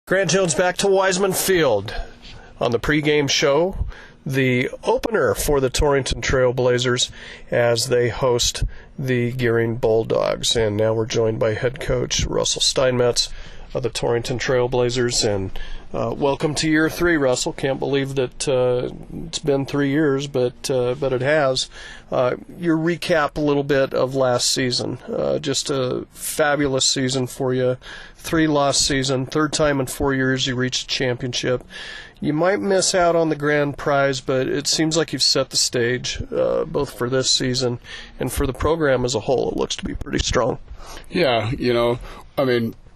Grant Jones back to Wiseman Field on the pregame show, the opener for the Torrington Trailblazers as they host the Gering Bulldogs. And now we're joined by head coach Russell Steinmetz of the Torrington Trailblazers. And welcome to year 3, Russell. Can't believe that it's been 3 years, but it has. Your recap a little bit of last season. Just a fabulous season for you. 3-loss season, third time in 4 years you reached a championship. You might miss out on the grand prize, but it seems like you've set the stage both for this season and for the program as a whole. It looks to be pretty strong. Yeah,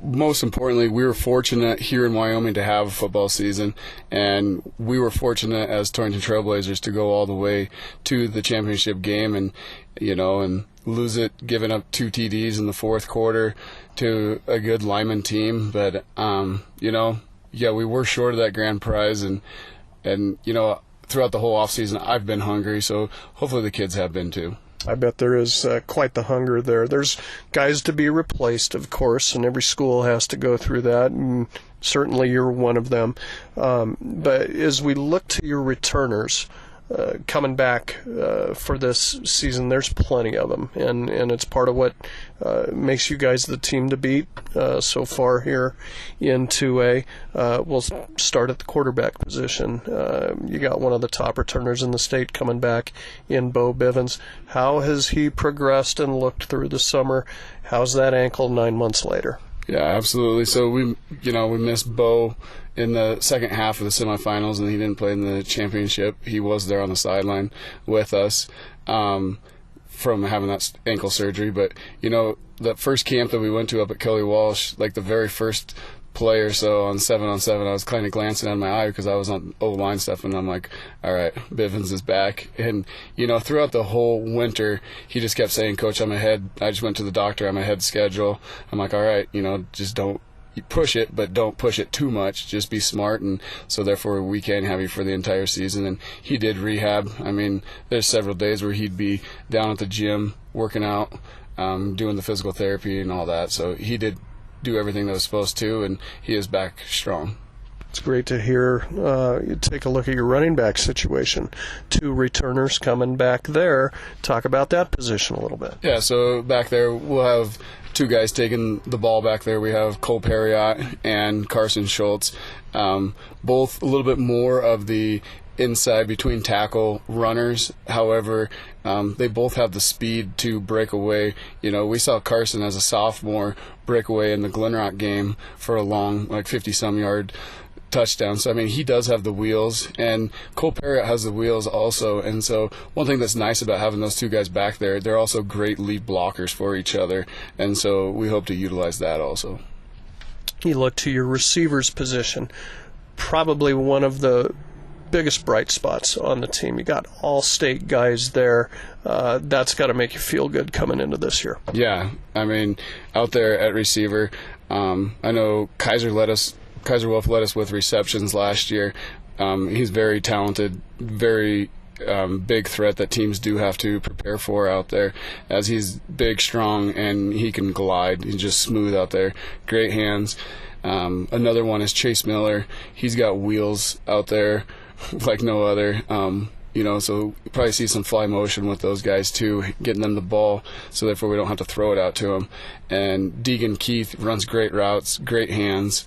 most importantly, we were fortunate here in Wyoming to have a football season, and we were fortunate as Torrington Trailblazers to go all the way to the championship game and lose it, giving up 2 TDs in the fourth quarter to a good Lyman team. But, we were short of that grand prize, and throughout the whole offseason, I've been hungry, so hopefully the kids have been too. I bet there is quite the hunger there. There's guys to be replaced, of course, and every school has to go through that, and certainly you're one of them. But as we look to your returners coming back for this season, there's plenty of them, and it's part of what makes you guys the team to beat so far here in 2A. We'll start at the quarterback position. You got one of the top returners in the state coming back in Bo Bivens. How has he progressed and looked through the summer? How's that ankle 9 months later? Yeah, absolutely. So we missed Bo in the second half of the semifinals, and he didn't play in the championship. He was there on the sideline with us from having that ankle surgery. But that first camp that we went to up at Kelly Walsh, like the very first play or so on 7-on-7, I was kind of glancing at my eye because I was on O-line stuff, and I'm like, all right, Bivens is back. And throughout the whole winter, he just kept saying, Coach, I'm ahead. I just went to the doctor. I'm ahead schedule. I'm like, all right, just don't push it, but don't push it too much. Just be smart, and so therefore we can have you for the entire season. And he did rehab. There's several days where he'd be down at the gym working out, doing the physical therapy and all that. So he did do everything that was supposed to, and he is back strong. It's great to hear. You take a look at your running back situation. 2 returners coming back there. Talk about that position a little bit. Yeah, so back there we'll have 2 guys taking the ball back there. We have Cole Perriott and Carson Schultz, both a little bit more of the inside between tackle runners. However, they both have the speed to break away. We saw Carson as a sophomore break away in the Glenrock game for a long, 50-some yard touchdown. So, he does have the wheels, and Cole Perriott has the wheels also. And so one thing that's nice about having those 2 guys back there, they're also great lead blockers for each other. And so we hope to utilize that also. You look to your receivers position, probably one of the biggest bright spots on the team. You got all-state guys there. That's got to make you feel good coming into this year. Yeah, out there at receiver, I know Kaiser Wolf led us with receptions last year. He's very talented, very big threat that teams do have to prepare for out there, as he's big, strong, and he can glide. He's just smooth out there. Great hands. Another one is Chase Miller. He's got wheels out there like no other. So you probably see some fly motion with those guys too, getting them the ball, so therefore we don't have to throw it out to them. And Deegan Keith runs great routes, great hands,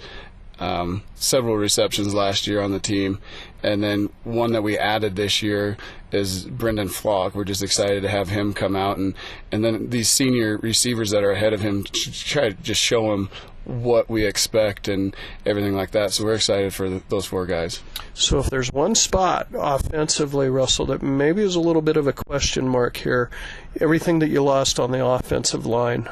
several receptions last year on the team. And then one that we added this year is Brendan Flock. We're just excited to have him come out. And then these senior receivers that are ahead of him, try to just show him what we expect and everything like that. So we're excited for those 4 guys. So if there's one spot offensively, Russell, that maybe is a little bit of a question mark here, everything that you lost on the offensive line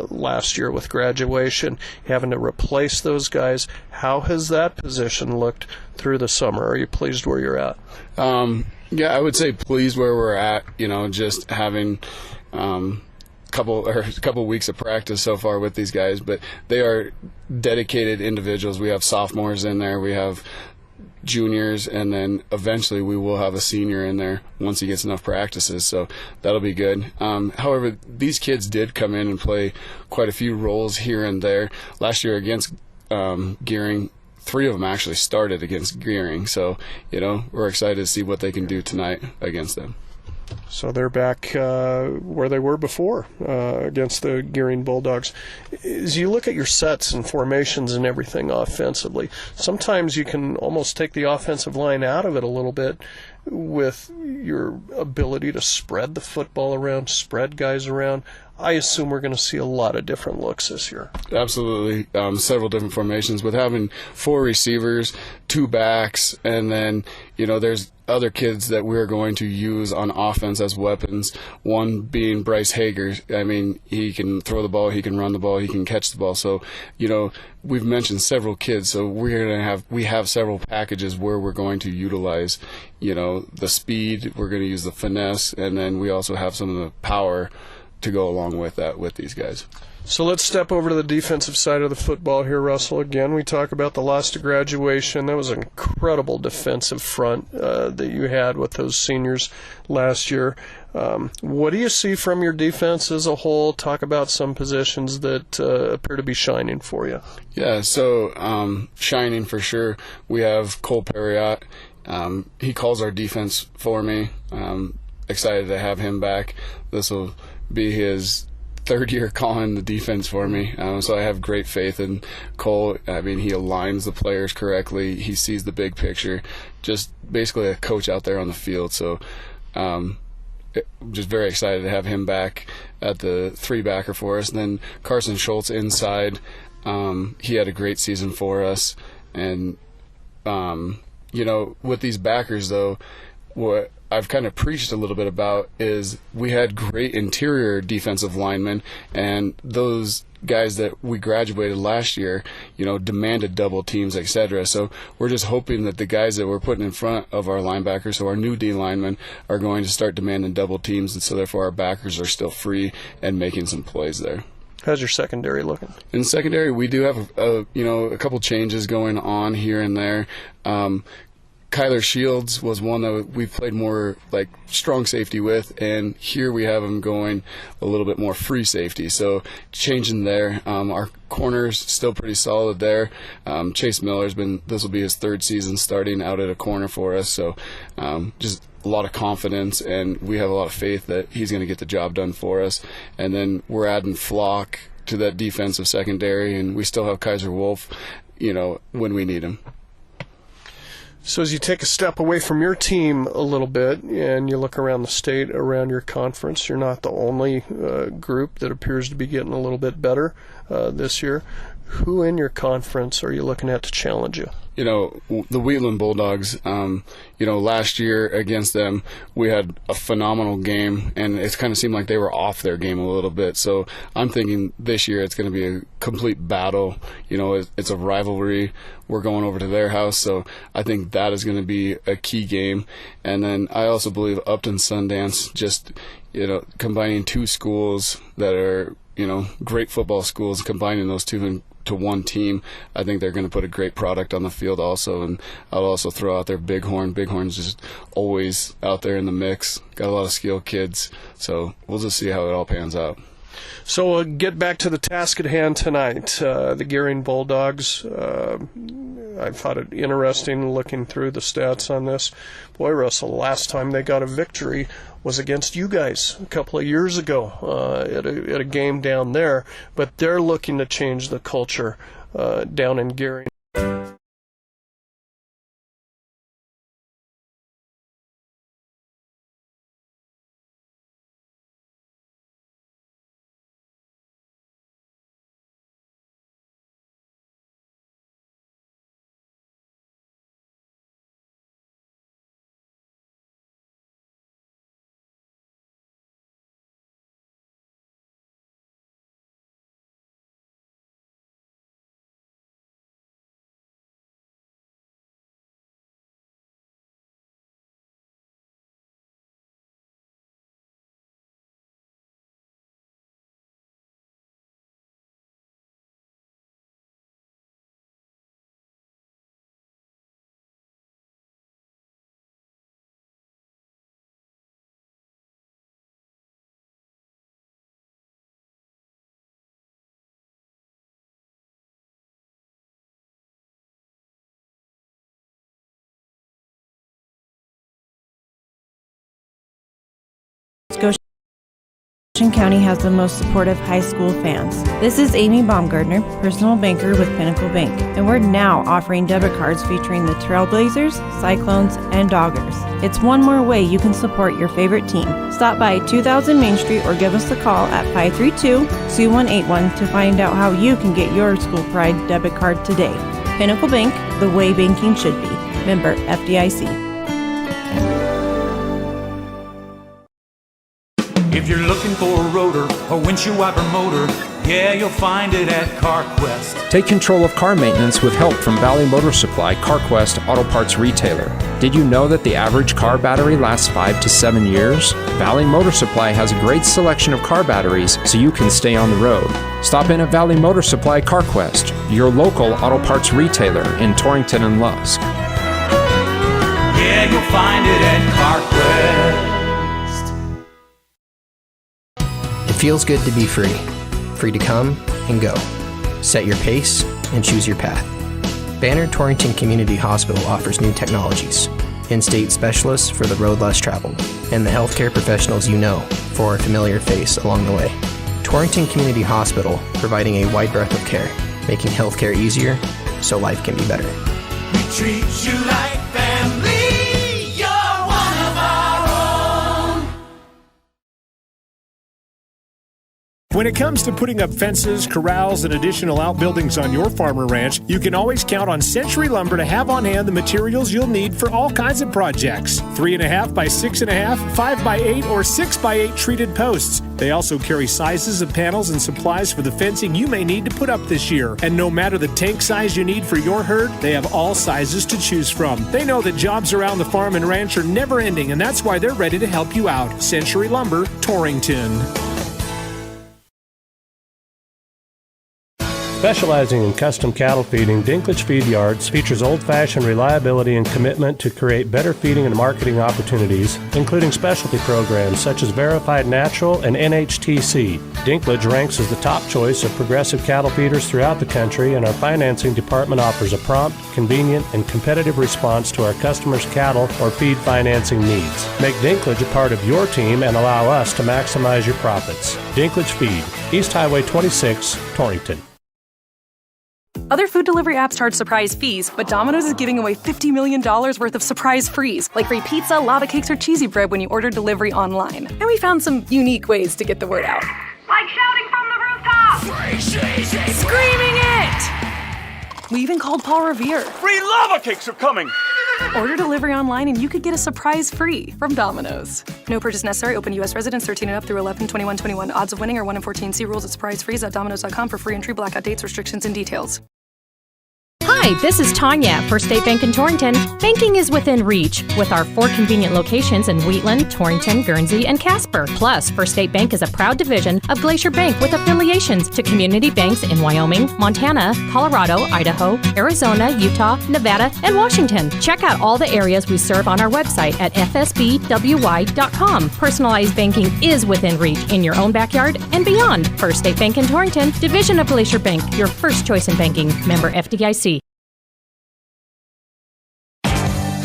last year with graduation, having to replace those guys, how has that position looked through the summer? Are you pleased where you're at? Yeah, I would say pleased where we're at, just having couple weeks of practice so far with these guys, but they are dedicated individuals. We have sophomores in there, we have juniors, and then eventually we will have a senior in there once he gets enough practices, so that'll be good. However, these kids did come in and play quite a few roles here and there. Last year against Gering, 3 of them actually started against Gering. So, we're excited to see what they can do tonight against them. So they're back where they were before against the Gering Bulldogs. As you look at your sets and formations and everything offensively, sometimes you can almost take the offensive line out of it a little bit with your ability to spread the football around, spread guys around. I assume we're going to see a lot of different looks this year. Absolutely. Several different formations with having 4 receivers, 2 backs, and then, there's other kids that we're going to use on offense as weapons. One being Bryce Hager. I mean, he can throw the ball, he can run the ball, he can catch the ball. So, we've mentioned several kids, so we have several packages where we're going to utilize, the speed, we're going to use the finesse, and then we also have some of the power to go along with that with these guys. So let's step over to the defensive side of the football here, Russell. Again, we talk about the loss to graduation. That was an incredible defensive front that you had with those seniors last year. What do you see from your defense as a whole? Talk about some positions that appear to be shining for you. Yeah, so shining for sure. We have Cole Perriott. He calls our defense for me. Excited to have him back. This will be his 3rd year calling the defense for me, so I have great faith in Cole. I mean, he aligns the players correctly. He sees the big picture. Just basically a coach out there on the field. So just very excited to have him back at the 3-backer for us. And then Carson Schultz inside. He had a great season for us. And, with these backers, though, what I've kind of preached a little bit about is we had great interior defensive linemen, and those guys that we graduated last year, demanded double teams, etc. So we're just hoping that the guys that we're putting in front of our linebackers, so our new D linemen, are going to start demanding double teams, and so therefore our backers are still free and making some plays there. How's your secondary looking? In secondary, we do have a couple changes going on here and there. Kyler Shields was one that we played more like strong safety with, and here we have him going a little bit more free safety. So changing there. Our corners still pretty solid there. Chase Miller's this will be his 3rd season starting out at a corner for us. So just a lot of confidence, and we have a lot of faith that he's going to get the job done for us. And then we're adding Flock to that defensive secondary, and we still have Kaiser Wolf, when we need him. So as you take a step away from your team a little bit and you look around the state, around your conference, you're not the only group that appears to be getting a little bit better this year. Who in your conference are you looking at to challenge you? The Wheatland Bulldogs, last year against them, we had a phenomenal game, and it kind of seemed like they were off their game a little bit. So I'm thinking this year it's going to be a complete battle. It's a rivalry. We're going over to their house, so I think that is going to be a key game. And then I also believe Upton Sundance, just, combining 2 schools that are, great football schools, combining those 2 to one team, I think they're going to put a great product on the field also. And I'll also throw out their Bighorn. Bighorn's just always out there in the mix. Got a lot of skilled kids. So we'll just see how it all pans out. So we'll get back to the task at hand tonight. The Gering Bulldogs, I thought it interesting looking through the stats on this. Boy, Russell, last time they got a victory was against you guys a couple of years ago at a game down there. But they're looking to change the culture down in Gering. Washington County has the most supportive high school fans. This is Amy Baumgartner, personal banker with Pinnacle Bank, and we're now offering debit cards featuring the Trailblazers, Cyclones, and Doggers. It's one more way you can support your favorite team. Stop by 2000 Main Street or give us a call at 532-2181 to find out how you can get your school pride debit card today. Pinnacle Bank, the way banking should be. Member FDIC. If you're looking for a rotor or windshield wiper motor, yeah, you'll find it at CarQuest. Take control of car maintenance with help from Valley Motor Supply, CarQuest Auto Parts Retailer. Did you know that the average car battery lasts 5 to 7 years? Valley Motor Supply has a great selection of car batteries so you can stay on the road. Stop in at Valley Motor Supply CarQuest, your local auto parts retailer in Torrington and Lusk. Yeah, you'll find it at CarQuest. It feels good to be free. Free to come and go. Set your pace and choose your path. Banner Torrington Community Hospital offers new technologies, in-state specialists for the road less traveled, and the healthcare professionals you know for a familiar face along the way. Torrington Community Hospital, providing a wide breadth of care, making healthcare easier so life can be better. We treat you like family. You're one of our own. When it comes to putting up fences, corrals, and additional outbuildings on your farm or ranch, you can always count on Century Lumber to have on hand the materials you'll need for all kinds of projects. 3.5 by 6.5, 5 by 8, or 6 by 8 treated posts. They also carry sizes of panels and supplies for the fencing you may need to put up this year. And no matter the tank size you need for your herd, they have all sizes to choose from. They know that jobs around the farm and ranch are never ending, and that's why they're ready to help you out. Century Lumber, Torrington. Specializing in custom cattle feeding, Dinklage Feed Yards features old-fashioned reliability and commitment to create better feeding and marketing opportunities, including specialty programs such as Verified Natural and NHTC. Dinklage ranks as the top choice of progressive cattle feeders throughout the country, and our financing department offers a prompt, convenient, and competitive response to our customers' cattle or feed financing needs. Make Dinklage a part of your team and allow us to maximize your profits. Dinklage Feed, East Highway 26, Torrington. Other food delivery apps charge surprise fees, but Domino's is giving away $50 million worth of surprise frees, like free pizza, lava cakes, or cheesy bread when you order delivery online. And we found some unique ways to get the word out. Like shouting from the rooftop! Free cheesy! Screaming it! We even called Paul Revere. Free lava cakes are coming! Order delivery online and you could get a surprise free from Domino's. No purchase necessary. Open U.S. residents 13 and up through 11/21/21. Odds of winning are 1 in 14. See rules at surprisefrees.domino's.com for free entry, blackout dates, restrictions, and details. Hi, this is Tanya at First State Bank in Torrington. Banking is within reach with our 4 convenient locations in Wheatland, Torrington, Guernsey, and Casper. Plus, First State Bank is a proud division of Glacier Bank with affiliations to community banks in Wyoming, Montana, Colorado, Idaho, Arizona, Utah, Nevada, and Washington. Check out all the areas we serve on our website at fsbwy.com. Personalized banking is within reach in your own backyard and beyond. First State Bank in Torrington, division of Glacier Bank, your first choice in banking. Member FDIC.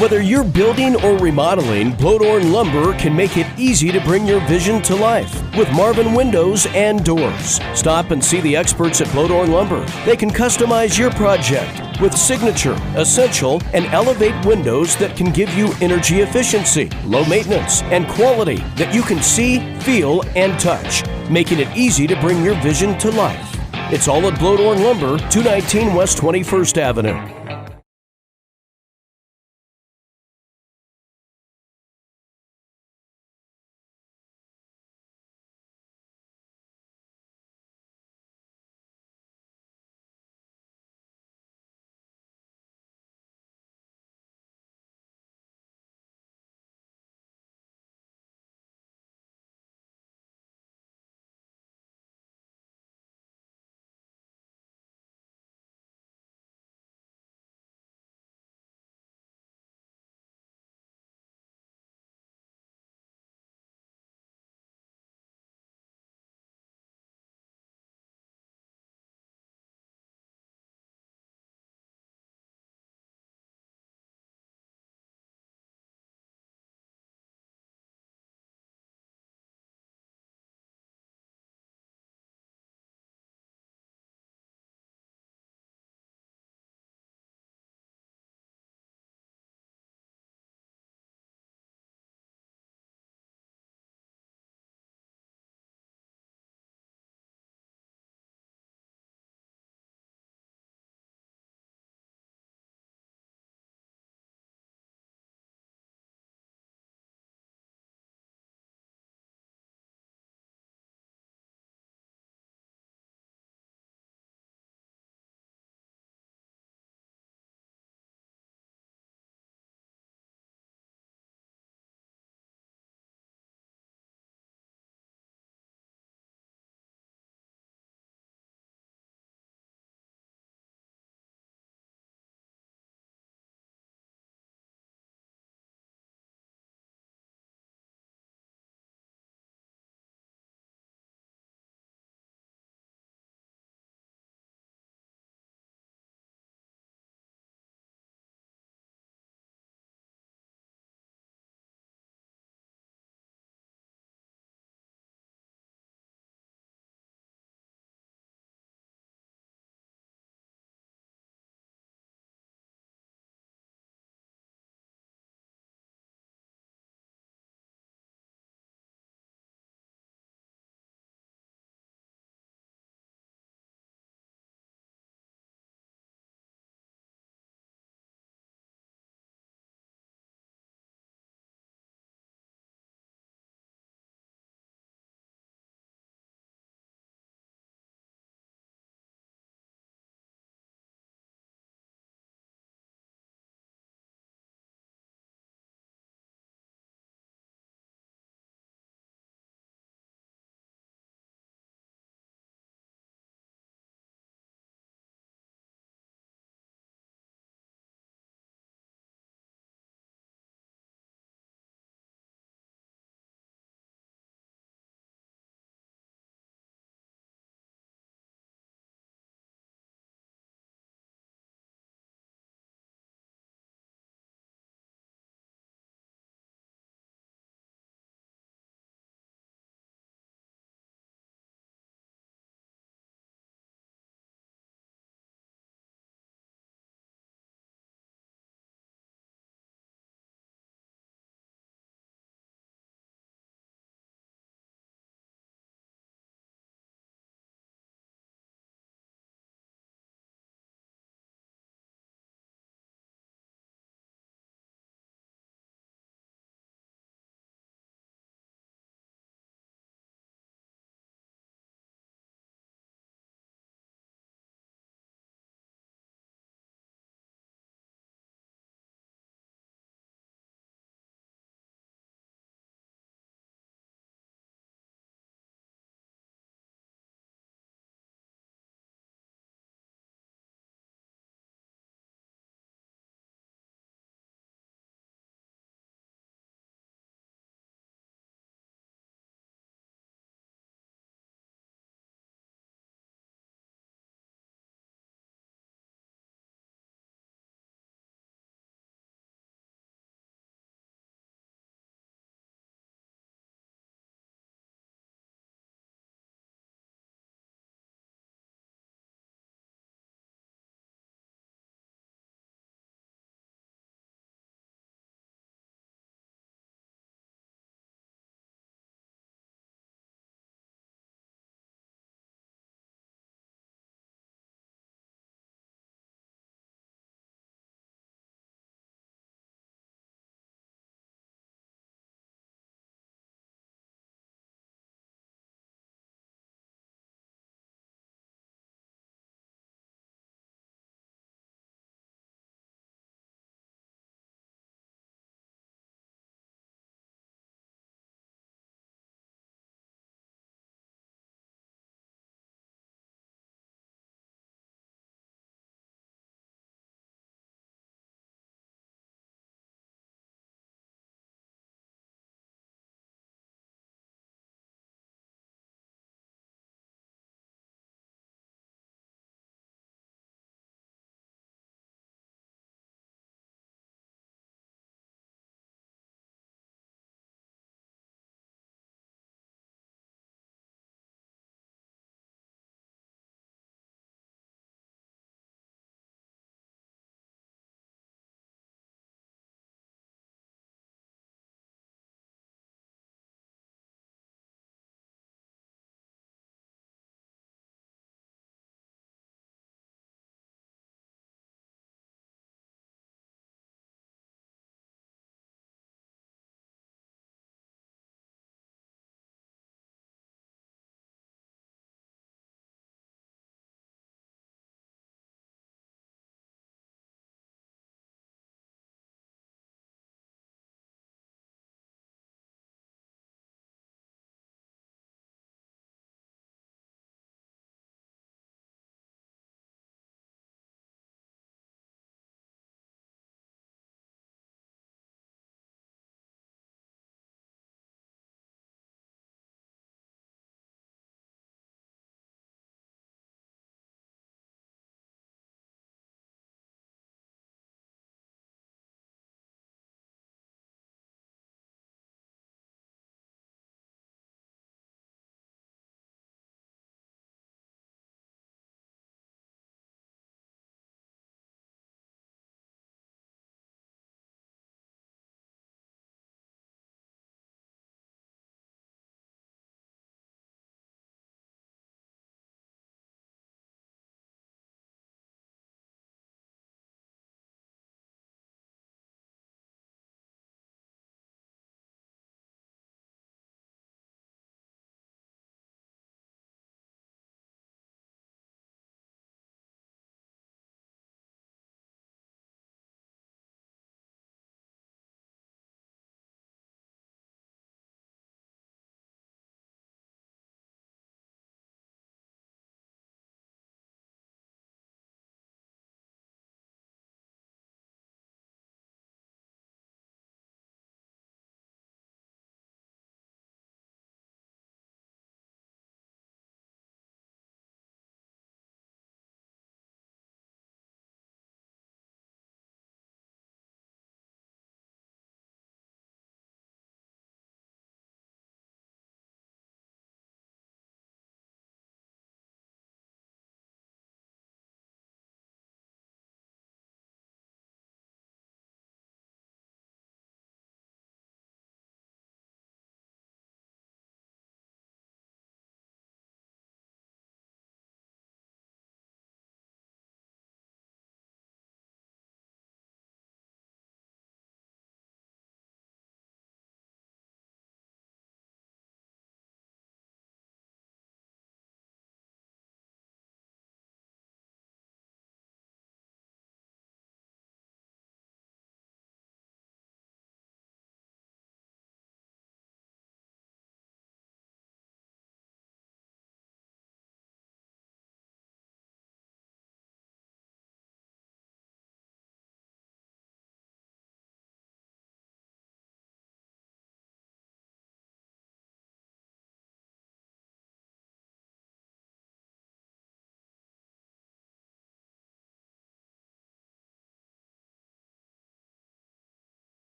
Whether you're building or remodeling, Blodorn Lumber can make it easy to bring your vision to life with Marvin Windows and Doors. Stop and see the experts at Blodorn Lumber. They can customize your project with signature, essential, and elevate windows that can give you energy efficiency, low maintenance, and quality that you can see, feel, and touch, making it easy to bring your vision to life. It's all at Blodorn Lumber, 219 West 21st Avenue.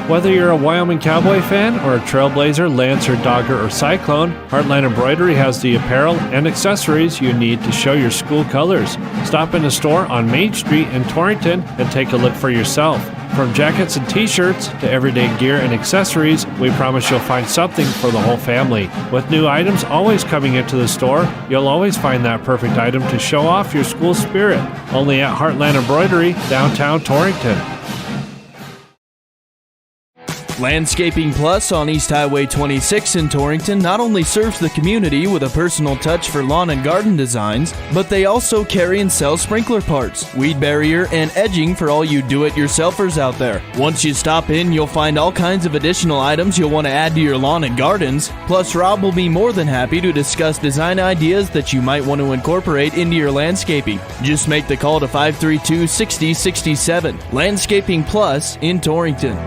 Whether you're a Wyoming Cowboy fan or a Trailblazer, Lancer, Dogger, or Cyclone, Heartland Embroidery has the apparel and accessories you need to show your school colors. Stop in the store on Main Street in Torrington and take a look for yourself. From jackets and t-shirts to everyday gear and accessories, we promise you'll find something for the whole family. With new items always coming into the store, you'll always find that perfect item to show off your school spirit. Only at Heartland Embroidery, downtown Torrington. Landscaping Plus on East Highway 26 in Torrington not only serves the community with a personal touch for lawn and garden designs, but they also carry and sell sprinkler parts, weed barrier, and edging for all you do-it-yourselfers out there. Once you stop in, you'll find all kinds of additional items you'll want to add to your lawn and gardens. Plus, Rob will be more than happy to discuss design ideas that you might want to incorporate into your landscaping. Just make the call to 532-6067. Landscaping Plus in Torrington.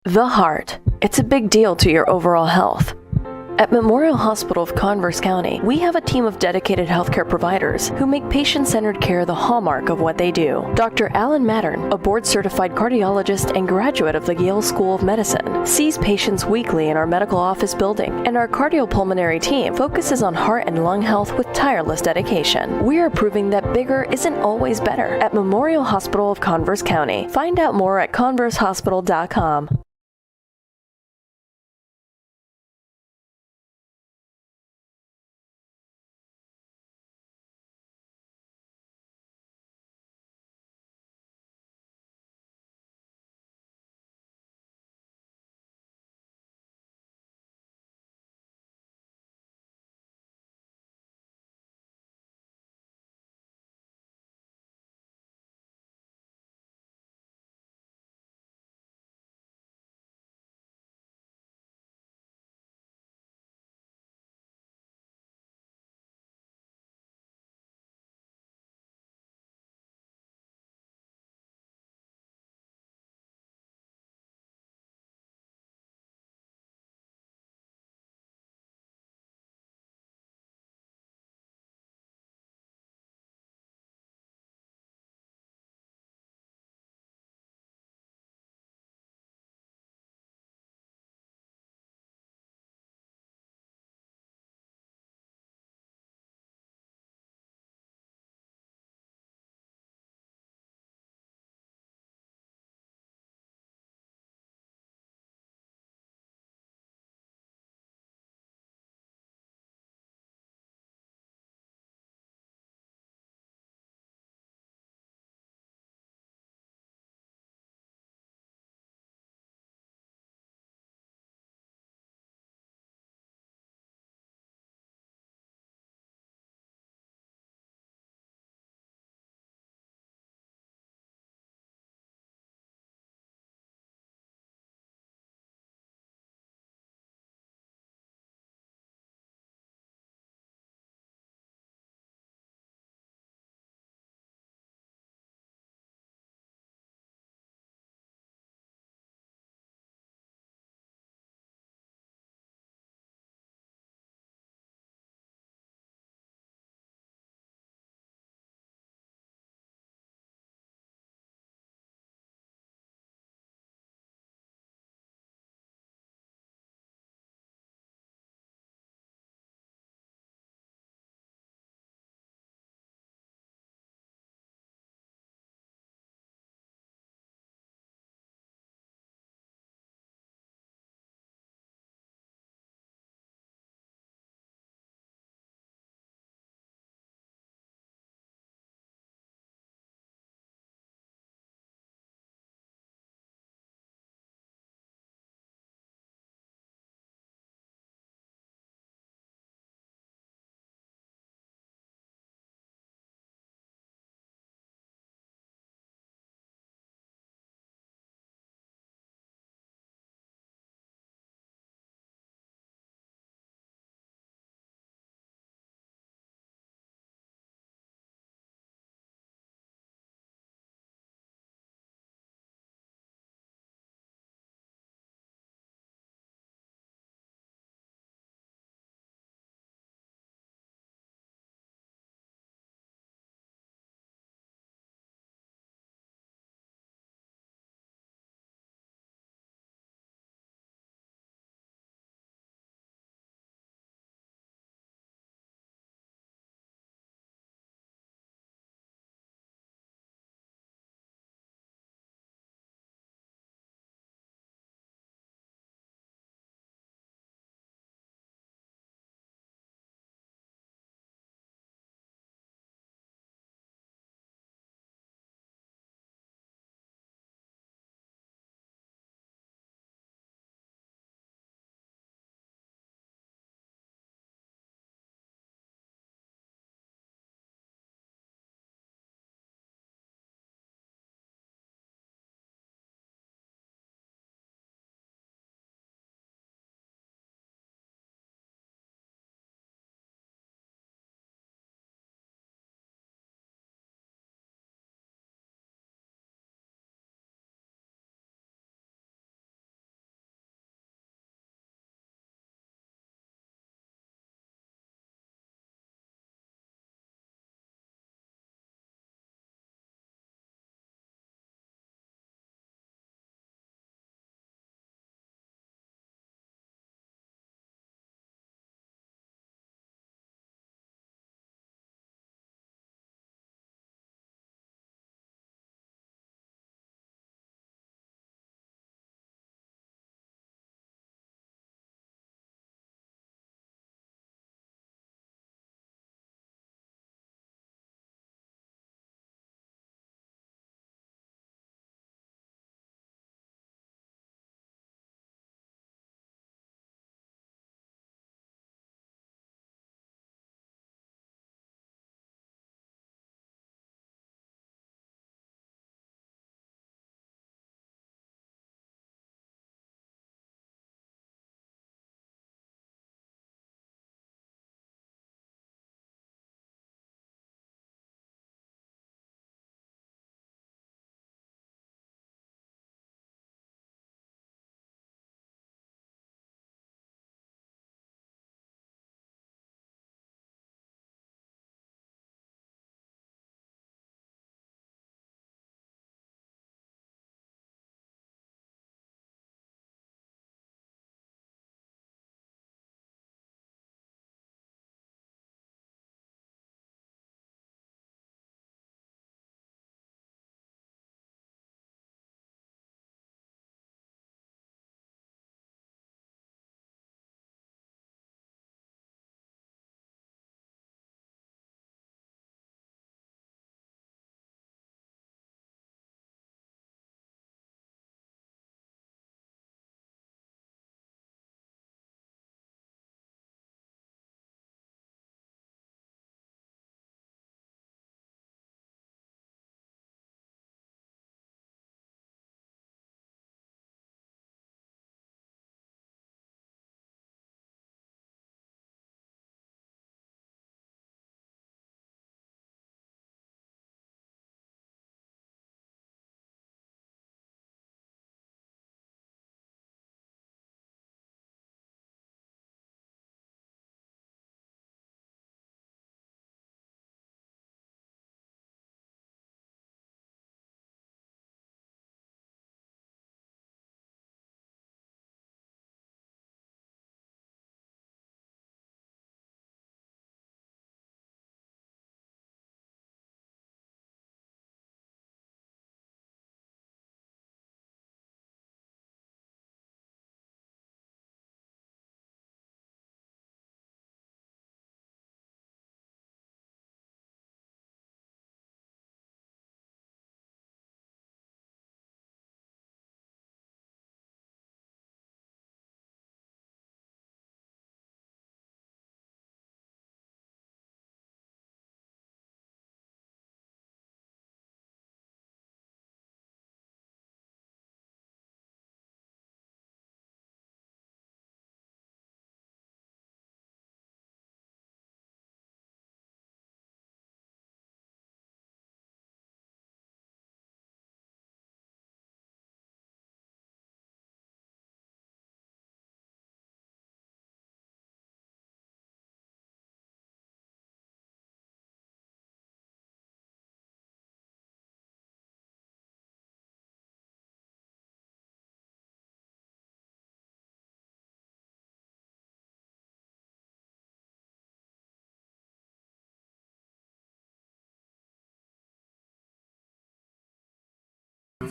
The heart. It's a big deal to your overall health. At Memorial Hospital of Converse County, we have a team of dedicated healthcare providers who make patient-centered care the hallmark of what they do. Dr. Alan Mattern, a board-certified cardiologist and graduate of the Yale School of Medicine, sees patients weekly in our medical office building, and our cardiopulmonary team focuses on heart and lung health with tireless dedication. We are proving that bigger isn't always better at Memorial Hospital of Converse County. Find out more at conversehospital.com.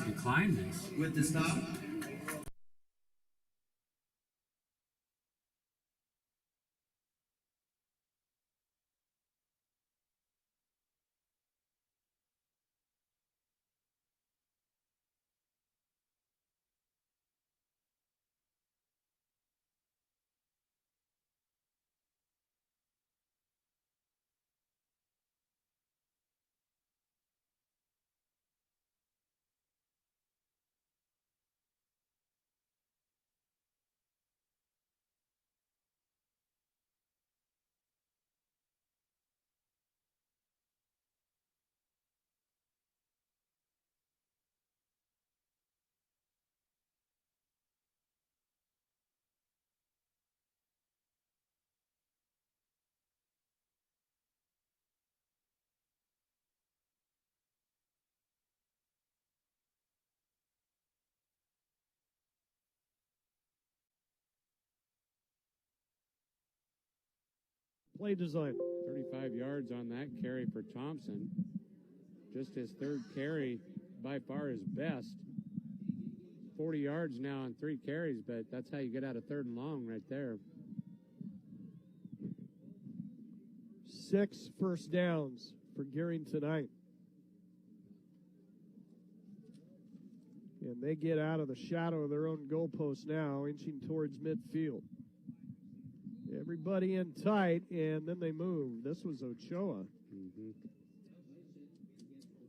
Decline this. With the stop. Play design. 35 yards on that carry for Thompson. Just his third carry, by far his best. 40 yards now on 3 carries, but that's how you get out of 3rd and long right there. 6 first downs for Gering tonight. And they get out of the shadow of their own goalpost now, inching towards midfield. Everybody in tight, and then they move. This was Ochoa. Mm-hmm.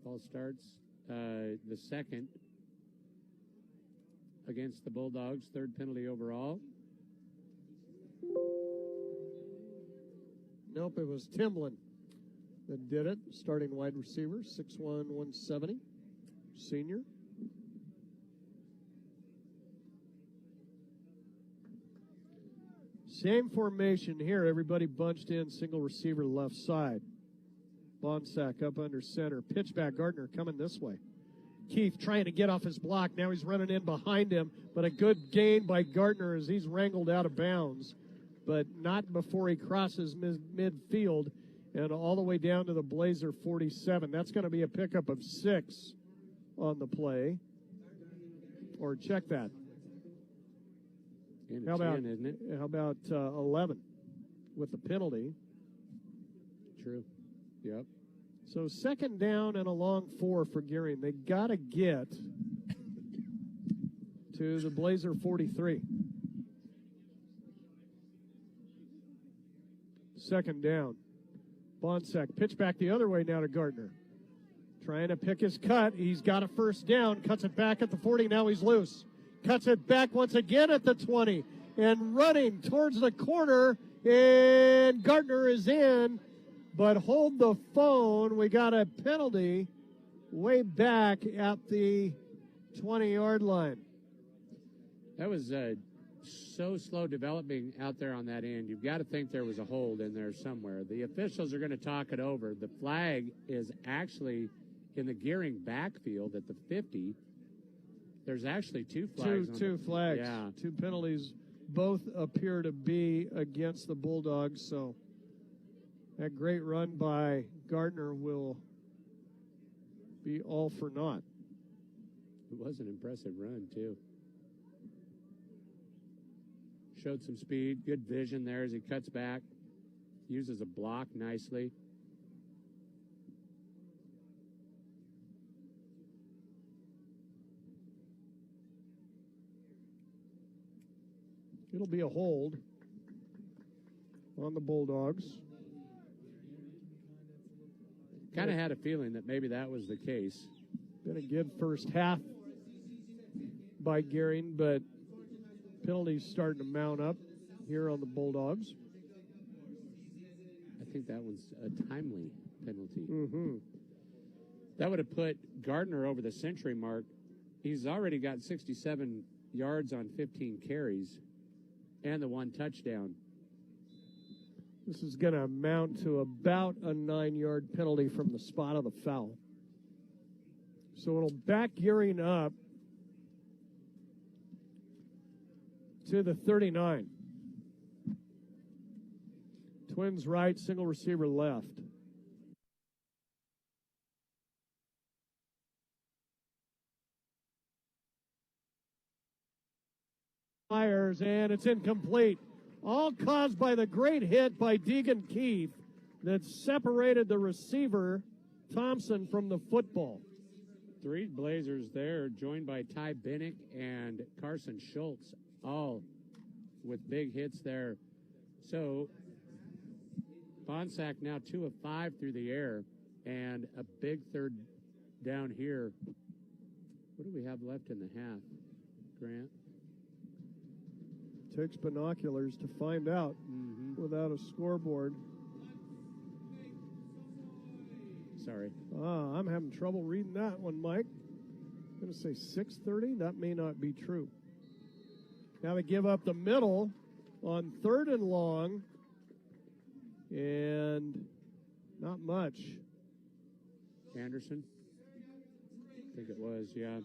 Ball starts the second against the Bulldogs, 3rd penalty overall. Nope, it was Timlin that did it. Starting wide receiver, 6'1", 170, senior. Same formation here. Everybody bunched in, single receiver left side. Bonsack up under center. Pitch back, Gardner coming this way. Keith trying to get off his block. Now he's running in behind him, but a good gain by Gardner as he's wrangled out of bounds, but not before he crosses midfield and all the way down to the Blazer 47. That's going to be a pickup of 6 on the play. Or check that. How about 10, isn't it? How about 11 with the penalty? True. Yep. So 2nd down and a long 4 for Gering. They got to get to the Blazer 43. 2nd down. Bonsack pitch back the other way now to Gardner. Trying to pick his cut. He's got a 1st down. Cuts it back at the 40. Now he's loose. Cuts it back once again at the 20. And running towards the corner. And Gardner is in. But hold the phone. We got a penalty way back at the 20-yard line. That was so slow developing out there on that end. You've got to think there was a hold in there somewhere. The officials are going to talk it over. The flag is actually in the Gering backfield at the 50. There's actually 2 flags. Two flags. Yeah. 2 penalties. Both appear to be against the Bulldogs, so that great run by Gardner will be all for naught. It was an impressive run, too. Showed some speed, good vision there as he cuts back. Uses a block nicely. It'll be a hold on the Bulldogs. Kind of had a feeling that maybe that was the case. Been a good first half by Gering, but penalties starting to mount up here on the Bulldogs. I think that one's a timely penalty. Mm-hmm. That would have put Gardner over the century mark. He's already got 67 yards on 15 carries and the 1 touchdown. This is going to amount to about a 9-yard penalty from the spot of the foul. So it'll back Gering up to the 39. Twins right, single receiver left. Myers, and it's incomplete. All caused by the great hit by Deegan Keith that separated the receiver, Thompson, from the football. 3 Blazers there, joined by Ty Bennick and Carson Schultz, all with big hits there. So Bonsack now 2 of 5 through the air, and a big third down here. What do we have left in the half, Grant? Takes binoculars to find out without a scoreboard. Sorry. I'm having trouble reading that one, Mike. I'm going to say 6:30. That may not be true. Now they give up the middle on 3rd and long. And not much. Anderson? I think it was, yeah.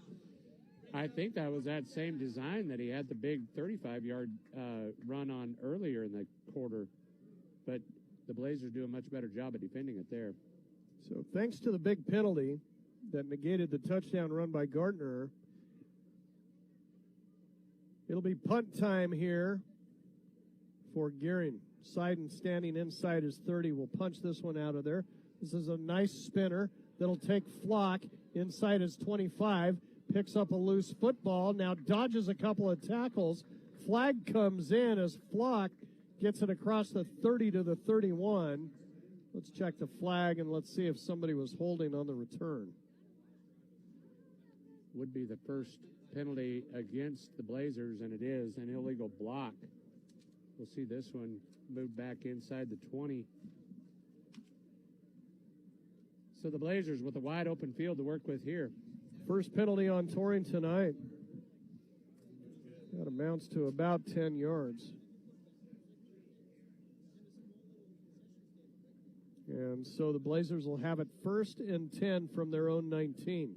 I think that was that same design that he had the big 35-yard run on earlier in the quarter. But the Blazers do a much better job of defending it there. So thanks to the big penalty that negated the touchdown run by Gardner, it'll be punt time here for Gering. Seiden standing inside his 30 will punch this one out of there. This is a nice spinner that'll take Flock inside his 25, picks up a loose football, now dodges a couple of tackles. Flag comes in as Flock gets it across the 30 to the 31. Let's check the flag and let's see if somebody was holding on the return. Would be the first penalty against the Blazers, and it is an illegal block. We'll see this one move back inside the 20. So the Blazers with a wide open field to work with here. First penalty on Torrington tonight. That amounts to about 10 yards. And so the Blazers will have it 1st and 10 from their own 19.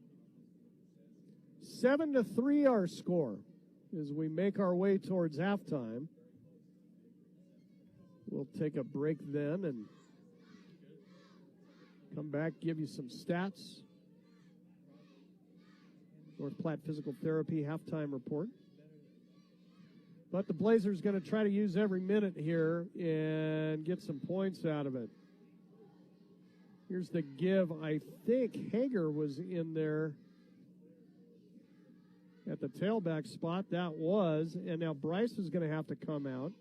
7-3 our score as we make our way towards halftime. We'll take a break then and come back, give you some stats. North Platte Physical Therapy halftime report. But the Blazers going to try to use every minute here and get some points out of it. Here's the give. I think Hager was in there at the tailback spot. That was. And now Bryce is going to have to come out.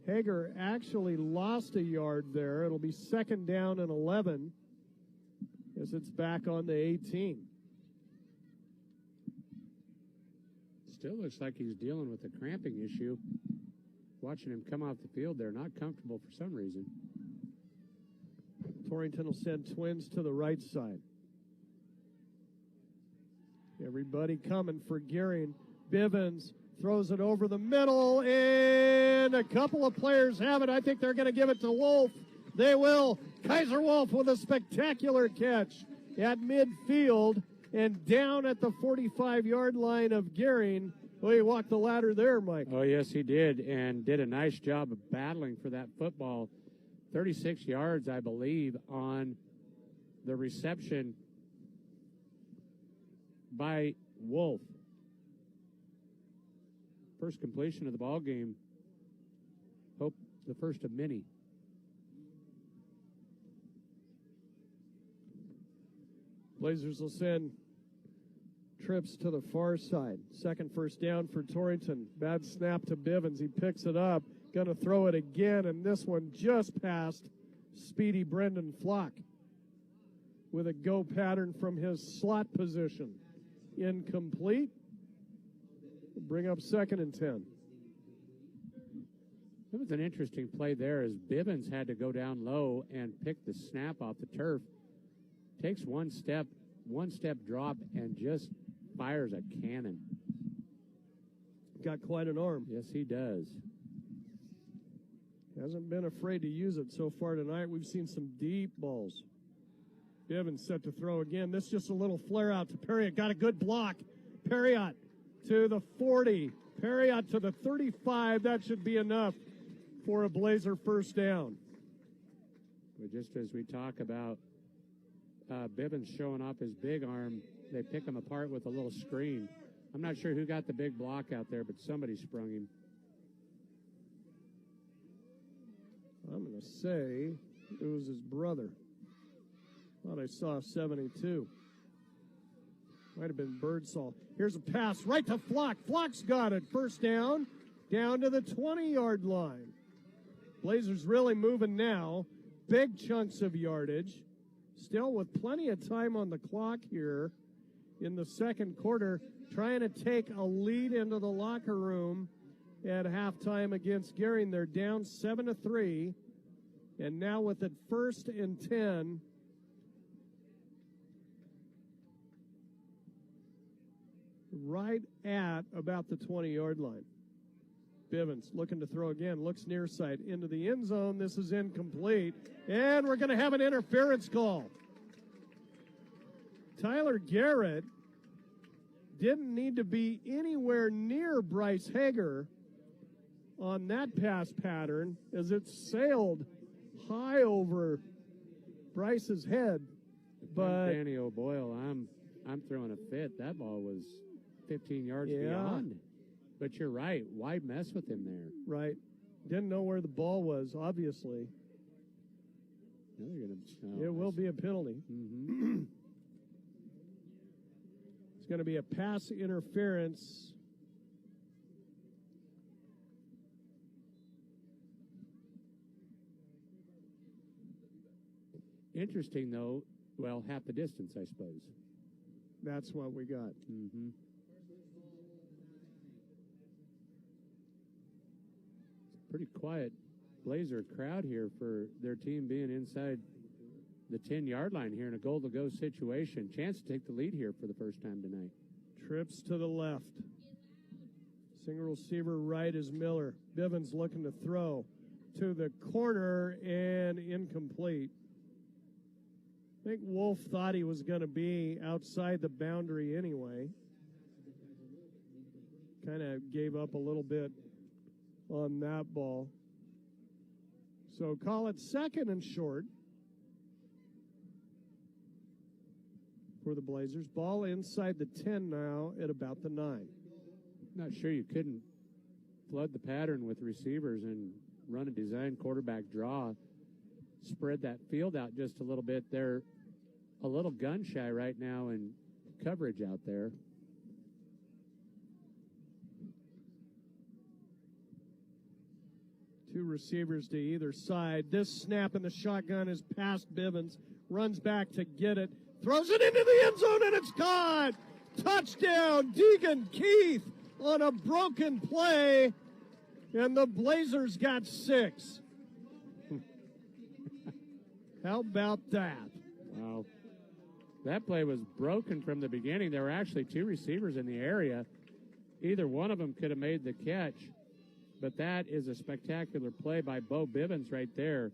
Hager actually lost a yard there. It'll be 2nd down and 11 as it's back on the 18. Still looks like he's dealing with a cramping issue. Watching him come off the field there, not comfortable for some reason. Torrington will send Twins to the right side. Everybody coming for Gering. Bivens throws it over the middle, and a couple of players have it. I think they're going to give it to Wolf. They will. Kaiser Wolf with a spectacular catch at midfield and down at the 45-yard line of Gering. Well, he walked the ladder there, Mike. Oh, yes, he did, and did a nice job of battling for that football. 36 yards, I believe, on the reception by Wolf. First completion of the ball game. Hope the first of many. Blazers will send trips to the far side. Second first down for Torrington. Bad snap to Bivens. He picks it up. Going to throw it again, and this one just past speedy Brendan Flock with a go pattern from his slot position. Incomplete. Bring up 2nd and 10. It was an interesting play there as Bivens had to go down low and pick the snap off the turf. Takes one step drop, and just fires a cannon. Got quite an arm. Yes, he does. Hasn't been afraid to use it so far tonight. We've seen some deep balls. Bivens set to throw again. This is just a little flare out to Perriott. Got a good block. Perriott to the 40. Perriott to the 35. That should be enough for a Blazer first down. But just as we talk about Bivens showing off his big arm, they pick him apart with a little screen. I'm not sure who got the big block out there, but somebody sprung him. I'm going to say it was his brother. Thought I saw 72. Might have been Birdsall. Here's a pass right to Flock. Flock's got it. First down to the 20-yard line. Blazers really moving now. Big chunks of yardage. Still with plenty of time on the clock here in the second quarter, trying to take a lead into the locker room at halftime against Gering. They're down 7-3. And now with it 1st and 10. Right at about the 20-yard line. Bivens looking to throw again. Looks near side into the end zone. This is incomplete. And we're going to have an interference call. Tyler Garrett didn't need to be anywhere near Bryce Hager on that pass pattern as it sailed high over Bryce's head. But Danny O'Boyle, I'm throwing a fit. That ball was 15 yards beyond. But you're right. Why mess with him there? Right. Didn't know where the ball was, obviously. It will be a penalty. Mm-hmm. It's going to be a pass interference. Interesting, though. Well, half the distance, I suppose. That's what we got. Mm-hmm. Pretty quiet Blazer crowd here for their team being inside the 10-yard line here in a goal-to-go situation. Chance to take the lead here for the first time tonight. Trips to the left. Single receiver right is Miller. Bivens looking to throw to the corner and incomplete. I think Wolf thought he was going to be outside the boundary anyway. Kind of gave up a little bit on that ball. So call it 2nd and short for the Blazers. Ball inside the 10 now at about the 9. Not sure you couldn't flood the pattern with receivers and run a design quarterback draw. Spread that field out just a little bit. They're a little gun shy right now in coverage out there. Two receivers to either side. This snap in the shotgun is past Bivens. Runs back to get it. Throws it into the end zone, and it's caught. Touchdown, Deegan Keith on a broken play. And the Blazers got 6. How about that? Wow. That play was broken from the beginning. There were actually 2 receivers in the area. Either one of them could have made the catch. But that is a spectacular play by Bo Bivens right there.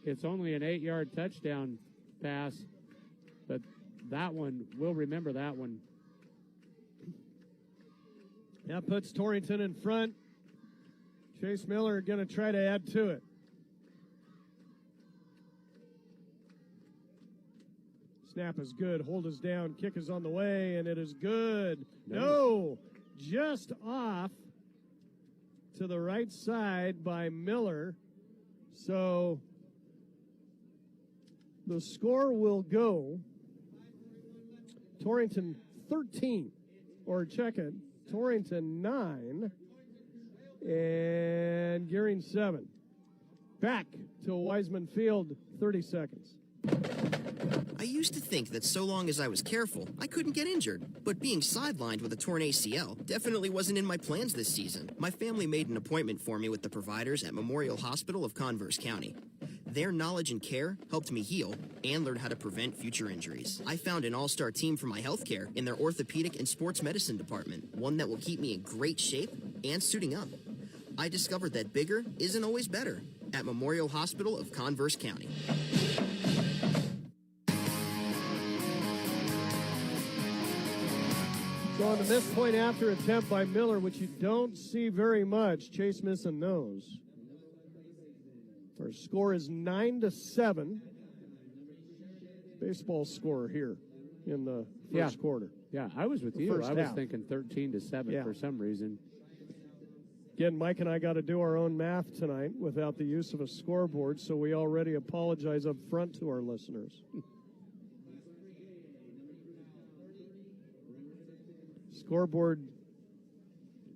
It's only an 8-yard touchdown pass, but that one, we'll remember that one. That puts Torrington in front. Chase Miller going to try to add to it. Snap is good. Hold is down. Kick is on the way, and it is good. No, just off to the right side by Miller. So the score will go Torrington 13, or check it, Torrington 9, and Gering 7. Back to Wiseman Field, 30 seconds. I used to think that so long as I was careful, I couldn't get injured. But being sidelined with a torn ACL definitely wasn't in my plans this season. My family made an appointment for me with the providers at Memorial Hospital of Converse County. Their knowledge and care helped me heal and learn how to prevent future injuries. I found an all-star team for my healthcare in their orthopedic and sports medicine department, one that will keep me in great shape and suiting up. I discovered that bigger isn't always better at Memorial Hospital of Converse County. So on the missed point after attempt by Miller, which you don't see very much, Chase missing those. Our score is 9-7. Baseball score here in the first quarter. Yeah, I was with The you. first I was half. thinking 13-7 for some reason. Again, Mike and I got to do our own math tonight without the use of a scoreboard, so we already apologize up front to our listeners. Scoreboard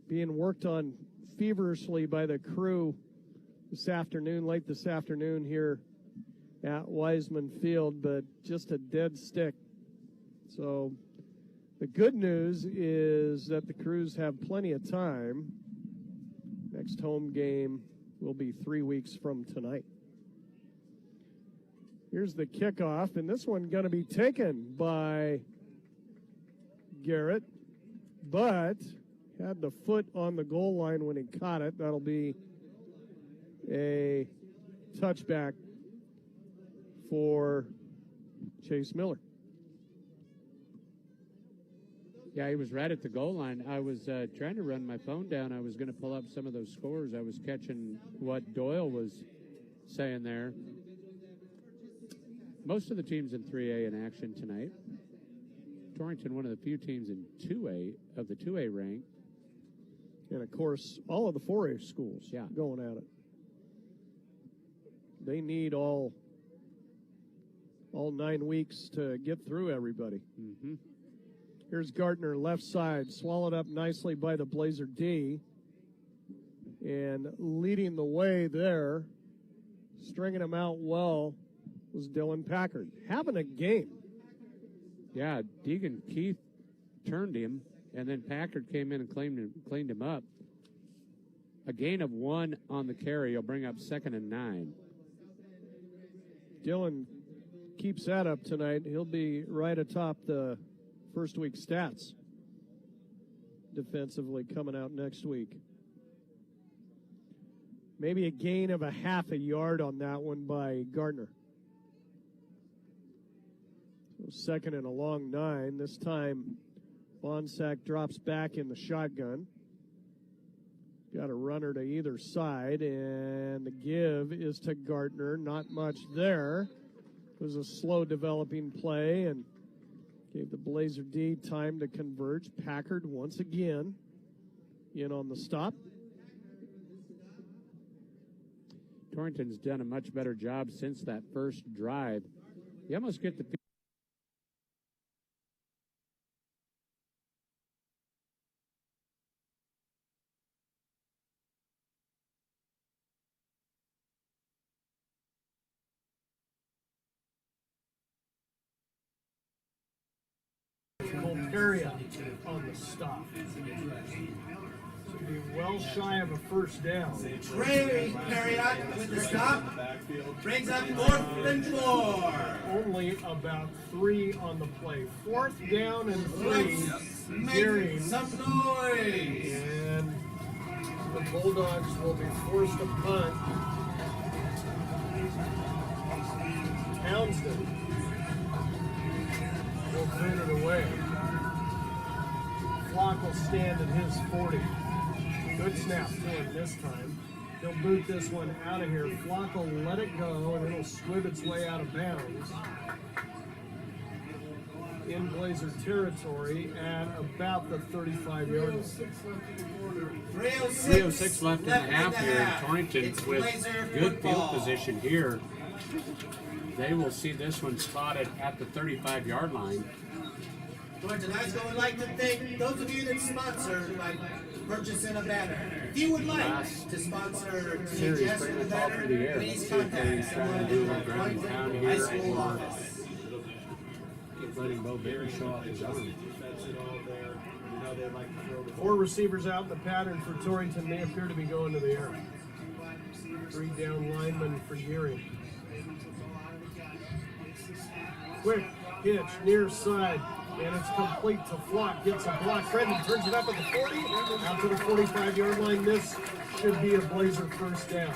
being worked on feverishly by the crew late this afternoon here at Wiseman Field, but just a dead stick. So the good news is that the crews have plenty of time. Next home game will be 3 weeks from tonight. Here's the kickoff, and this one going to be taken by Garrett, but had the foot on the goal line when he caught it. That'll be a touchback for Chase Miller. Yeah, he was right at the goal line. I was trying to run my phone down. I was going to pull up some of those scores. I was catching what Doyle was saying there. Most of the teams in 3A in action tonight. Torrington, one of the few teams in 2A of the 2A rank. And, of course, all of the 4A schools going at it. They need all 9 weeks to get through everybody. Mm-hmm. Here's Gardner, left side, swallowed up nicely by the Blazer D. And leading the way there, stringing him out well, was Dylan Packard. Having a game. Yeah, Deegan Keith turned him, and then Packard came in and cleaned him up. A gain of 1 on the carry. He'll bring up 2nd and 9. Dylan keeps that up tonight. He'll be right atop the first week stats defensively coming out next week. Maybe a gain of a half a yard on that one by Gardner. So 2nd and a long 9. This time, Bonsack drops back in the shotgun. Got a runner to either side, and the give is to Gardner. Not much there. It was a slow developing play and gave the Blazer D time to converge. Packard once again in on the stop. Torrington's done a much better job since that first drive. You almost get the Area on the stop. Be well shy of a first down. Trey Perriott with the stop brings up 4th and 4. Only about 3 on the play. 4th down and 3. Make some noise. And the Bulldogs will be forced to punt. Townsend will boot it away. Flock will stand at his 40. Good snap to him this time. He'll boot this one out of here. Flock will let it go, and it'll squib its way out of bounds in Blazer territory at about the 35-yard line. 3:06 left in the half here. Torrington with good field position here. They will see this one spotted at the 35-yard line. Torrington High School would like to thank those of you that sponsored by purchasing a banner. If you would like to sponsor Series bring the ball through the air. Let's see if they're trying to do a ground and pound here or keep letting Bo Berry show off his own. 4 receivers out in the pattern for Torrington. They appear to be going to the air. 3 down linemen for Gering. Quick hitch near side, and it's complete to Flock. Gets a block. Brendan turns it up at the 40. Out to the 45-yard line. This should be a Blazer first down.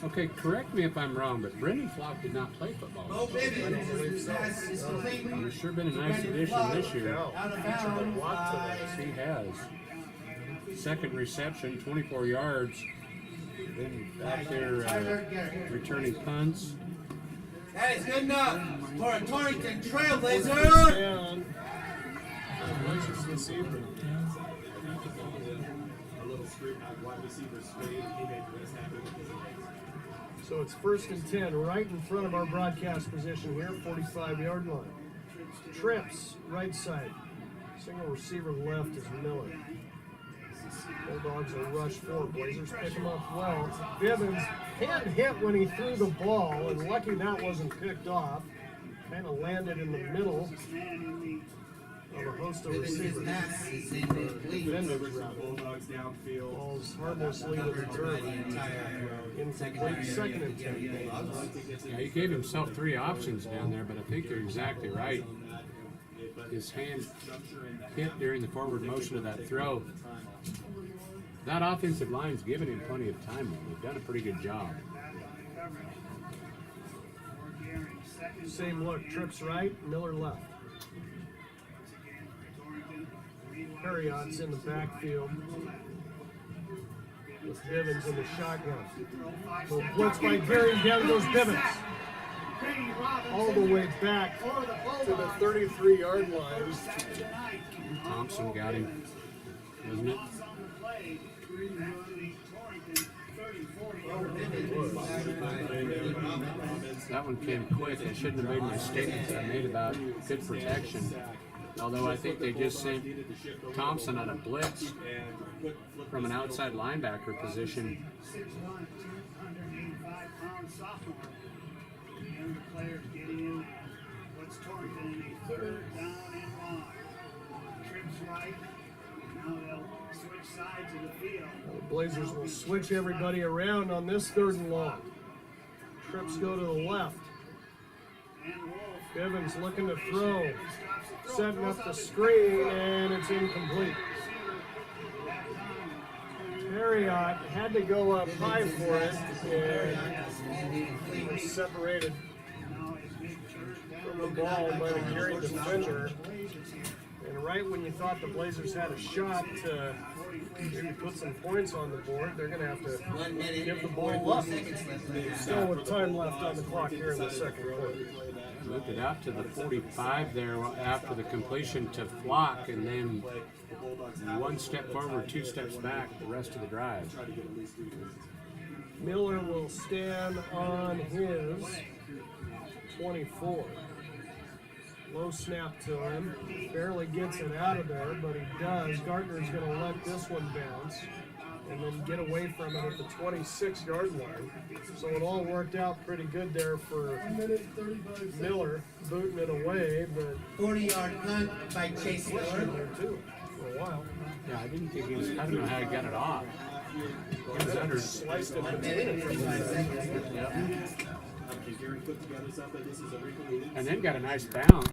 Okay, correct me if I'm wrong, but Brendan Flock did not play football. Bo Bivens is complete. There's sure been a nice addition this year. Out of bounds by He has. 2nd reception, 24 yards. Then back there returning punts. That is good enough for a Torrington Trailblazer. And Blazers receiver. So it's 1st and 10, right in front of our broadcast position here, 45-yard line. Trips, right side. Single receiver left is Miller. Bulldogs will rush forward. Blazers pick him up well. Bivens hand hit when he threw the ball, and lucky that wasn't picked off. Kind of landed in the middle of a host of receivers. Defenders, rather. Ball's harmlessly to the turf. Incomplete, 2nd and 10. Yeah, he gave himself 3 options down there, but I think you're exactly right. His hand hit during the forward motion of that throw. That offensive line's given him plenty of time, though. They've done a pretty good job. Same look, Trips right, Miller left. Harriot's in the backfield with Bivens in the shotgun. So blitz by Gering, down goes Bivens. All the way back to the 33-yard line. Thompson got him, wasn't it? That one came quick. I shouldn't have made my statement that I made about good protection. Although I think they just sent Thompson on a blitz from an outside linebacker position. The Blazers will switch everybody around on this 3rd and long. Trips go to the left. Bivens looking to throw. Setting up the screen, and it's incomplete. Harriot had to go up high for it, and was separated from the ball by the Gering defender. And right when you thought the Blazers had a shot to maybe put some points on the board, they're going to have to give the ball up. Still with time left on the clock here in the 2nd quarter. Moved it out to the 45 there after the completion to Flock, and then 1 step forward, 2 steps back the rest of the drive. Miller will stand on his 24. Low snap to him. Barely gets it out of there, but he does. Gardner's going to let this one bounce and then get away from it at the 26-yard line. So it all worked out pretty good there for Miller, booting it away, but 40-yard punt by Chase Miller. There too, for a while. Yeah, I didn't think he was, I don't know how he got it off. He was under. Sliced it between it. Yep. And then got a nice bounce.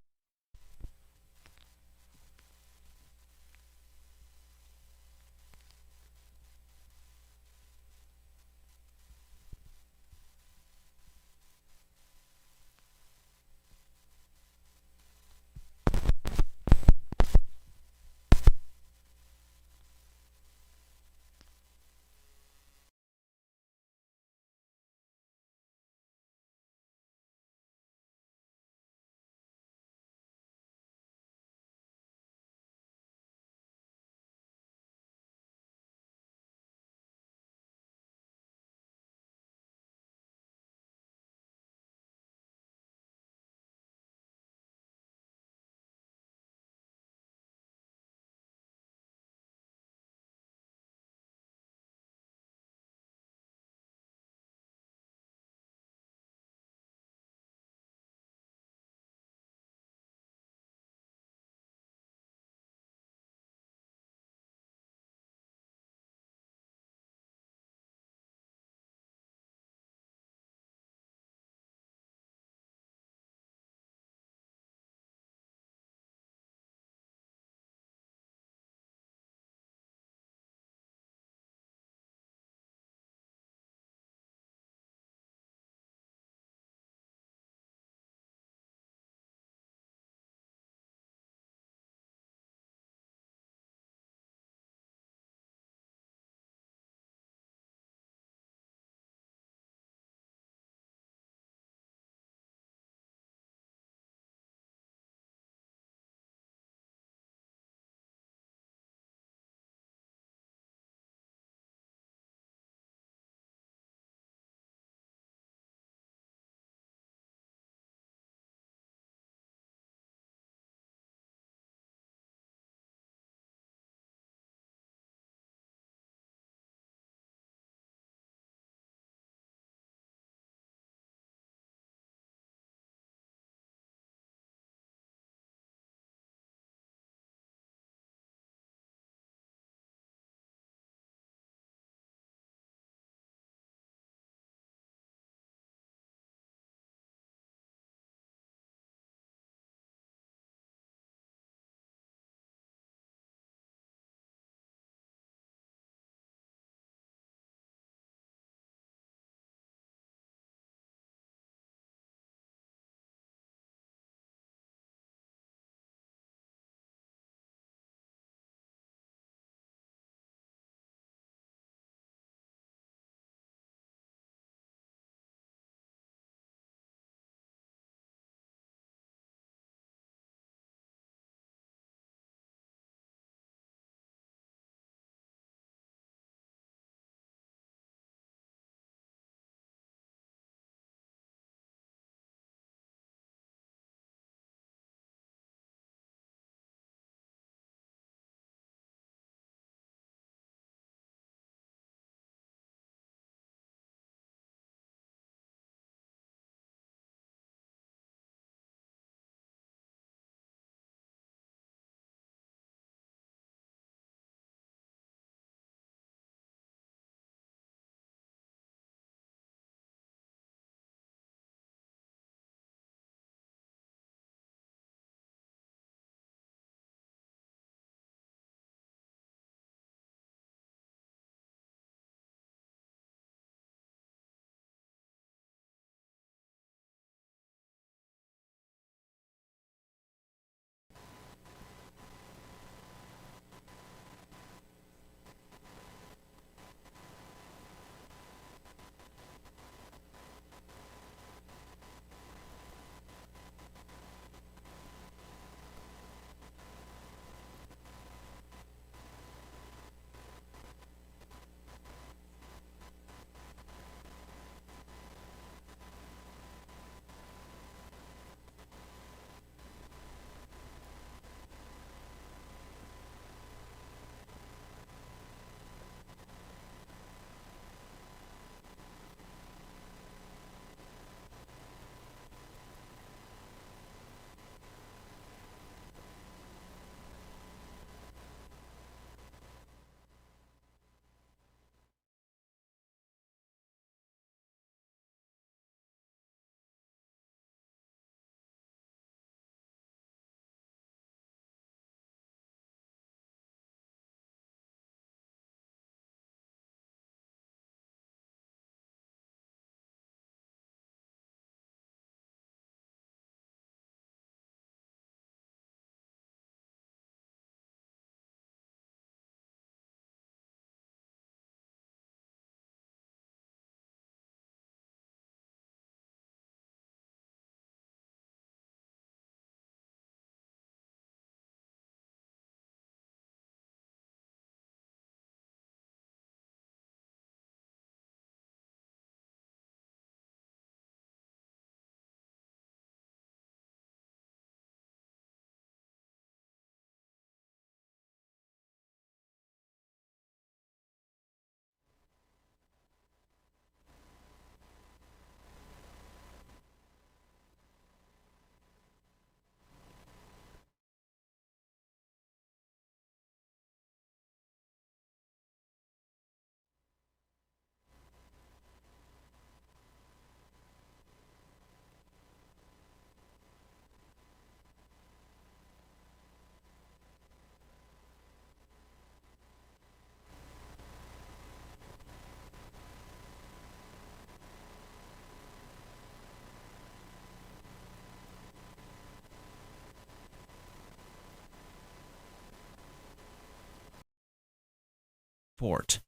support.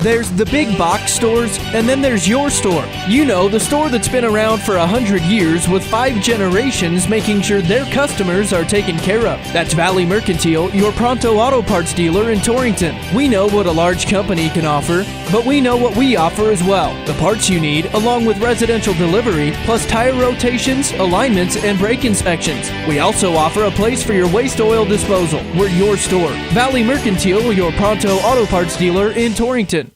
There's the big box stores, and then there's your store. You know, the store that's been around for 100 years with 5 generations making sure their customers are taken care of. That's Valley Mercantile, your Pronto Auto Parts dealer in Torrington. We know what a large company can offer, but we know what we offer as well. The parts you need, along with residential delivery, plus tire rotations, alignments, and brake inspections. We also offer a place for your waste oil disposal. We're your store. Valley Mercantile, your Pronto Auto Parts dealer in Torrington.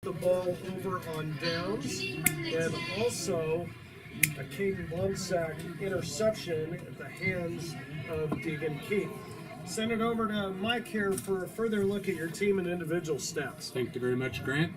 The ball over on downs, and also a Caden Blumsack interception at the hands of Deegan Keith. Send it over to Mike here for a further look at your team and individual stats. Thank you very much, Grant.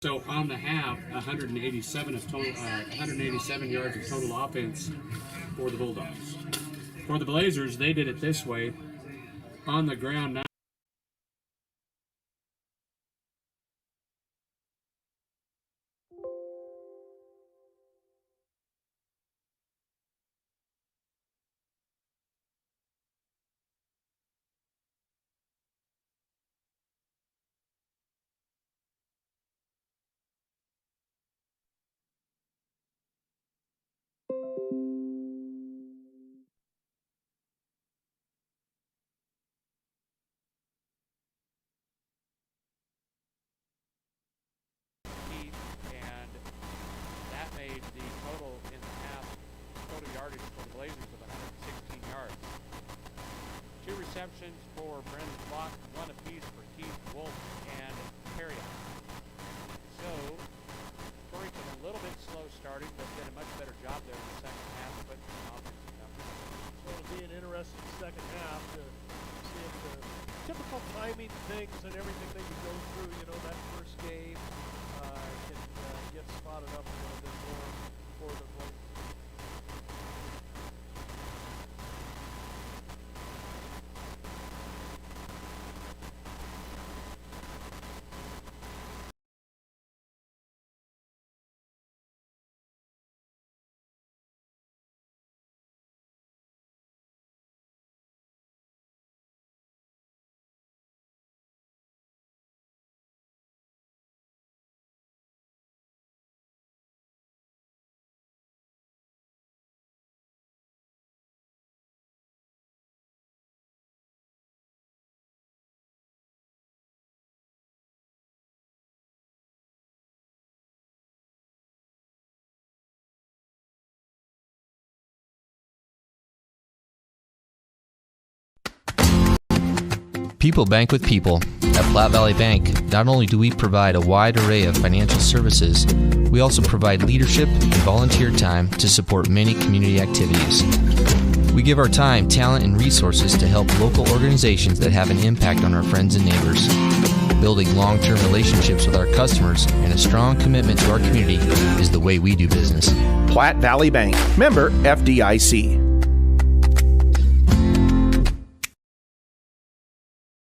So on the half, 187 yards of total offense for the Bulldogs. For the Blazers, they did it this way. On the ground, and that made the total in the half total yardage for the Blazers of 116 yards. 2 receptions for Brendan Flock, 1 apiece for Keith Wolf and Perriott. So Torrington a little bit slow starting, but did a much better job there in the second half of putting some offensive numbers. So it'll be an interesting second half to see if the typical timing things and everything that you go through, you know, that first game can get spotted up a little bit more for the Blazers. People bank with people. At Platte Valley Bank, not only do we provide a wide array of financial services, we also provide leadership and volunteer time to support many community activities. We give our time, talent, and resources to help local organizations that have an impact on our friends and neighbors. Building long-term relationships with our customers and a strong commitment to our community is the way we do business. Platte Valley Bank, member FDIC.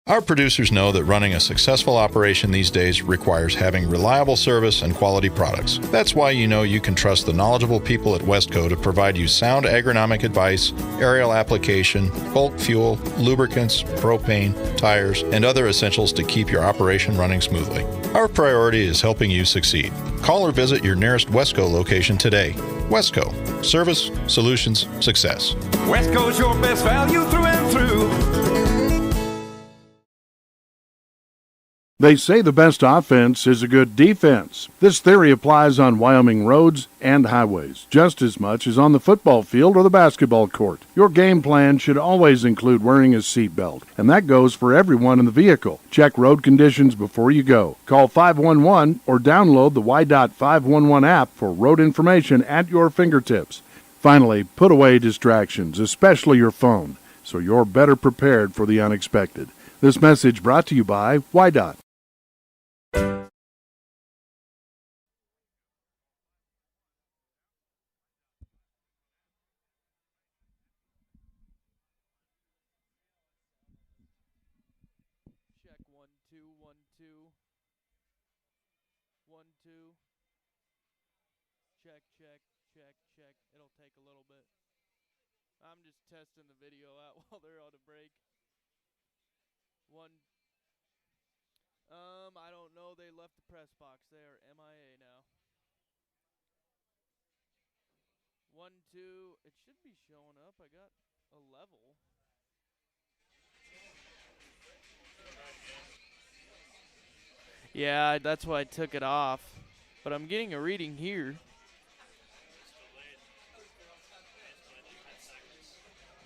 Our producers know that running a successful operation these days requires having reliable service and quality products. That's why you know you can trust the knowledgeable people at Westco to provide you sound agronomic advice, aerial application, bulk fuel, lubricants, propane, tires, and other essentials to keep your operation running smoothly. Our priority is helping you succeed. Call or visit your nearest Westco location today. Westco. Service, solutions, success. Westco's your best value through and through. They say the best offense is a good defense. This theory applies on Wyoming roads and highways, just as much as on the football field or the basketball court. Your game plan should always include wearing a seatbelt, and that goes for everyone in the vehicle. Check road conditions before you go. Call 511 or download the Y.511 511 app for road information at your fingertips. Finally, put away distractions, especially your phone, so you're better prepared for the unexpected. This message brought to you by Y.Dot. Check 1 2 1 2 1 2. Check check check check. It'll take a little bit. I'm just testing the video out while they're on a break. I don't know. They left the press box. They are MIA now. 1, 2. It should be showing up. I got a level. Yeah, that's why I took it off. But I'm getting a reading here.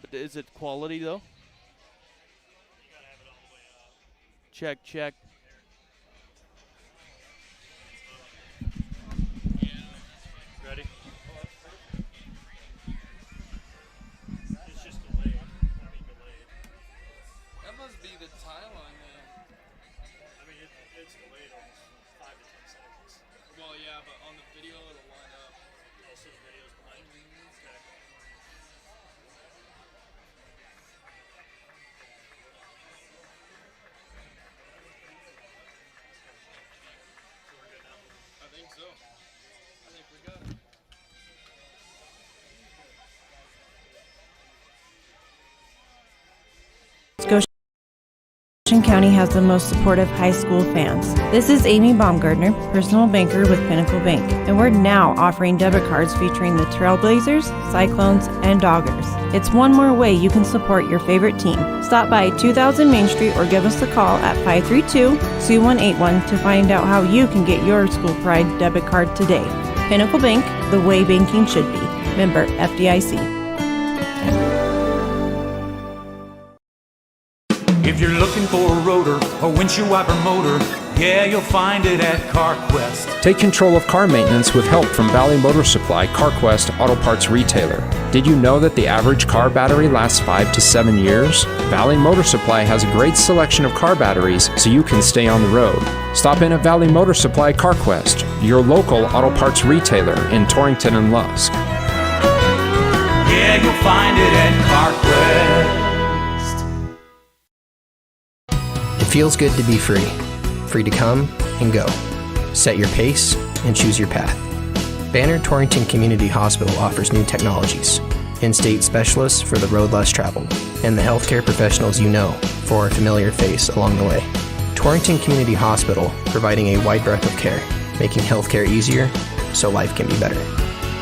But is it quality though? Check, check. Ready? It's just delayed. Delayed. That must be the tie line then. I mean, it's delayed almost 5 to 10 seconds. Well, yeah, but on the video it'll line up. Also, the video's behind me. Okay. I think so. I think we got it. Goshen County has the most supportive high school fans. This is Amy Baumgartner, personal banker with Pinnacle Bank, and we're now offering debit cards featuring the Trailblazers, Cyclones, and Doggers. It's one more way you can support your favorite team. Stop by 2000 Main Street or give us a call at 532-2181 to find out how you can get your school pride debit card today. Pinnacle Bank, the way banking should be. Member FDIC. If you're looking for a rotor or windshield wiper motor, yeah, you'll find it at CarQuest. Take control of car maintenance with help from Valley Motor Supply, CarQuest Auto Parts Retailer. Did you know that the average car battery lasts 5 to 7 years? Valley Motor Supply has a great selection of car batteries so you can stay on the road. Stop in at Valley Motor Supply CarQuest, your local auto parts retailer in Torrington and Lusk. Yeah, you'll find it at CarQuest. It feels good to be free. Free to come and go. Set your pace and choose your path. Banner Torrington Community Hospital offers new technologies, in-state specialists for the road less traveled, and the healthcare professionals you know for a familiar face along the way. Torrington Community Hospital, providing a wide breadth of care, making healthcare easier so life can be better.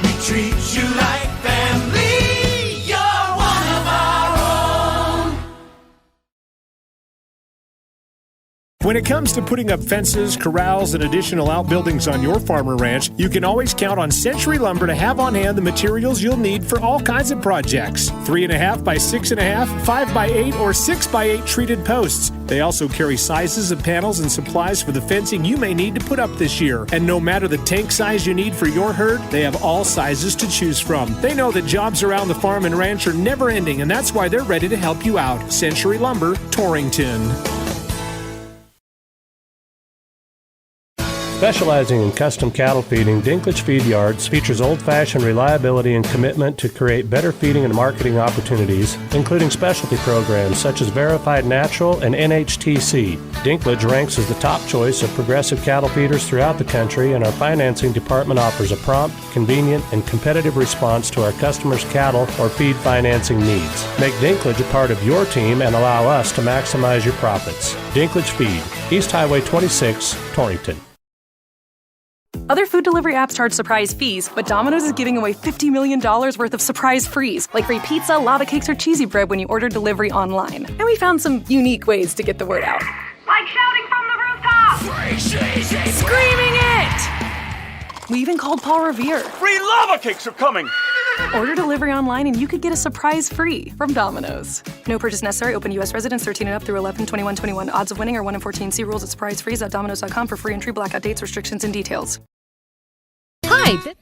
We treat you like family. You're one of our own. When it comes to putting up fences, corrals, and additional outbuildings on your farm or ranch, you can always count on Century Lumber to have on hand the materials you'll need for all kinds of projects. 3.5 by 6.5, 5 by 8, or 6 by 8 treated posts. They also carry sizes of panels and supplies for the fencing you may need to put up this year. And no matter the tank size you need for your herd, they have all sizes to choose from. They know that jobs around the farm and ranch are never ending, and that's why they're ready to help you out. Century Lumber, Torrington. Specializing in custom cattle feeding, Dinklage Feed Yards features old-fashioned reliability and commitment to create better feeding and marketing opportunities, including specialty programs such as Verified Natural and NHTC. Dinklage ranks as the top choice of progressive cattle feeders throughout the country, and our financing department offers a prompt, convenient, and competitive response to our customers' cattle or feed financing needs. Make Dinklage a part of your team and allow us to maximize your profits. Dinklage Feed, East Highway 26, Torrington. Other food delivery apps charge surprise fees, but Domino's is giving away $50 million worth of surprise frees, like free pizza, lava cakes, or cheesy bread when you order delivery online. And we found some unique ways to get the word out. Like shouting from the rooftop! Screaming it! We even called Paul Revere. Free lava cakes are coming! Order delivery online and you could get a surprise free from Domino's. No purchase necessary. Open U.S. residents 13 and up through 11/21/21. Odds of winning are 1 in 14. See rules at surprisefreeze.domino's.com for free entry, blackout dates, restrictions, and details. Hi.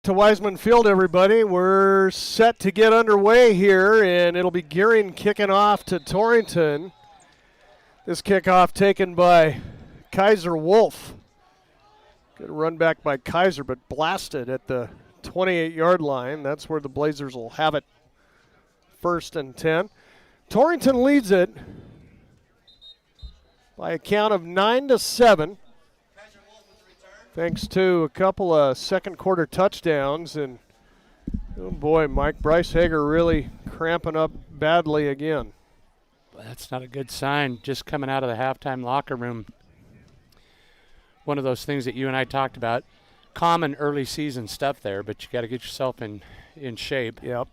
To Wiseman Field, everybody. We're set to get underway here, and it'll be Gering kicking off to Torrington. This kickoff taken by Kaiser Wolf. Good run back by Kaiser, but blasted at the 28-yard line. That's where the Blazers will have it 1st and 10. Torrington leads it by a count of 9-7. Thanks to a couple of second quarter touchdowns. And, oh boy, Mike Bryce Hager really cramping up badly again. That's not a good sign. Just coming out of the halftime locker room. One of those things that you and I talked about. Common early season stuff there, but you got to get yourself in shape. Yep.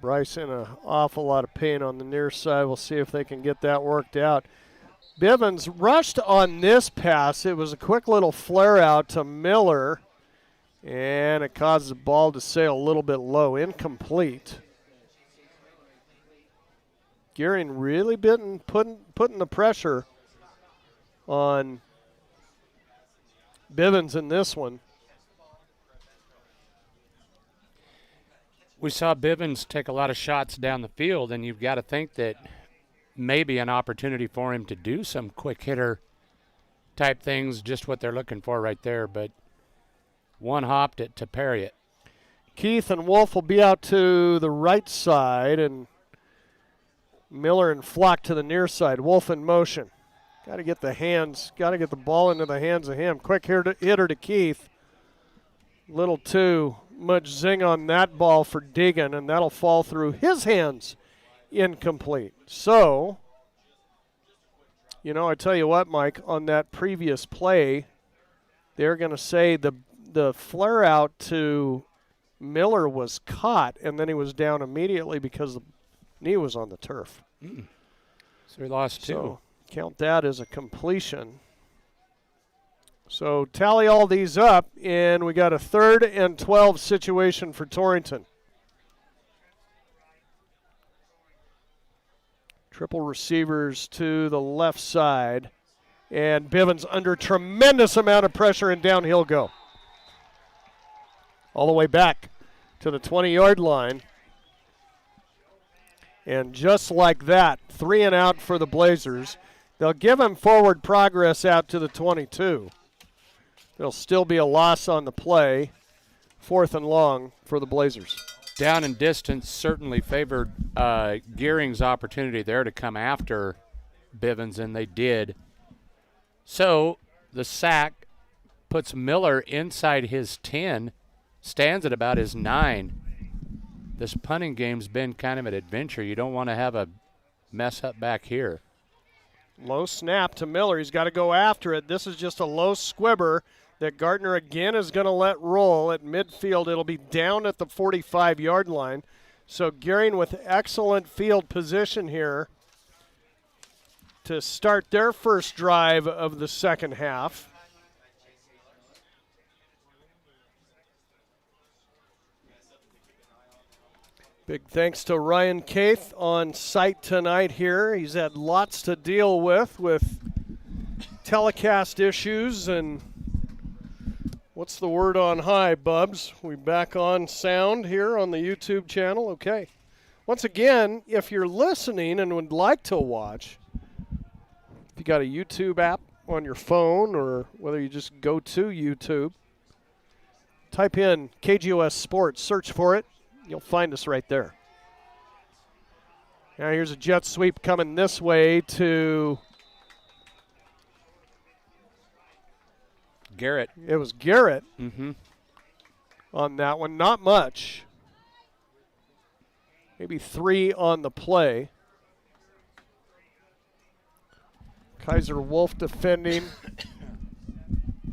Bryce in an awful lot of pain on the near side. We'll see if they can get that worked out. Bivens rushed on this pass. It was a quick little flare out to Miller, and it caused the ball to sail a little bit low, incomplete. Gering really been putting the pressure on Bivens in this one. We saw Bivens take a lot of shots down the field, and you've got to think that maybe an opportunity for him to do some quick hitter type things, just what they're looking for right there. But one hopped it to parry it. Keith and Wolf will be out to the right side, and Miller and Flock to the near side. Wolf in motion. Got to get the ball into the hands of him. Quick hitter to Keith. Little too much zing on that ball for Deegan, and that'll fall through his hands. Incomplete. So, I tell you what, Mike, on that previous play, they're going to say the flare out to Miller was caught, and then he was down immediately because the knee was on the turf. So he lost two. So count that as a completion. So tally all these up, and we got a 3rd and 12 situation for Torrington. Triple receivers to the left side, and Bivens under tremendous amount of pressure, and down he'll go. All the way back to the 20-yard line. And just like that, 3 and out for the Blazers. They'll give him forward progress out to the 22. There'll still be a loss on the play. 4th and long for the Blazers. Down and distance certainly favored Gering's opportunity there to come after Bivens, and they did. So the sack puts Miller inside his 10, stands at about his 9. This punting game's been kind of an adventure. You don't want to have a mess up back here. Low snap to Miller. He's got to go after it. This is just a low squibber that Gardner again is going to let roll at midfield. It'll be down at the 45-yard line. So Gering with excellent field position here to start their first drive of the second half. Big thanks to Ryan Kaith on site tonight here. He's had lots to deal with telecast issues and what's the word on high, Bubs? We back on sound here on the YouTube channel? Okay. Once again, if you're listening and would like to watch, if you got a YouTube app on your phone or whether you just go to YouTube, type in KGOS Sports, search for it. You'll find us right there. Now here's a jet sweep coming this way to Garrett. It was Garrett Mm-hmm. on that one. Not much. Maybe 3 on the play. Kaiser Wolf defending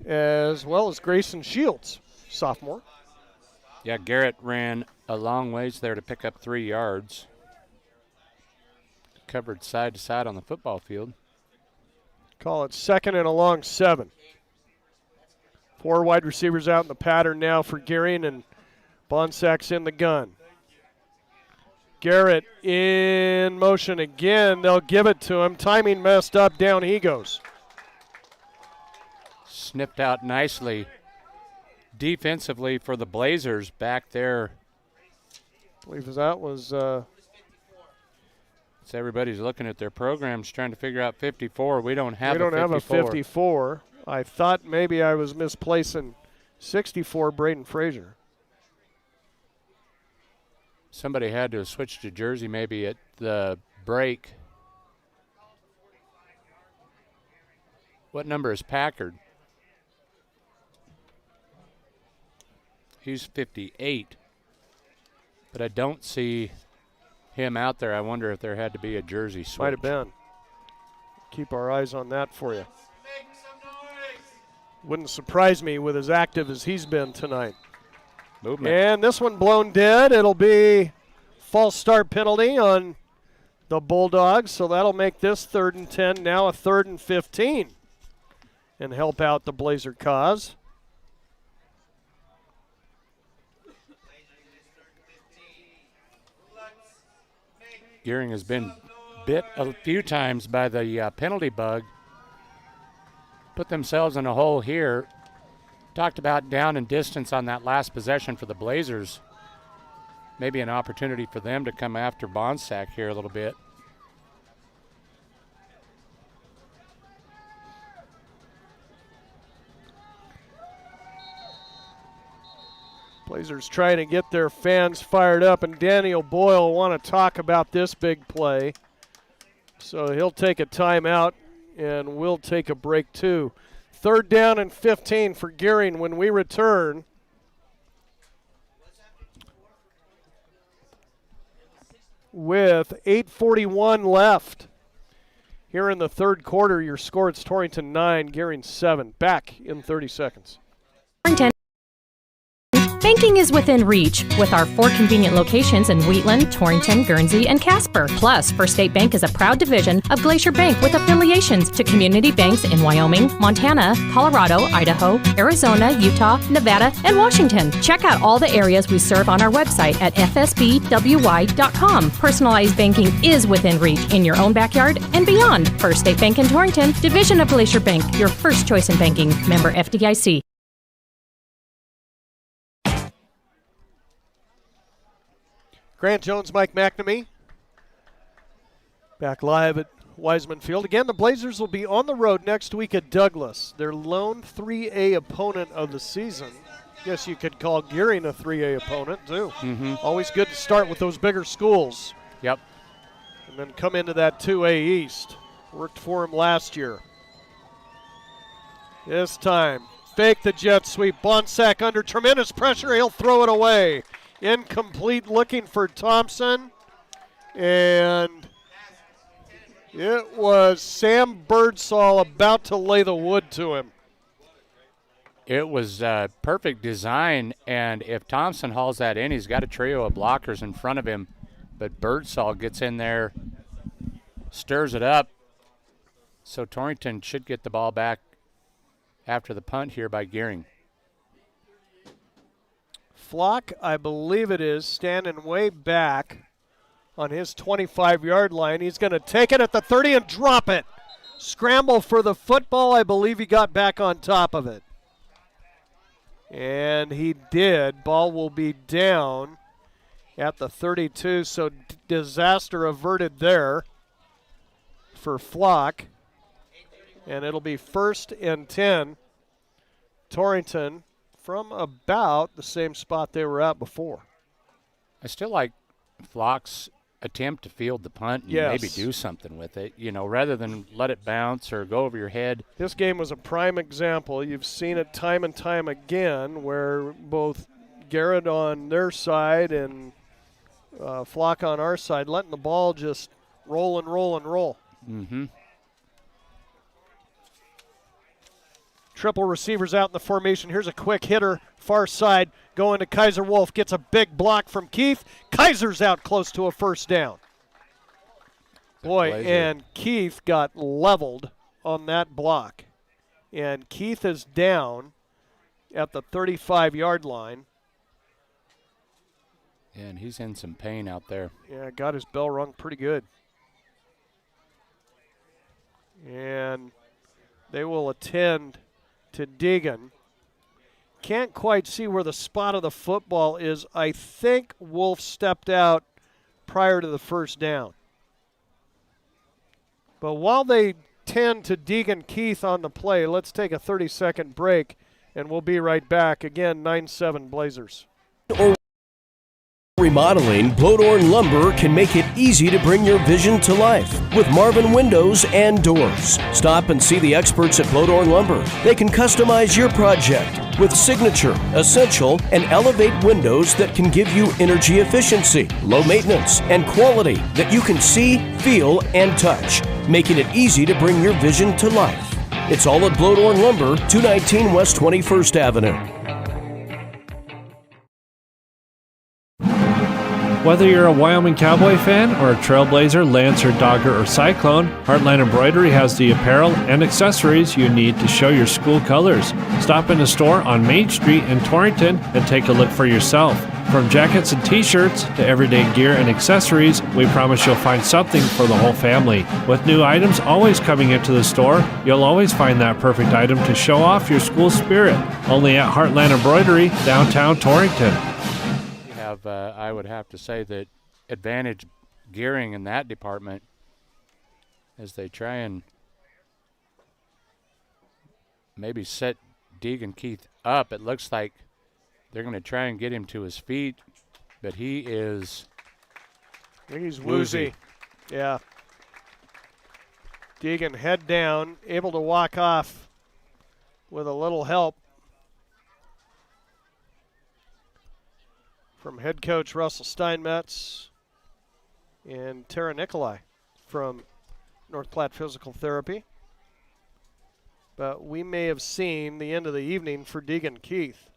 as well as Grayson Shields, sophomore. Yeah, Garrett ran a long ways there to pick up 3 yards. Covered side to side on the football field. Call it 2nd and a long 7. 4 wide receivers out in the pattern now for Gering, and Bonsak's in the gun. Garrett in motion again. They'll give it to him. Timing messed up. Down he goes. Snipped out nicely defensively for the Blazers back there. I believe that was so everybody's looking at their programs trying to figure out 54. We don't have a 54. I thought maybe I was misplacing 64 Braden Frazier. Somebody had to have switched to jersey maybe at the break. What number is Packard? He's 58. But I don't see him out there. I wonder if there had to be a jersey switch. Might have been. Keep our eyes on that for you. Wouldn't surprise me with as active as he's been tonight. Movement. And this one blown dead. It'll be false start penalty on the Bulldogs, so that'll make this 3rd and 10, now a 3rd and 15, and help out the Blazer cause. Gering has been bit a few times by the penalty bug. Put themselves in a hole here. Talked about down and distance on that last possession for the Blazers. Maybe an opportunity for them to come after Bonsack here a little bit. Blazers trying to get their fans fired up, and Daniel Boyle will want to talk about this big play. So he'll take a timeout, and we'll take a break too. 3rd down and 15 for Gering when we return. With 8:41 left. Here in the 3rd quarter, your score, it's Torrington 9, Gering 7. Back in 30 seconds. Banking is within reach with our 4 convenient locations in Wheatland, Torrington, Guernsey, and Casper. Plus, First State Bank is a proud division of Glacier Bank with affiliations to community banks in Wyoming, Montana, Colorado, Idaho, Arizona, Utah, Nevada, and Washington. Check out all the areas we serve on our website at fsbwy.com. Personalized banking is within reach in your own backyard and beyond. First State Bank in Torrington, division of Glacier Bank, your first choice in banking. Member FDIC. Grant Jones, Mike McNamee, back live at Wiseman Field. Again, the Blazers will be on the road next week at Douglas, their lone 3A opponent of the season. Guess you could call Gering a 3A opponent, too. Mm-hmm. Always good to start with those bigger schools. Yep. And then come into that 2A East. Worked for him last year. This time, fake the jet sweep. Bonsack under tremendous pressure. He'll throw it away. Incomplete, looking for Thompson, and it was Sam Birdsall about to lay the wood to him. It was perfect design, and if Thompson hauls that in, he's got a trio of blockers in front of him, but Birdsall gets in there, stirs it up, so Torrington should get the ball back after the punt here by Gering. Flock, I believe it is, standing way back on his 25-yard line. He's going to take it at the 30 and drop it. Scramble for the football. I believe he got back on top of it. And he did. Ball will be down at the 32, so disaster averted there for Flock. And it'll be 1st and 10. Torrington from about the same spot they were at before. I still like Flock's attempt to field the punt and maybe do something with it, you know, rather than let it bounce or go over your head. This game was a prime example. You've seen it time and time again where both Garrett on their side and Flock on our side letting the ball just roll and roll and roll. Mm-hmm. Triple receivers out in the formation. Here's a quick hitter, far side, going to Kaiser Wolf. Gets a big block from Keith. Kaiser's out close to a 1st down. Boy, and Keith got leveled on that block. And Keith is down at the 35-yard line. And he's in some pain out there. Yeah, got his bell rung pretty good. And they will attend to Deegan. Can't quite see where the spot of the football is. I think Wolf stepped out prior to the 1st down. But while they tend to Deegan Keith on the play, let's take a 30-second break, and we'll be right back. Again, 9-7 Blazers. Remodeling, Blodorn Lumber can make it easy to bring your vision to life with Marvin Windows and Doors. Stop and see the experts at Blodorn Lumber. They can customize your project with signature, essential, and elevate windows that can give you energy efficiency, low maintenance, and quality that you can see, feel, and touch, making it easy to bring your vision to life. It's all at Blodorn Lumber, 219 West 21st Avenue. Whether you're a Wyoming Cowboy fan or a Trailblazer, Lancer, Dogger, or Cyclone, Heartland Embroidery has the apparel and accessories you need to show your school colors. Stop in the store on Main Street in Torrington and take a look for yourself. From jackets and t-shirts to everyday gear and accessories, we promise you'll find something for the whole family. With new items always coming into the store, you'll always find that perfect item to show off your school spirit. Only at Heartland Embroidery, downtown Torrington. I would have to say that advantage Gering in that department as they try and maybe set Deegan Keith up. It looks like they're going to try and get him to his feet, but he is I think he's woozy. Yeah. Deegan head down, able to walk off with a little help from head coach Russell Steinmetz and Tara Nikolai from North Platte Physical Therapy. But we may have seen the end of the evening for Deegan Keith.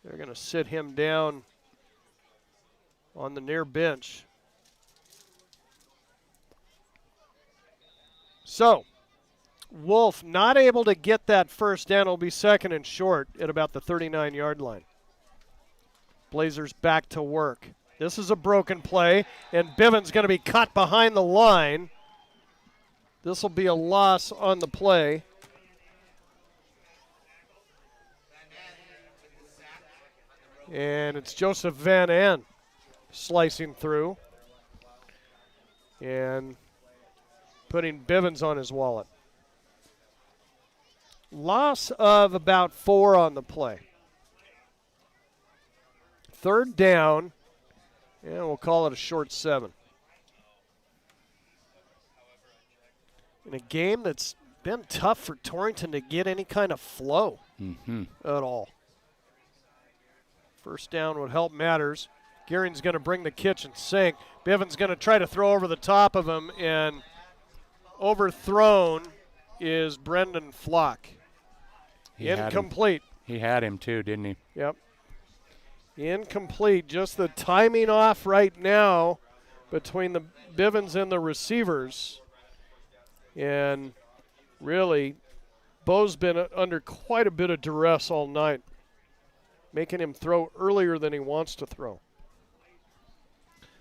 They're going to sit him down on the near bench. So, Wolf not able to get that first down. Will be second and short at about the 39-yard line. Blazers back to work. This is a broken play, and Bivens going to be caught behind the line. This will be a loss on the play. And it's Joseph Van An slicing through and putting Bivens on his wallet. Loss of about 4 on the play. Third down, and we'll call it a short 7. In a game that's been tough for Torrington to get any kind of flow at all. First down would help matters. Gering's going to bring the kitchen sink. Bivens going to try to throw over the top of him, and overthrown is Brendan Flock. Incomplete. He had him too, didn't he? Yep. Incomplete. Just the timing off right now between the Bivens and the receivers. And really, Bo's been under quite a bit of duress all night, making him throw earlier than he wants to throw.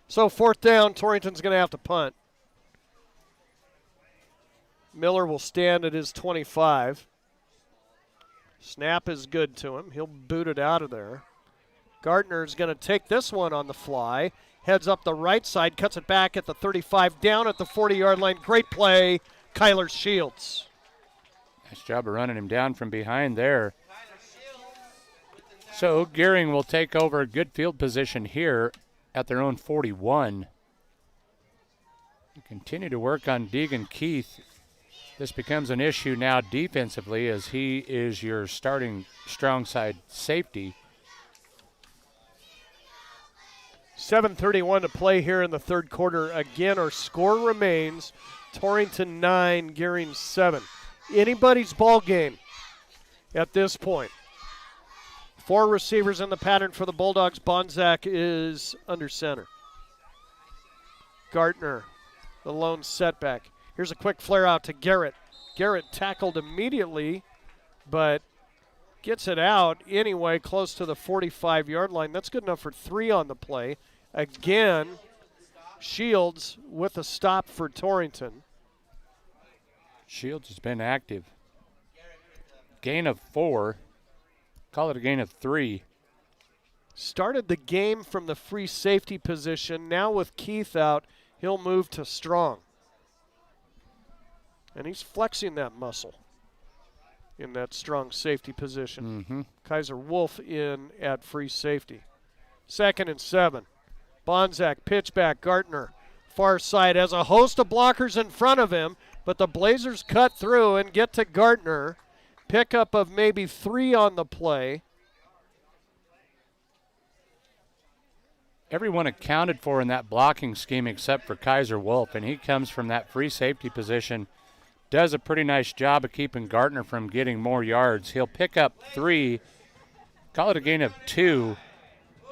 So fourth down, Torrington's going to have to punt. Miller will stand at his 25. Snap is good to him. He'll boot it out of there. Gardner's going to take this one on the fly. Heads up the right side, cuts it back at the 35, down at the 40-yard line. Great play, Kyler Shields. Nice job of running him down from behind there. So Gering will take over a good field position here at their own 41. Continue to work on Deegan Keith. This becomes an issue now defensively as he is your starting strong side safety. 7:31 to play here in the third quarter. Again, our score remains Torrington 9, Gering 7. Anybody's ball game at this point. 4 receivers in the pattern for the Bulldogs. Bonzak is under center. Gardner, the lone setback. Here's a quick flare out to Garrett. Garrett tackled immediately, but gets it out anyway, close to the 45-yard line. That's good enough for 3 on the play. Again, Shields with a stop for Torrington. Shields has been active. Gain of 4. Call it a gain of 3. Started the game from the free safety position. Now with Keith out, he'll move to strong. And he's flexing that muscle. in that strong safety position. Mm-hmm. Kaiser Wolf in at free safety. 2nd and 7. Bonzak, pitch back, Gartner. Far side has a host of blockers in front of him, but the Blazers cut through and get to Gartner. Pickup of maybe 3 on the play. Everyone accounted for in that blocking scheme except for Kaiser Wolf, and he comes from that free safety position. Does a pretty nice job of keeping Gartner from getting more yards. He'll pick up 3, call it a gain of 2,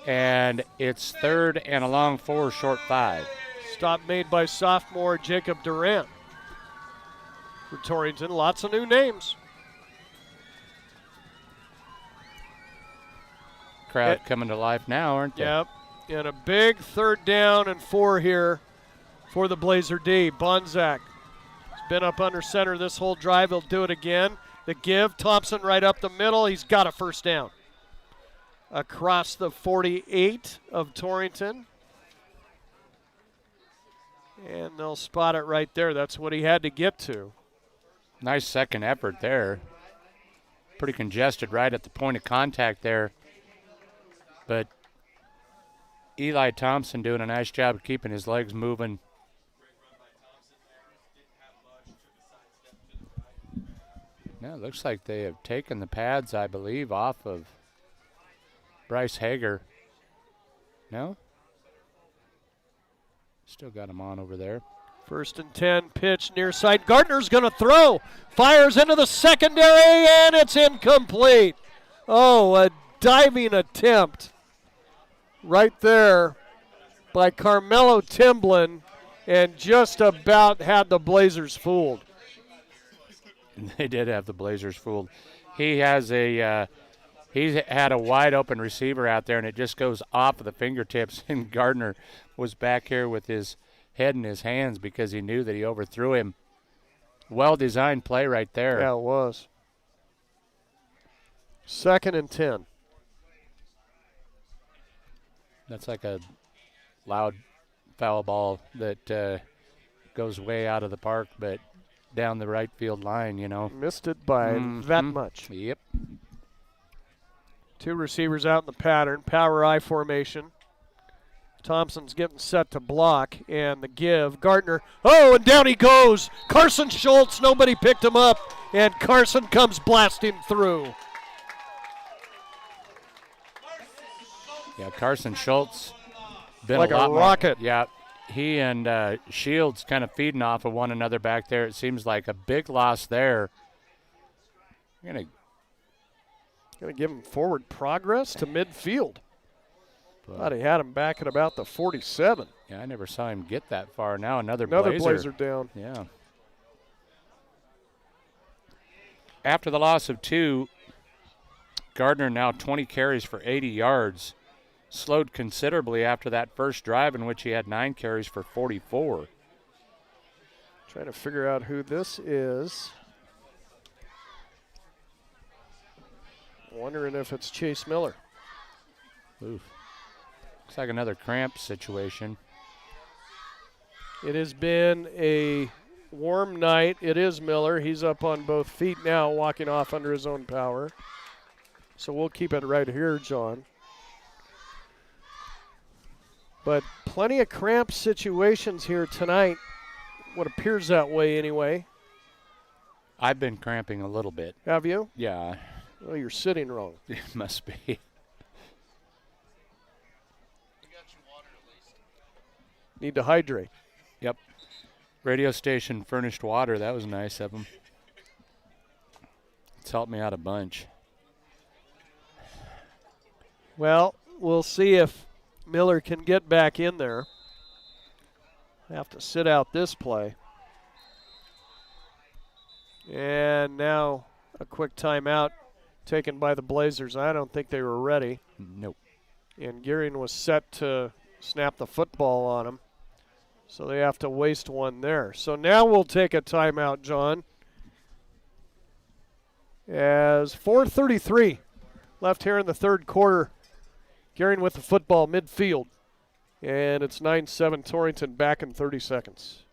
and it's 3rd and a long 4, short 5. Stop made by sophomore Jacob Durant. For Torrington, lots of new names. Crowd coming to life now, aren't they? Yep. And a big 3rd down and 4 here for the Blazer D. Bonzak has been up under center this whole drive. He'll do it again. The give, Thompson right up the middle. He's got a 1st down. Across the 48 of Torrington. And they'll spot it right there. That's what he had to get to. Nice second effort there. Pretty congested right at the point of contact there. But Eli Thompson doing a nice job of keeping his legs moving. Now it looks like they have taken the pads, I believe, off of Bryce Hager. No? Still got him on over there. 1st and 10, pitch near side. Gardner's going to throw. Fires into the secondary, and it's incomplete. Oh, a diving attempt right there by Carmelo Timblin, and just about had the Blazers fooled. They did have the Blazers fooled. He has he's had a wide open receiver out there, and it just goes off of the fingertips, and Gardner was back here with his head in his hands because he knew that he overthrew him. Well-designed play right there. Yeah, it was. 2nd and 10. That's like a loud foul ball that goes way out of the park, but down the right field line, you know. Missed it by that much. Yep. 2 receivers out in the pattern, power I formation. Thompson's getting set to block, and the give. Gardner, and down he goes. Carson Schultz, nobody picked him up, and Carson comes blasting through. Yeah, Carson Schultz. Been like a rocket. Yeah, he and Shields kind of feeding off of one another back there. It seems like a big loss there. Gonna give him forward progress to midfield. Thought he had him back at about the 47. Yeah, I never saw him get that far. Now another Blazer down. Yeah. After the loss of 2, Gardner now 20 carries for 80 yards. Slowed considerably after that first drive in which he had 9 carries for 44. Trying to figure out who this is. Wondering if it's Chase Miller. Oof. Looks like another cramp situation. It has been a warm night. It is Miller. He's up on both feet now, walking off under his own power. So we'll keep it right here, John. But plenty of cramp situations here tonight. What appears that way anyway. I've been cramping a little bit. Have you? Yeah. Well, you're sitting wrong. It must be. Need to hydrate. Yep. Radio station furnished water. That was nice of them. It's helped me out a bunch. Well, we'll see if Miller can get back in there. Have to sit out this play. And now a quick timeout taken by the Blazers. I don't think they were ready. Nope. And Gering was set to snap the football on him. So they have to waste one there. So now we'll take a timeout, John. As 4:33 left here in the third quarter. Gering with the football midfield. And it's 9-7 Torrington back in 30 seconds.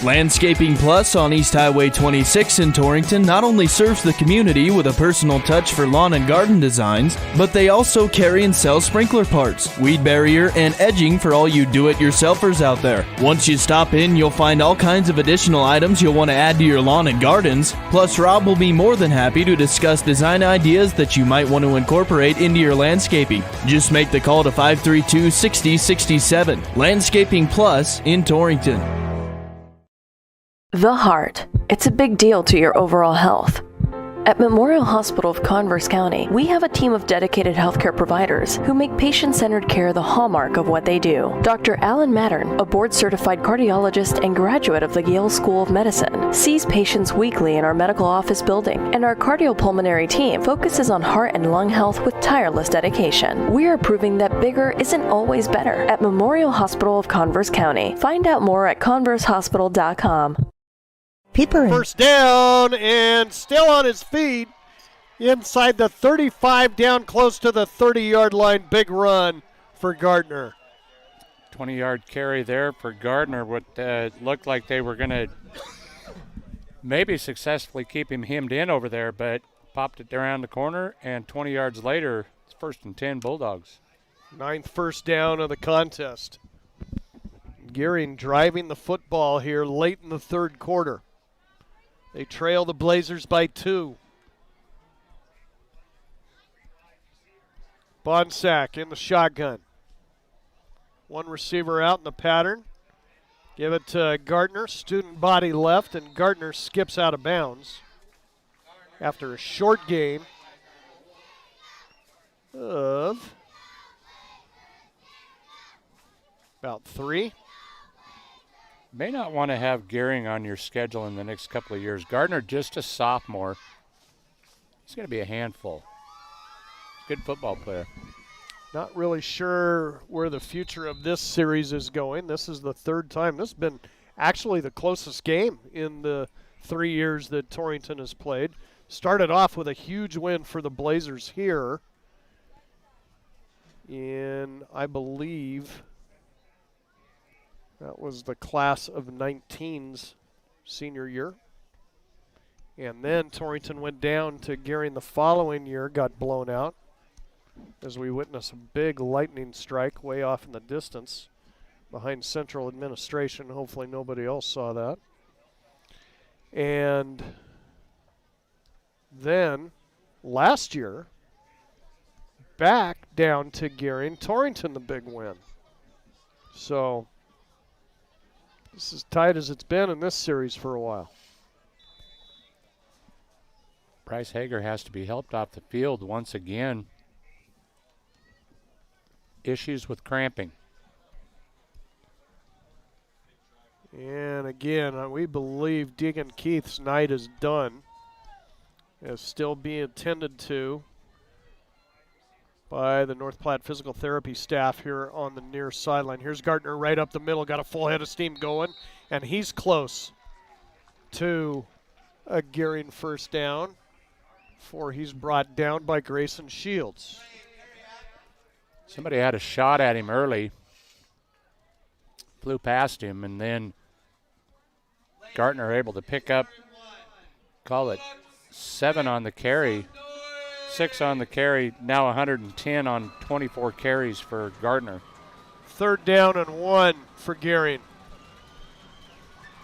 Landscaping Plus on East Highway 26 in Torrington not only serves the community with a personal touch for lawn and garden designs, but they also carry and sell sprinkler parts, weed barrier, and edging for all you do-it-yourselfers out there. Once you stop in, you'll find all kinds of additional items you'll want to add to your lawn and gardens. Plus, Rob will be more than happy to discuss design ideas that you might want to incorporate into your landscaping. Just make the call to 532-6067. Landscaping Plus in Torrington. The heart. It's a big deal to your overall health. At Memorial Hospital of Converse County, we have a team of dedicated healthcare providers who make patient-centered care the hallmark of what they do. Dr. Alan Mattern, a board-certified cardiologist and graduate of the Yale School of Medicine, sees patients weekly in our medical office building, and our cardiopulmonary team focuses on heart and lung health with tireless dedication. We are proving that bigger isn't always better at Memorial Hospital of Converse County. Find out more at conversehospital.com. First down and still on his feet inside the 35, down close to the 30-yard line. Big run for Gardner. 20-yard carry there for Gardner. What looked like they were going to maybe successfully keep him hemmed in over there, but popped it around the corner, and 20 yards later, it's 1st and 10 Bulldogs. 9th first down of the contest. Gering driving the football here late in the third quarter. They trail the Blazers by 2. Bonsack in the shotgun. One receiver out in the pattern. Give it to Gardner. Student body left, and Gardner skips out of bounds after a short gain of about 3. May not want to have Gering on your schedule in the next couple of years. Gardner, just a sophomore. He's going to be a handful. Good football player. Not really sure where the future of this series is going. This is the third time. This has been actually the closest game in the 3 years that Torrington has played. Started off with a huge win for the Blazers here in, I believe, that was the class of 19's senior year. And then Torrington went down to Gering the following year, got blown out, as we witness a big lightning strike way off in the distance behind Central Administration. Hopefully nobody else saw that. And then last year, back down to Gering, Torrington the big win. So this is tight as it's been in this series for a while. Bryce Hager has to be helped off the field once again. Issues with cramping. And again, we believe Deegan Keith's night is done. Is still being attended to by the North Platte physical therapy staff here on the near sideline. Here's Gardner right up the middle, got a full head of steam going, and he's close to a Gering first down before he's brought down by Grayson Shields. Somebody had a shot at him early, flew past him, and then Gardner able to pick up, call it 7 on the carry. 6 on the carry, now 110 on 24 carries for Gardner. 3rd down and 1 for Gering.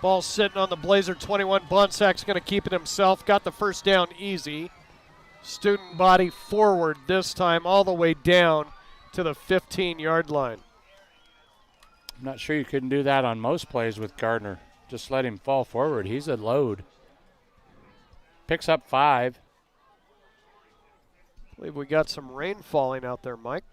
Ball sitting on the Blazer 21. Bonsack's going to keep it himself. Got the first down easy. Student body forward this time all the way down to the 15-yard line. I'm not sure you couldn't do that on most plays with Gardner. Just let him fall forward. He's a load. Picks up 5. I believe we got some rain falling out there, Mike.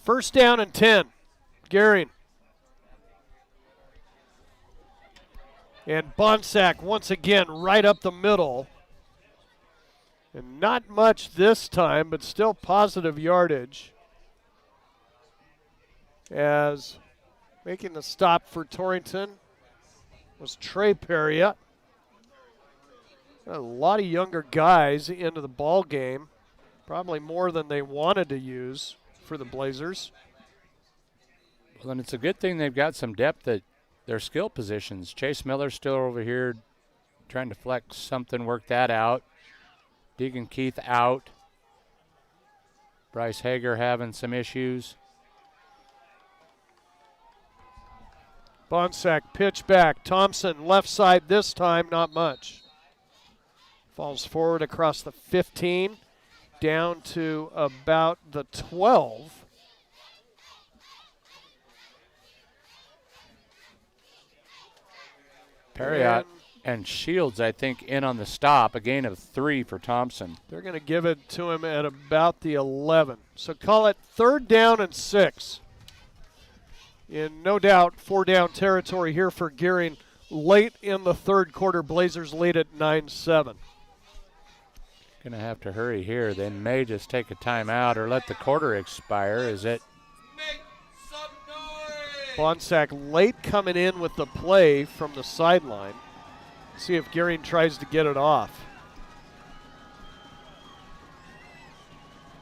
First down and 10. Gering. And Bonsack once again right up the middle. And not much this time, but still positive yardage. As making the stop for Torrington was Trey Peria. A lot of younger guys into the ball game. Probably more than they wanted to use for the Blazers. Well, and it's a good thing they've got some depth at their skill positions. Chase Miller's still over here trying to flex something, work that out. Deegan Keith out. Bryce Hager having some issues. Bonsack pitch back. Thompson left side this time, not much. Falls forward across the 15, down to about the 12. Perriott and Shields, I think, in on the stop. A gain of 3 for Thompson. They're going to give it to him at about the 11. So call it 3rd down and 6. In no doubt 4-down territory here for Gering late in the 3rd quarter. Blazers lead at 9-7. Going to have to hurry here. They may just take a timeout or let the quarter expire. Is it? Bonsack late coming in with the play from the sideline. See if Gering tries to get it off.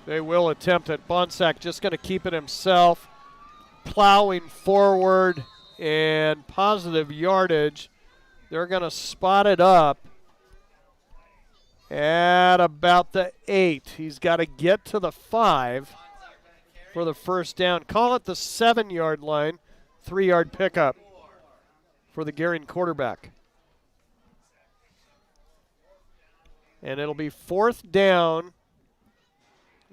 They will attempt it. Bonsack just going to keep it himself, plowing forward and positive yardage. They're going to spot it up at about the 8. He's got to get to the 5 for the first down. Call it the 7-yard line. 3-yard pickup for the Gering quarterback. And it'll be 4th down,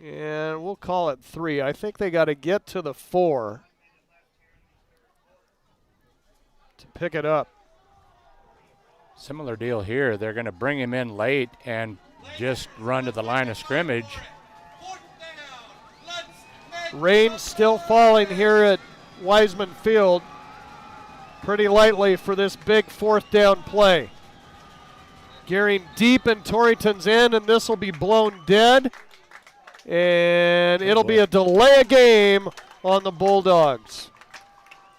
and we'll call it 3. I think they got to get to the 4 to pick it up. Similar deal here. They're going to bring him in late and just run to the line of scrimmage. Rain still falling here at Wiseman Field pretty lightly for this big 4th down play. Gering deep in Torrington's end, and this will be blown dead. And it'll be a delay of game on the Bulldogs.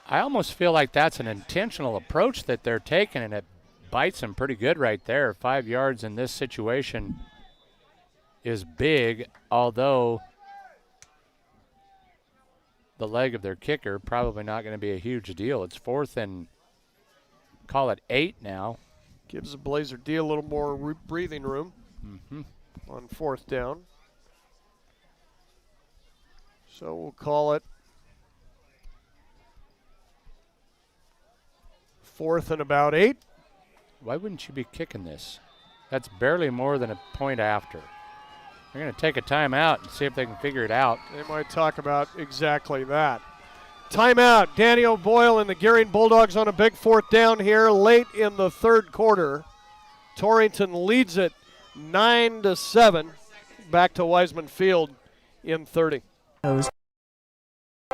I almost feel like that's an intentional approach that they're taking, and it bites them pretty good right there. 5 yards in this situation is big, although the leg of their kicker probably not going to be a huge deal. It's 4th and call it 8 now. Gives the Blazer D a little more breathing room on 4th down. So we'll call it 4th and about 8. Why wouldn't you be kicking this? That's barely more than a point after. They're going to take a timeout and see if they can figure it out. They might talk about exactly that. Timeout. Danny O'Boyle and the Gering Bulldogs on a big 4th down here late in the 3rd quarter. Torrington leads it 9-7. Back to Wiseman Field in 30.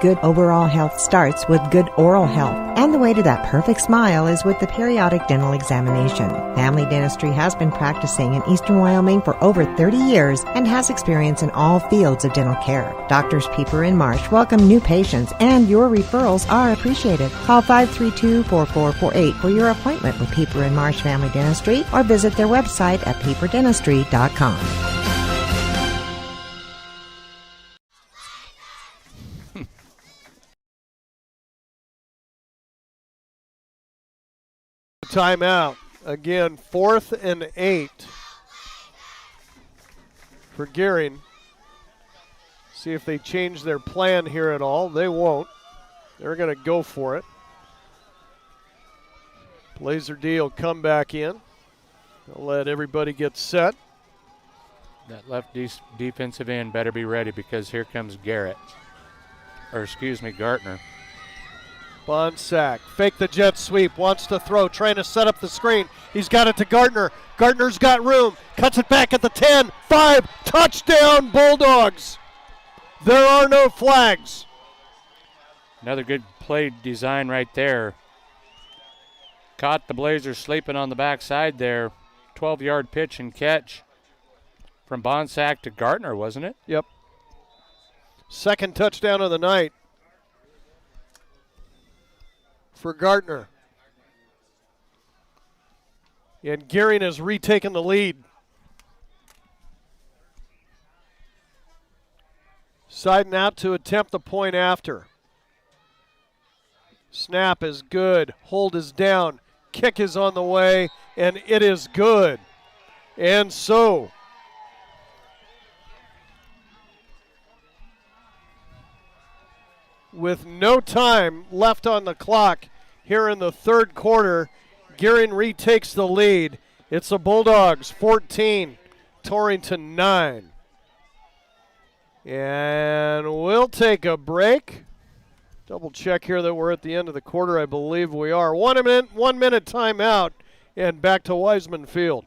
Good overall health starts with good oral health, and the way to that perfect smile is with the periodic dental examination. Family dentistry has been practicing in eastern Wyoming for over 30 years and has experience in all fields of dental care. Doctors Pieper and Marsh welcome new patients, and your referrals are appreciated. Call 532-4448 for your appointment with Pieper and Marsh Family Dentistry, or visit their website at pieperdentistry.com. Timeout. Again, 4th and 8 for Gering. See if they change their plan here at all. They won't. They're going to go for it. Blazer D will come back in. They'll let everybody get set. That left defensive end better be ready, because here comes Garrett. Or excuse me, Gartner. Bonsack, fake the jet sweep, wants to throw, trying to set up the screen. He's got it to Gartner. Gartner's got room, cuts it back at the 10, 5, touchdown Bulldogs. There are no flags. Another good play design right there. Caught the Blazers sleeping on the backside there. 12-yard pitch and catch from Bonsack to Gartner, wasn't it? Yep. Second touchdown of the night for Gartner. And Gering has retaken the lead. Siding out to attempt the point after. Snap is good. Hold is down. Kick is on the way, and it is good. And so, with no time left on the clock here in the third quarter, Gering retakes the lead. It's the Bulldogs 14, Torrington 9. And we'll take a break. Double check here that we're at the end of the quarter. I believe we are. 1 minute timeout, and back to Wiseman Field.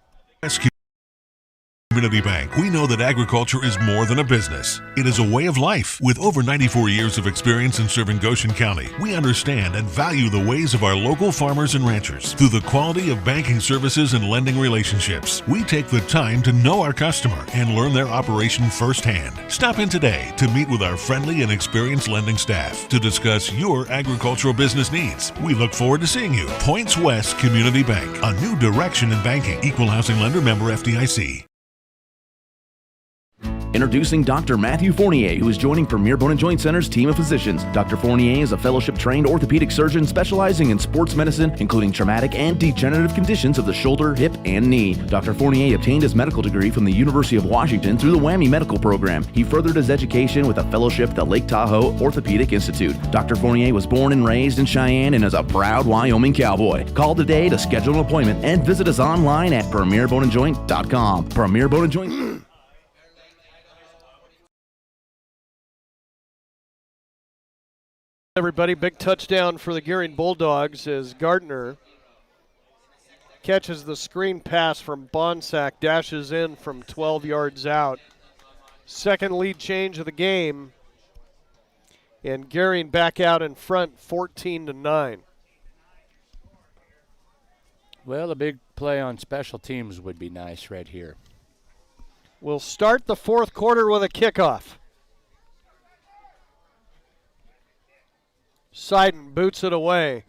Community Bank, we know that agriculture is more than a business. It is a way of life. With over 94 years of experience in serving Goshen County, we understand and value the ways of our local farmers and ranchers. Through the quality of banking services and lending relationships, we take the time to know our customer and learn their operation firsthand. Stop in today to meet with our friendly and experienced lending staff to discuss your agricultural business needs. We look forward to seeing you. Points West Community Bank, a new direction in banking. Equal housing lender, member FDIC. Introducing Dr. Matthew Fournier, who is joining Premier Bone & Joint Center's team of physicians. Dr. Fournier is a fellowship-trained orthopedic surgeon specializing in sports medicine, including traumatic and degenerative conditions of the shoulder, hip, and knee. Dr. Fournier obtained his medical degree from the University of Washington through the WWAMI Medical Program. He furthered his education with a fellowship at the Lake Tahoe Orthopedic Institute. Dr. Fournier was born and raised in Cheyenne and is a proud Wyoming cowboy. Call today to schedule an appointment and visit us online at premierboneandjoint.com. Premier Bone & Joint. Everybody, big touchdown for the Gering Bulldogs as Gardner catches the screen pass from Bonsack, dashes in from 12 yards out. Second lead change of the game, and Gering back out in front, 14-9. Well, a big play on special teams would be nice right here. We'll start the fourth quarter with a kickoff. Seiden boots it away.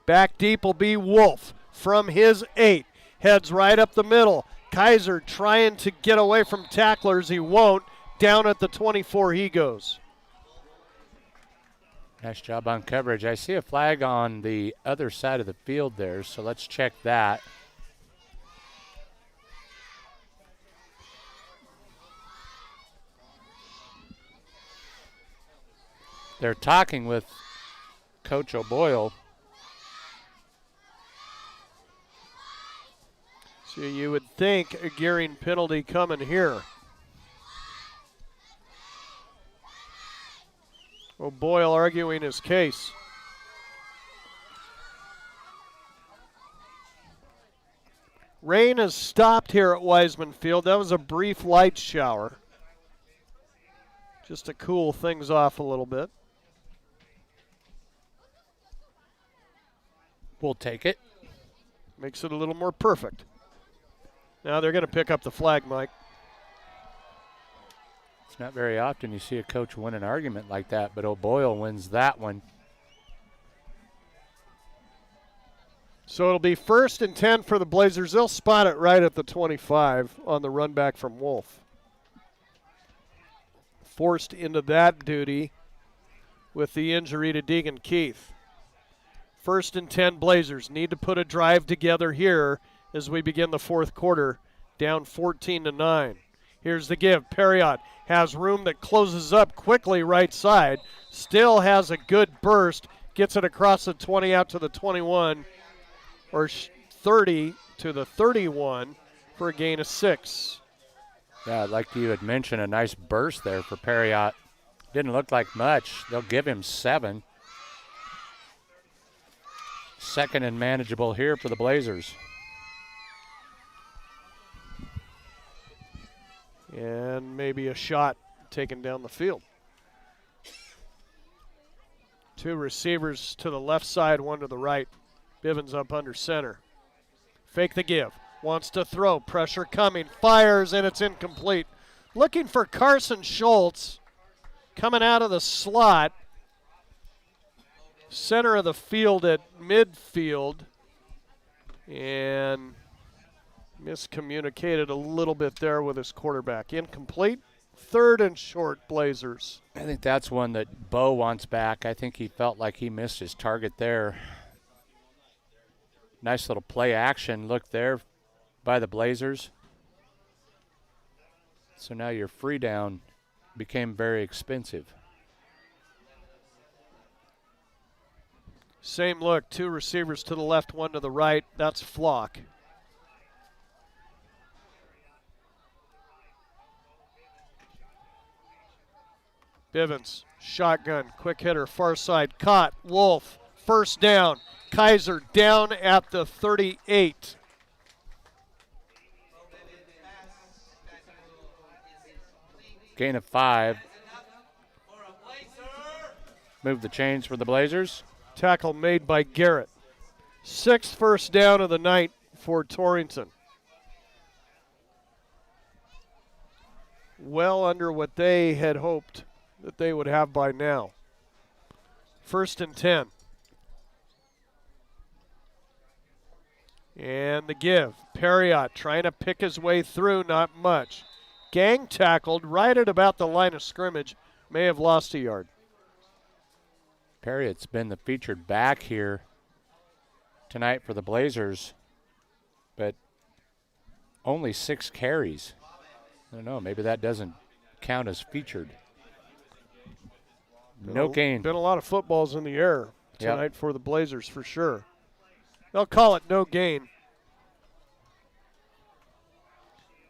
Back deep will be Wolf from his 8. Heads right up the middle. Kaiser trying to get away from tacklers. He won't. Down at the 24 he goes. Nice job on coverage. I see a flag on the other side of the field there, so let's check that. They're talking with Coach O'Boyle. So you would think a Gering penalty coming here. O'Boyle arguing his case. Rain has stopped here at Wiseman Field. That was a brief light shower, just to cool things off a little bit. We'll take it. Makes it a little more perfect. Now they're going to pick up the flag, Mike. It's not very often you see a coach win an argument like that, but O'Boyle wins that one. So it'll be 1st and 10 for the Blazers. They'll spot it right at the 25 on the run back from Wolf. Forced into that duty with the injury to Deegan Keith. 1st and 10 Blazers need to put a drive together here as we begin the fourth quarter, down 14-9. Here's the give. Perriott has room that closes up quickly right side. Still has a good burst. Gets it across the 20 out to the 21 or 30 to the 31 for a gain of 6. Yeah, like you had mentioned, a nice burst there for Perriott. Didn't look like much. They'll give him 7. Second and manageable here for the Blazers. And maybe a shot taken down the field. 2 receivers to the left side, 1 to the right. Bivens up under center. Fake the give. Wants to throw. Pressure coming. Fires, and it's incomplete. Looking for Carson Schultz. Coming out of the slot. Center of the field at midfield. And miscommunicated a little bit there with his quarterback. Incomplete. 3rd and short, Blazers. I think that's one that Bo wants back. I think he felt like he missed his target there. Nice little play action look there by the Blazers. So now your free down became very expensive. Same look, 2 receivers to the left, 1 to the right. That's Flock. Bivens, shotgun, quick hitter, far side, caught, Wolf, first down. Kaiser down at the 38. Gain of 5. Move the chains for the Blazers. Tackle made by Garrett. 6th first down of the night for Torrington. Well under what they had hoped that they would have by now. 1st and 10. And the give. Perriott trying to pick his way through, not much. Gang tackled right at about the line of scrimmage. May have lost a yard. Perriott's been the featured back here tonight for the Blazers, but only 6 carries. I don't know, maybe that doesn't count as featured. No gain. Been a lot of footballs in the air tonight for the Blazers for sure. They'll call it no gain.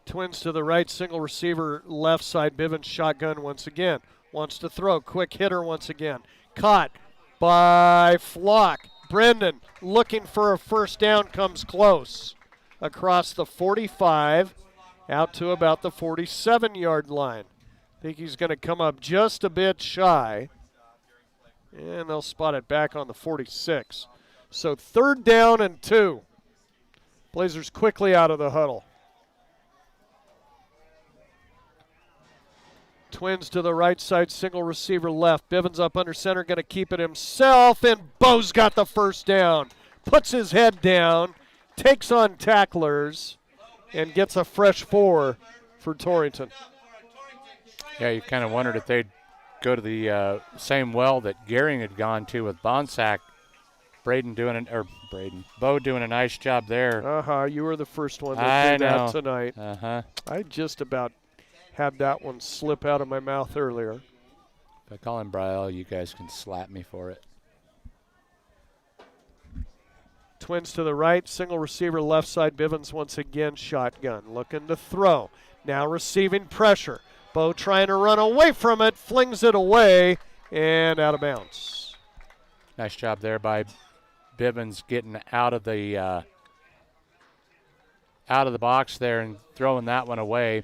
Twins to the right, single receiver left side. Bivens shotgun once again. Wants to throw, quick hitter once again. Caught by Flock. Brendan looking for a first down, comes close. Across the 45, out to about the 47-yard line. Think he's going to come up just a bit shy. And they'll spot it back on the 46. So 3rd down and 2. Blazers quickly out of the huddle. Twins to the right side, single receiver left. Bivens up under center, going to keep it himself, and Bo's got the first down. Puts his head down, takes on tacklers, and gets a fresh 4 for Torrington. Yeah, you kind of wondered if they'd go to the same well that Gering had gone to with Bonsack. Bo doing a nice job there. You were the first one that did that tonight. I just about had that one slip out of my mouth earlier. If I call him Braille, you guys can slap me for it. Twins to the right, single receiver left side. Bivens once again shotgun, looking to throw. Now receiving pressure. Bo trying to run away from it, flings it away, and out of bounds. Nice job there by Bivens getting out of the box there and throwing that one away.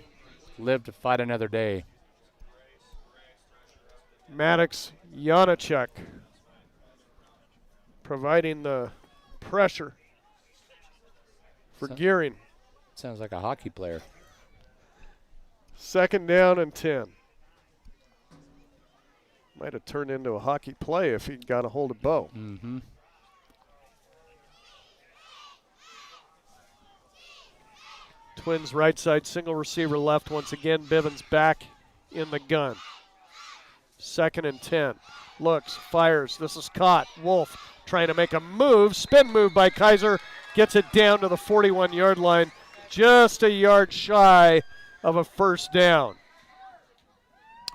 Live to fight another day. Maddox, Janacek providing the pressure for Gering. Sounds like a hockey player. 2nd down and 10. Might have turned into a hockey play if he'd got a hold of Bo. Mm-hmm. Twins right side, single receiver left. Once again, Bivens back in the gun. 2nd and 10. Looks, fires. This is caught. Wolf trying to make a move. Spin move by Kaiser. Gets it down to the 41-yard line. Just a yard shy of a first down.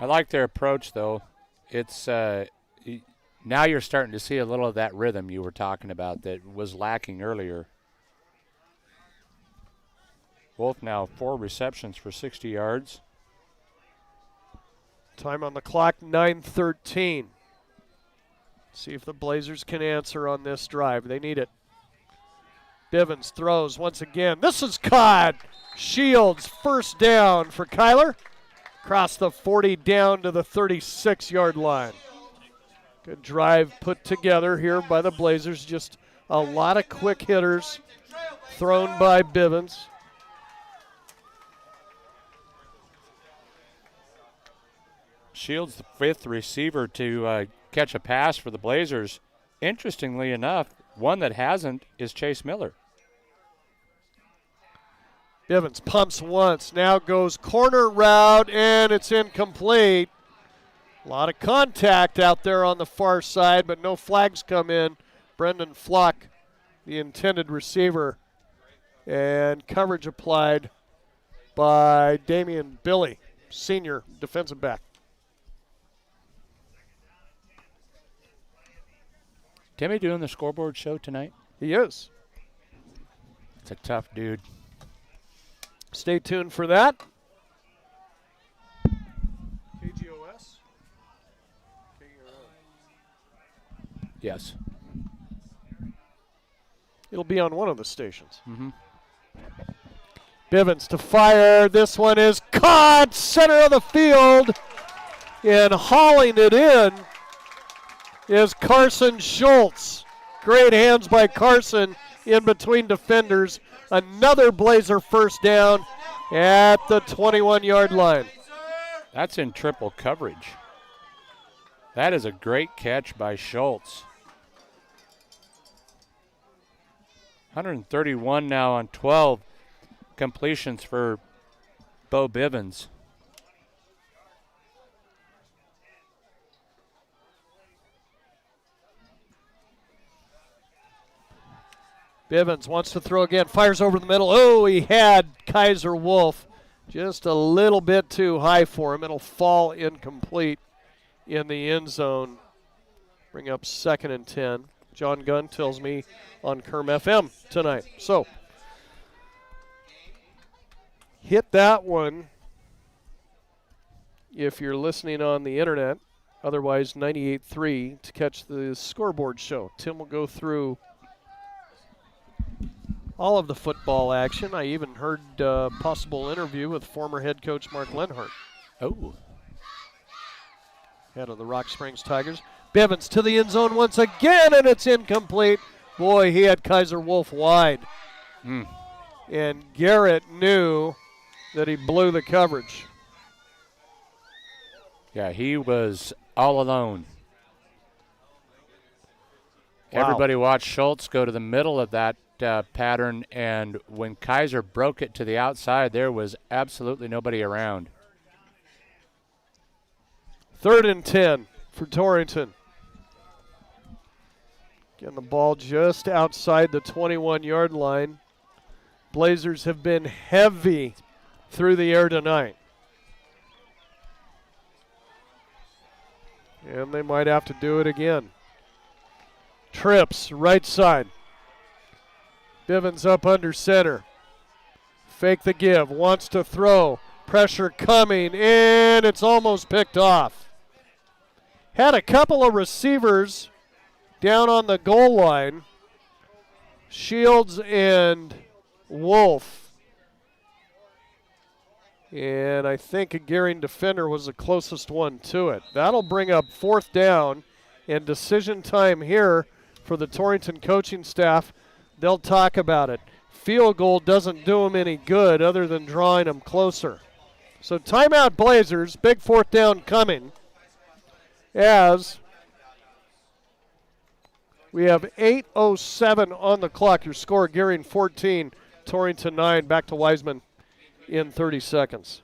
I like their approach, though. It's now you're starting to see a little of that rhythm you were talking about that was lacking earlier. Wolf now 4 receptions for 60 yards. Time on the clock, 9:13. See if the Blazers can answer on this drive. They need it. Bivens throws once again. This is caught. Shields, first down for Kyler. Across the 40 down to the 36-yard line. Good drive put together here by the Blazers. Just a lot of quick hitters thrown by Bivens. Shields, the 5th receiver to catch a pass for the Blazers. Interestingly enough, one that hasn't is Chase Miller. Bivens pumps once, now goes corner route, and it's incomplete. A lot of contact out there on the far side, but no flags come in. Brendan Flock, the intended receiver, and coverage applied by Damian Billy, senior defensive back. Timmy doing the scoreboard show tonight? He is. It's a tough dude. Stay tuned for that. KGOS? Yes. It'll be on one of the stations. Mm-hmm. Bivens to fire. This one is caught. Center of the field. And hauling it in is Carson Schultz. Great hands by Carson in between defenders. Another Blazer first down at the 21-yard line. That's in triple coverage. That is a great catch by Schultz. 131 now on 12 completions for Bo Bivens. Bivens wants to throw again, fires over the middle. Oh, he had Kaiser Wolf just a little bit too high for him. It'll fall incomplete in the end zone. Bring up 2nd and 10. John Gunn tells me on Kerm FM tonight. So, hit that one if you're listening on the internet. Otherwise, 98.3 to catch the scoreboard show. Tim will go through all of the football action. I even heard a possible interview with former head coach Mark Lenhart. Oh. Head of the Rock Springs Tigers. Bivens to the end zone once again, and it's incomplete. Boy, he had Kaiser Wolf wide. And Garrett knew that he blew the coverage. Yeah, he was all alone. Wow. Everybody watched Schultz go to the middle of that pattern, and when Kaiser broke it to the outside, there was absolutely nobody around. 3rd and 10 for Torrington. Getting the ball just outside the 21-yard line. Blazers have been heavy through the air tonight. And they might have to do it again. Trips, right side. Bivens up under center. Fake the give, wants to throw. Pressure coming, and it's almost picked off. Had a couple of receivers down on the goal line. Shields and Wolf. And I think a Gering defender was the closest one to it. That'll bring up 4th down and decision time here for the Torrington coaching staff. They'll talk about it. Field goal doesn't do them any good other than drawing them closer. So timeout Blazers, big 4th down coming as we have 8:07 on the clock. Your score, Gering 14, Torrington 9. Back to Wiseman in 30 seconds.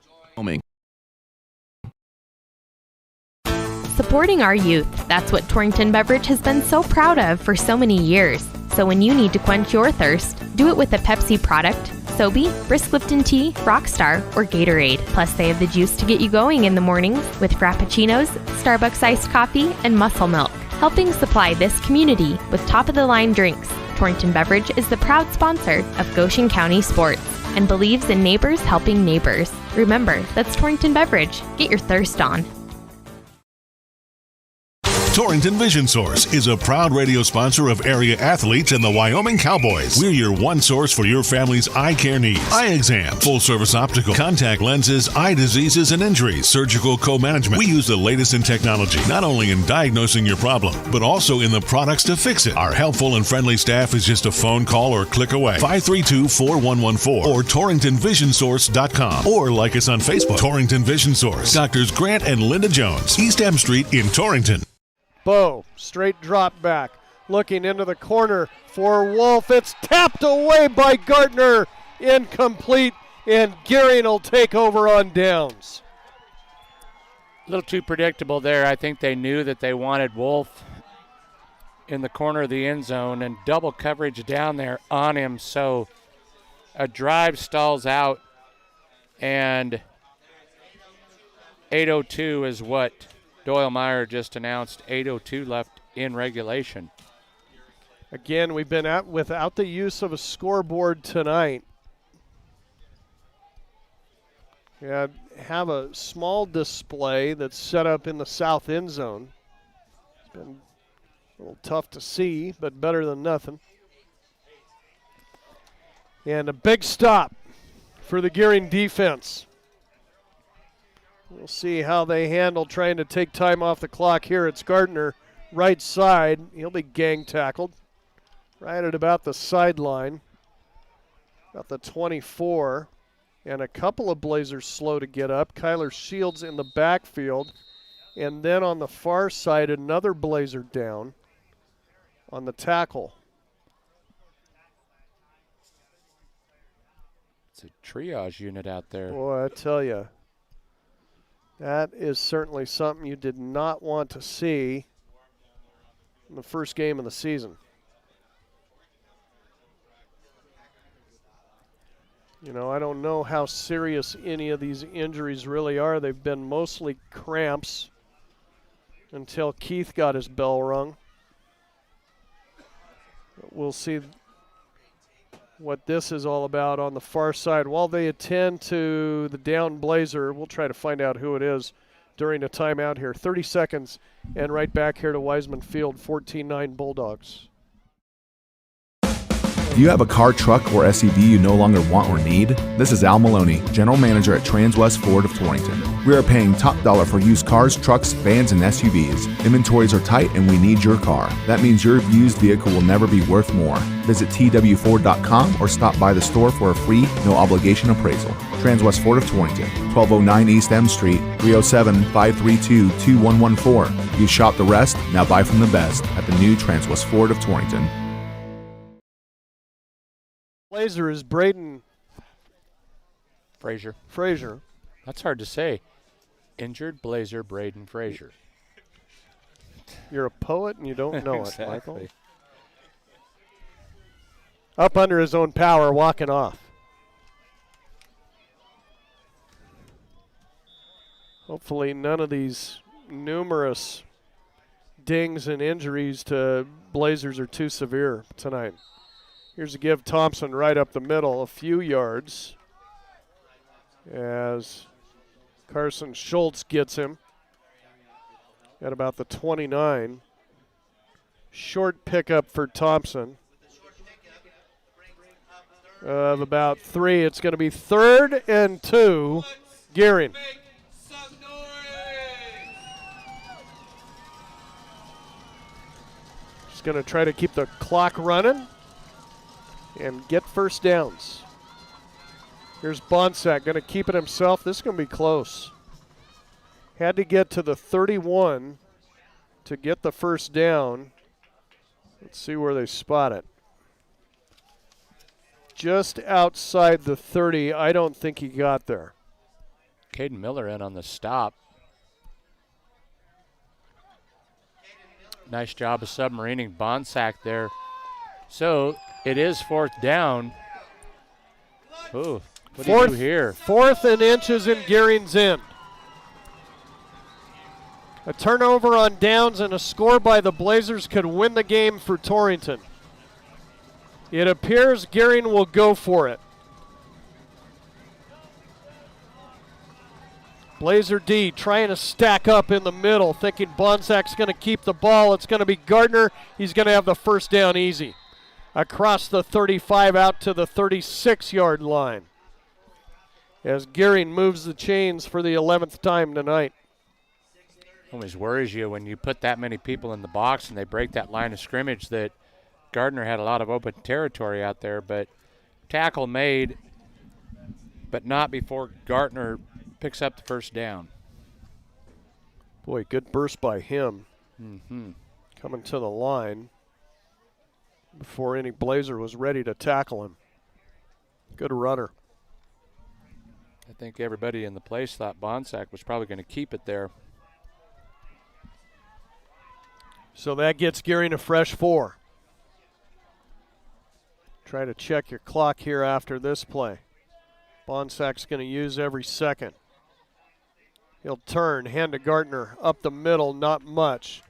Supporting our youth, that's what Torrington Beverage has been so proud of for so many years. So when you need to quench your thirst, do it with a Pepsi product, Sobe, Brisk Lipton Tea, Rockstar, or Gatorade. Plus they have the juice to get you going in the mornings with Frappuccinos, Starbucks iced coffee, and Muscle Milk, helping supply this community with top-of-the-line drinks. Torrington Beverage is the proud sponsor of Goshen County Sports and believes in neighbors helping neighbors. Remember, that's Torrington Beverage. Get your thirst on. Torrington Vision Source is a proud radio sponsor of area athletes and the Wyoming Cowboys. We're your one source for your family's eye care needs. Eye exam, full-service optical, contact lenses, eye diseases and injuries, surgical co-management. We use the latest in technology, not only in diagnosing your problem, but also in the products to fix it. Our helpful and friendly staff is just a phone call or click away. 532-4114 or TorringtonVisionSource.com, or like us on Facebook. Torrington Vision Source. Doctors Grant and Linda Jones, East M Street in Torrington. Bo, straight drop back, looking into the corner for Wolf. It's tapped away by Gardner. Incomplete and Gering will take over on downs. A little too predictable there. I think they knew that they wanted Wolf in the corner of the end zone and double coverage down there on him. So a drive stalls out, and 8:02 is what Doyle Meyer just announced. 8:02 left in regulation. Again, we've been without the use of a scoreboard tonight. We have a small display that's set up in the south end zone. It's been a little tough to see, but better than nothing. And a big stop for the Gering defense. We'll see how they handle trying to take time off the clock here. It's Gardner, right side. He'll be gang tackled right at about the sideline, about the 24. And a couple of Blazers slow to get up. Kyler Shields in the backfield. And then on the far side, another Blazer down on the tackle. It's a triage unit out there. Boy, I tell you, that is certainly something you did not want to see in the first game of the season. You know, I don't know how serious any of these injuries really are. They've been mostly cramps until Keith got his bell rung. We'll see what this is all about on the far side. While they attend to the down Blazer, we'll try to find out who it is during a timeout here. 30 seconds, and right back here to Wiseman Field, 14-9 Bulldogs. Do you have a car, truck, or SUV you no longer want or need? This is Al Maloney, General Manager at Transwest Ford of Torrington. We are paying top dollar for used cars, trucks, vans, and SUVs. Inventories are tight and we need your car. That means your used vehicle will never be worth more. Visit twford.com or stop by the store for a free, no obligation appraisal. Transwest Ford of Torrington, 1209 East M Street, 307-532-2114. You shop the rest, now buy from the best at the new Transwest Ford of Torrington. Blazer is Braden Frazier. That's hard to say. Injured Blazer Braden Frazier. You're a poet and you don't know Exactly. it, Michael. Up under his own power, walking off. Hopefully none of these numerous dings and injuries to Blazers are too severe tonight. Here's a give Thompson right up the middle, a few yards, as Carson Schultz gets him at about the 29. Short pickup for Thompson of about 3. It's going to be 3rd and 2, Gering. Just going to try to keep the clock running and get first downs. Here's Bonsack, going to keep it himself. This is going to be close. Had to get to the 31 to get the first down. Let's see where they spot it. Just outside the 30. I don't think he got there. Caden Miller in on the stop. Nice job of submarining Bonsack there. So it is 4th down. Ooh, what do you do here? 4th and inches in Gering's end. A turnover on downs and a score by the Blazers could win the game for Torrington. It appears Gering will go for it. Blazer D trying to stack up in the middle, thinking Bonsack's going to keep the ball. It's going to be Gardner. He's going to have the first down easy. Across the 35 out to the 36-yard line as Gering moves the chains for the 11th time tonight. Always worries you when you put that many people in the box and they break that line of scrimmage that Gardner had a lot of open territory out there, but tackle made, but not before Gardner picks up the first down. Boy, good burst by him. Mm-hmm. Coming to the line before any Blazer was ready to tackle him. Good runner. I think everybody in the place thought Bonsack was probably going to keep it there. So that gets Gering a fresh 4. Try to check your clock here after this play. Bonsack's going to use every second. He'll turn, hand to Gardner, up the middle, not much.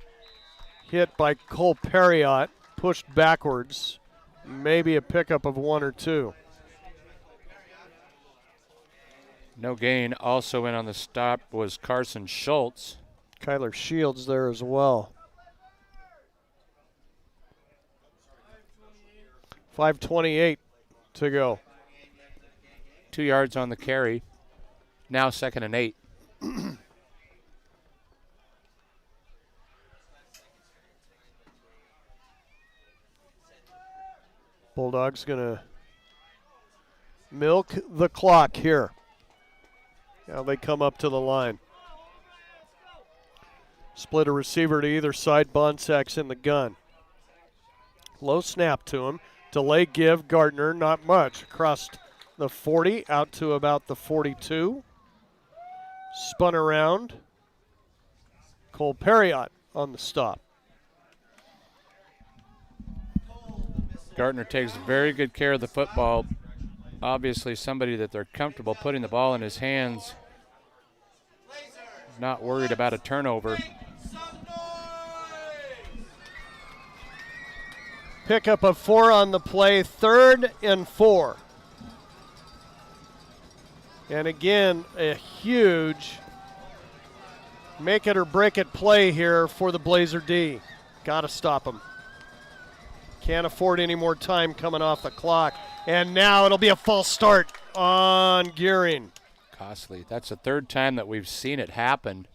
Hit by Cole Perriott, pushed backwards. Maybe a pickup of 1 or 2. No gain. Also in on the stop was Carson Schultz. Kyler Shields there as well. 5:28 to go. 2 yards on the carry. Now 2nd and 8. Bulldogs gonna milk the clock here. Now they come up to the line. Split a receiver to either side. Bonsack's in the gun. Low snap to him. Delay give. Gardner, not much. Across the 40, out to about the 42. Spun around. Cole Perriott on the stop. Gardner takes very good care of the football. Obviously somebody that they're comfortable putting the ball in his hands. Not worried about a turnover. Pickup of 4 on the play, 3rd and 4. And again, a huge make it or break it play here for the Blazer D. Got to stop him. Can't afford any more time coming off the clock. And now it'll be a false start on Gering. Costly. That's the 3rd time that we've seen it happen.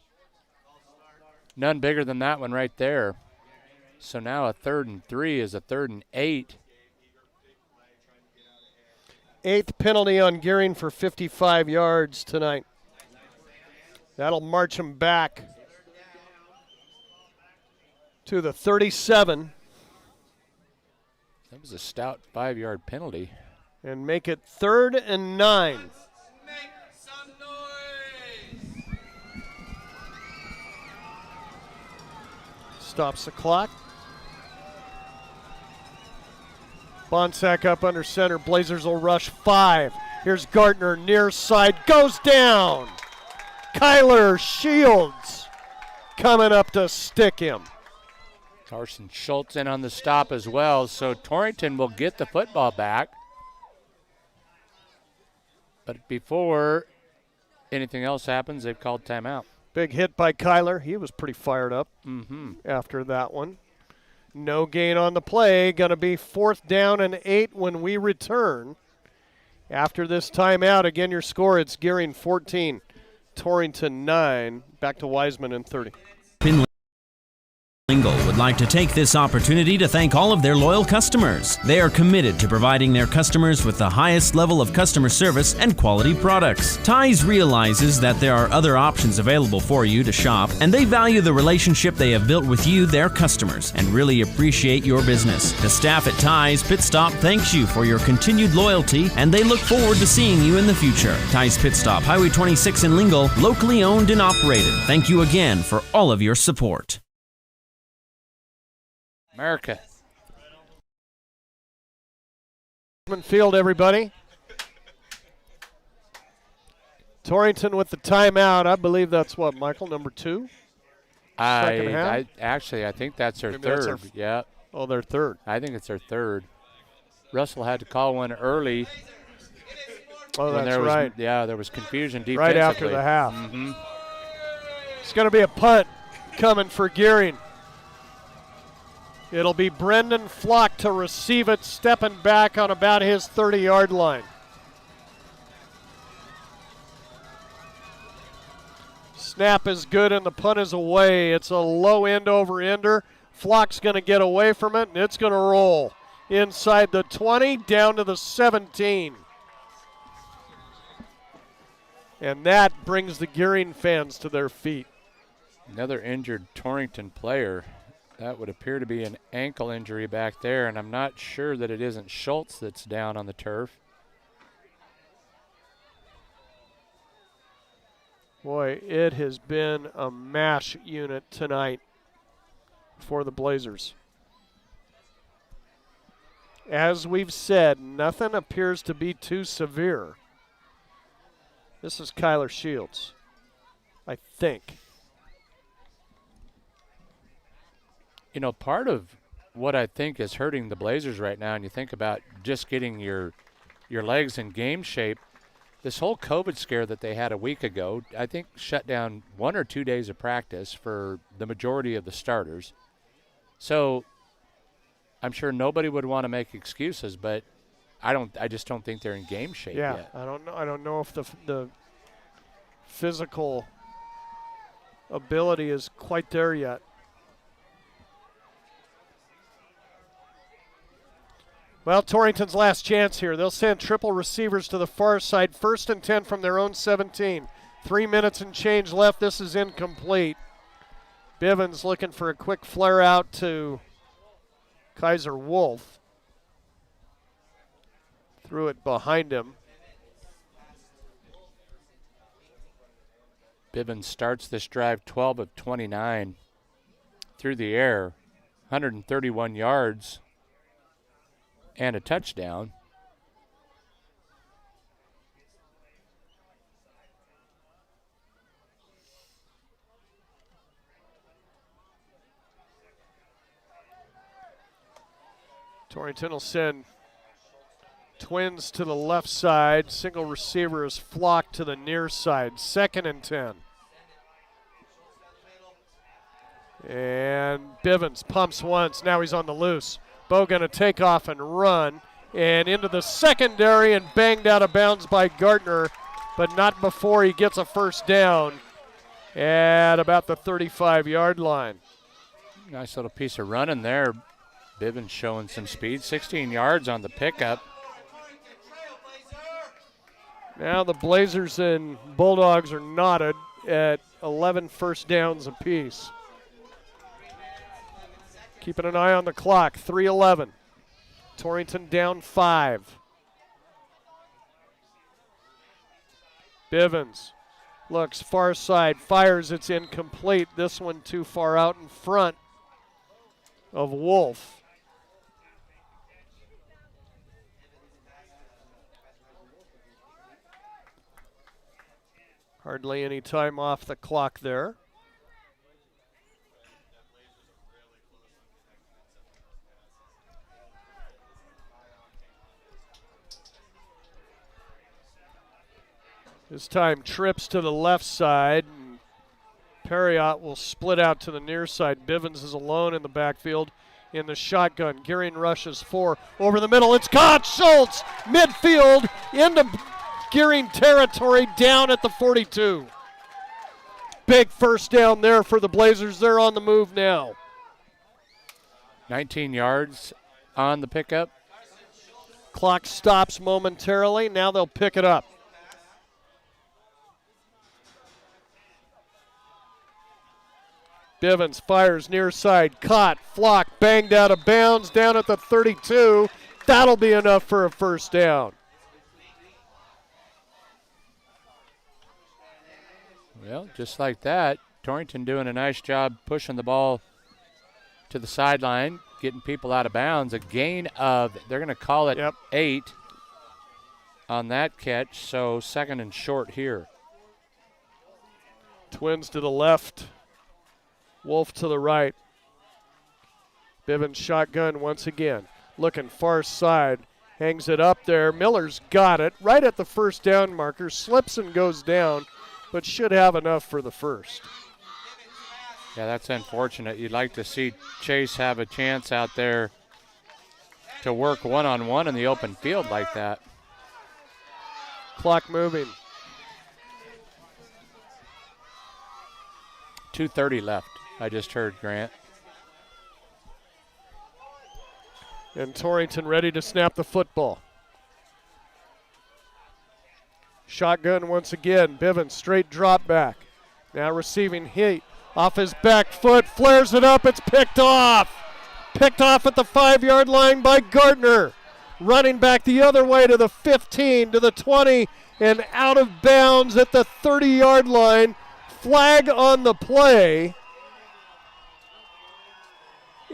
None bigger than that one right there. So now a 3rd and 3 is a 3rd and 8. 8th penalty on Gering for 55 yards tonight. That'll march him back to the 37. That was a stout 5-yard penalty. And make it 3rd and 9. Stops the clock. Bonsack up under center. Blazers will rush 5. Here's Gardner near side. Goes down. Kyler Shields coming up to stick him. Carson Schultz in on the stop as well. So Torrington will get the football back. But before anything else happens, they've called timeout. Big hit by Kyler. He was pretty fired up after that one. No gain on the play. Going to be 4th down and 8 when we return. After this timeout, again, your score, it's Gering 14, Torrington 9. Back to Wiseman in 30. Lingle would like to take this opportunity to thank all of their loyal customers. They are committed to providing their customers with the highest level of customer service and quality products. Ties realizes that there are other options available for you to shop, and they value the relationship they have built with you, their customers, and really appreciate your business. The staff at Ties Pit Stop thanks you for your continued loyalty, and they look forward to seeing you in the future. Ties Pit Stop, Highway 26 in Lingle, locally owned and operated. Thank you again for all of your support. America. Field, everybody. Torrington with the timeout. I believe that's what, Michael, number 2? Second half? I think that's their Maybe 3rd. Yeah. Oh, their 3rd. I think it's their 3rd. Russell had to call one early. Oh, that's right. There was confusion defensively. Right after the half. It's going to be a punt coming for Gering. It'll be Brendan Flock to receive it, stepping back on about his 30-yard line. Snap is good and the punt is away. It's a low end over ender. Flock's going to get away from it, and it's going to roll inside the 20 down to the 17. And that brings the Gering fans to their feet. Another injured Torrington player. That would appear to be an ankle injury back there, and I'm not sure that it isn't Schultz that's down on the turf. Boy, it has been a mash unit tonight for the Blazers. As we've said, nothing appears to be too severe. This is Kyler Shields, I think. You know, part of what I think is hurting the Blazers right now, and you think about just getting your legs in game shape, this whole COVID scare that they had a week ago, I think shut down 1 or 2 days of practice for the majority of the starters. So I'm sure nobody would want to make excuses, but I just don't think they're in game shape yet. I don't know if the physical ability is quite there yet. Well, Torrington's last chance here. They'll send triple receivers to the far side. 1st and 10 from their own 17. 3 minutes and change left. This is incomplete. Bivens looking for a quick flare out to Kaiser Wolf. Threw it behind him. Bivens starts this drive 12 of 29 through the air, 131 yards. And a touchdown. Torrington will send twins to the left side. Single receiver is flocked to the near side. 2nd and 10. And Bivens pumps once. Now he's on the loose. Bo going to take off and run, and into the secondary and banged out of bounds by Gardner, but not before he gets a first down at about the 35-yard line. Nice little piece of running there. Bivens showing some speed, 16 yards on the pickup. Now the Blazers and Bulldogs are knotted at 11 first downs apiece. Keeping an eye on the clock, 3:11. Torrington down 5. Bivens looks far side, fires, it's incomplete. This one too far out in front of Wolf. Hardly any time off the clock there. This time trips to the left side. And Perriott will split out to the near side. Bivens is alone in the backfield in the shotgun. Gering rushes 4 over the middle. It's caught. Schultz midfield into Gering territory down at the 42. Big first down there for the Blazers. They're on the move now. 19 yards on the pickup. Clock stops momentarily. Now they'll pick it up. Bivens fires near side, caught, flocked, banged out of bounds, down at the 32. That'll be enough for a first down. Well, just like that, Torrington doing a nice job pushing the ball to the sideline, getting people out of bounds. A gain of, they're going to call it 8 on that catch, so 2nd and short here. Twins to the left. Wolf to the right. Bivens shotgun once again. Looking far side. Hangs it up there. Miller's got it right at the first down marker. Slips and goes down, but should have enough for the first. Yeah, that's unfortunate. You'd like to see Chase have a chance out there to work one-on-one in the open field like that. Clock moving. 2:30 left. I just heard, Grant. And Torrington ready to snap the football. Shotgun once again. Bivens straight drop back. Now receiving heat. Off his back foot. Flares it up. It's picked off. Picked off at the 5-yard line by Gardner. running back the other way to the 15, to the 20, and out of bounds at the 30-yard line. Flag on the play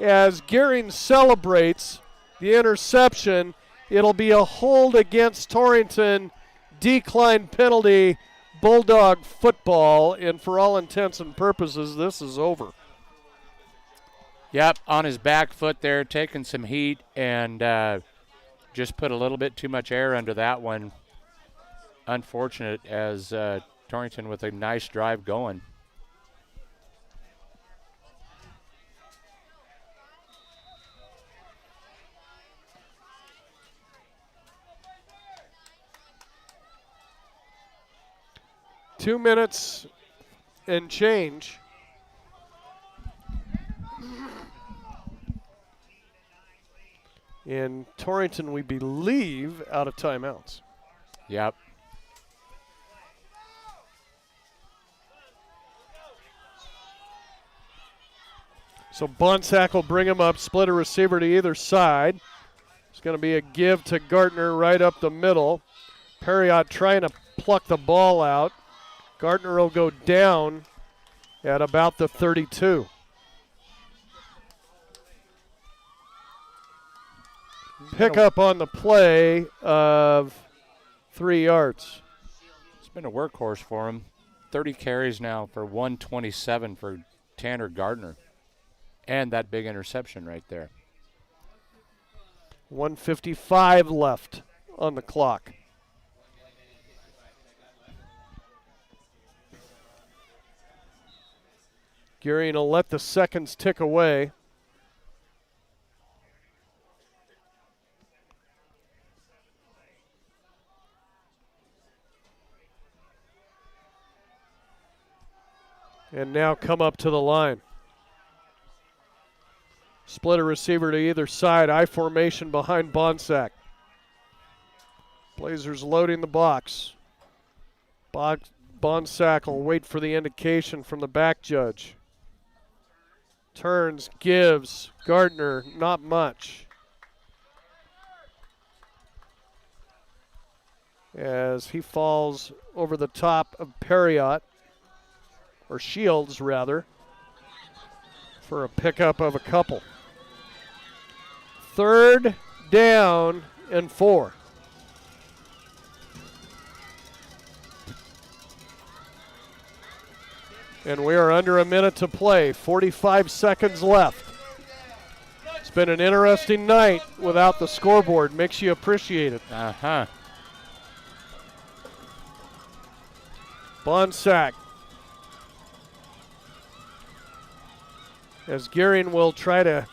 as Gering celebrates the interception. It'll be a hold against Torrington, decline penalty, Bulldog football, and for all intents and purposes, this is over. Yep, on his back foot there, taking some heat, and just put a little bit too much air under that one. Unfortunate, as Torrington with a nice drive going. Two minutes and change. And Torrington, we believe, out of timeouts. Yep. So Bonsack will bring him up, split a receiver to either side. It's going to be a give to Gartner right up the middle. Perriott trying to pluck the ball out. Gartner will go down at about the 32. Pick up on the play of 3 yards. It's been a workhorse for him. 30 carries now for 127 for Tanner Gardner. And that big interception right there. 1:55 left on the clock. Gering will let the seconds tick away. And now come up to the line. Split a receiver to either side. I formation behind Bonsack. Blazers loading the box. Bonsack will wait for the indication from the back judge. Turns, gives. Gardner, not much. As he falls over the top of Perriott, or Shields rather, for a pickup of a couple. 3rd down and 4. And we are under a minute to play, 45 seconds left. It's been an interesting night without the scoreboard. Makes you appreciate it. Uh-huh. Bonsack. As Gering will try to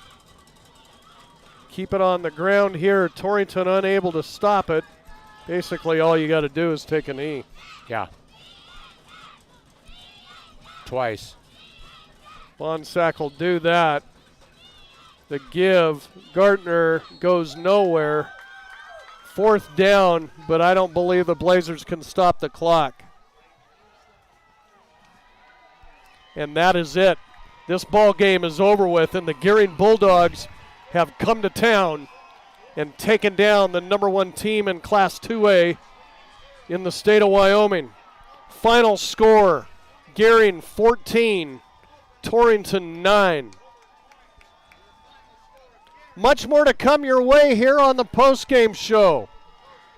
keep it on the ground here. Torrington unable to stop it. Basically all you got to do is take a knee. Yeah. Twice. Bonsack will do that. The give. Gartner goes nowhere. 4th down, but I don't believe the Blazers can stop the clock. And that is it. This ball game is over with, and the Gering Bulldogs have come to town and taken down the #1 team in Class 2A in the state of Wyoming. Final score, Gering 14, Torrington 9. Much more to come your way here on the postgame show.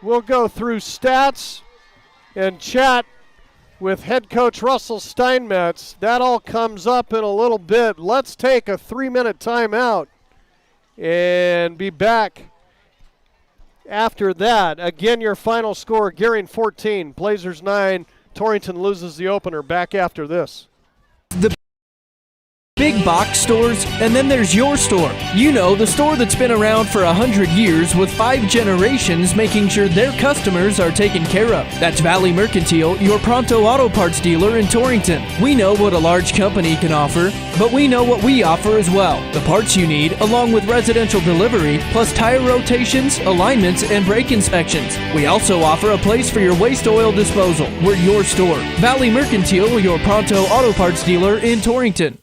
We'll go through stats and chat with head coach Russell Steinmetz. That all comes up in a little bit. Let's take a 3-minute timeout and be back after that. Again, your final score, Gering 14, Blazers 9. Torrington loses the opener. Back after this. The big box stores, and then there's your store. You know, the store that's been around for 100 years with 5 generations making sure their customers are taken care of. That's Valley Mercantile, your Pronto Auto Parts dealer in Torrington. We know what a large company can offer, but we know what we offer as well. The parts you need, along with residential delivery, plus tire rotations, alignments, and brake inspections. We also offer a place for your waste oil disposal. We're your store. Valley Mercantile, your Pronto Auto Parts dealer in Torrington.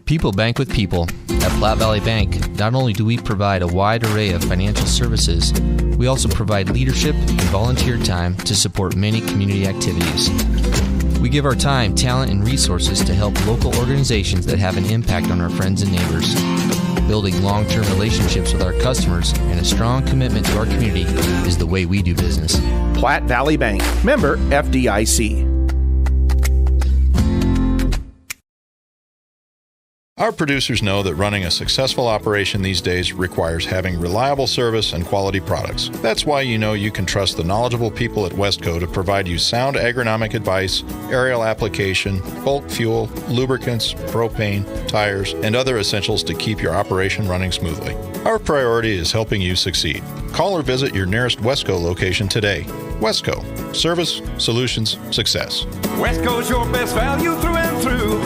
People bank with people. At Platte Valley Bank, not only do we provide a wide array of financial services, we also provide leadership and volunteer time to support many community activities. We give our time, talent, and resources to help local organizations that have an impact on our friends and neighbors. Building long-term relationships with our customers and a strong commitment to our community is the way we do business. Platte Valley Bank, member FDIC. Our producers know that running a successful operation these days requires having reliable service and quality products. That's why you know you can trust the knowledgeable people at Westco to provide you sound agronomic advice, aerial application, bulk fuel, lubricants, propane, tires, and other essentials to keep your operation running smoothly. Our priority is helping you succeed. Call or visit your nearest Westco location today. Westco. Service, solutions, success. Westco's your best value through and through.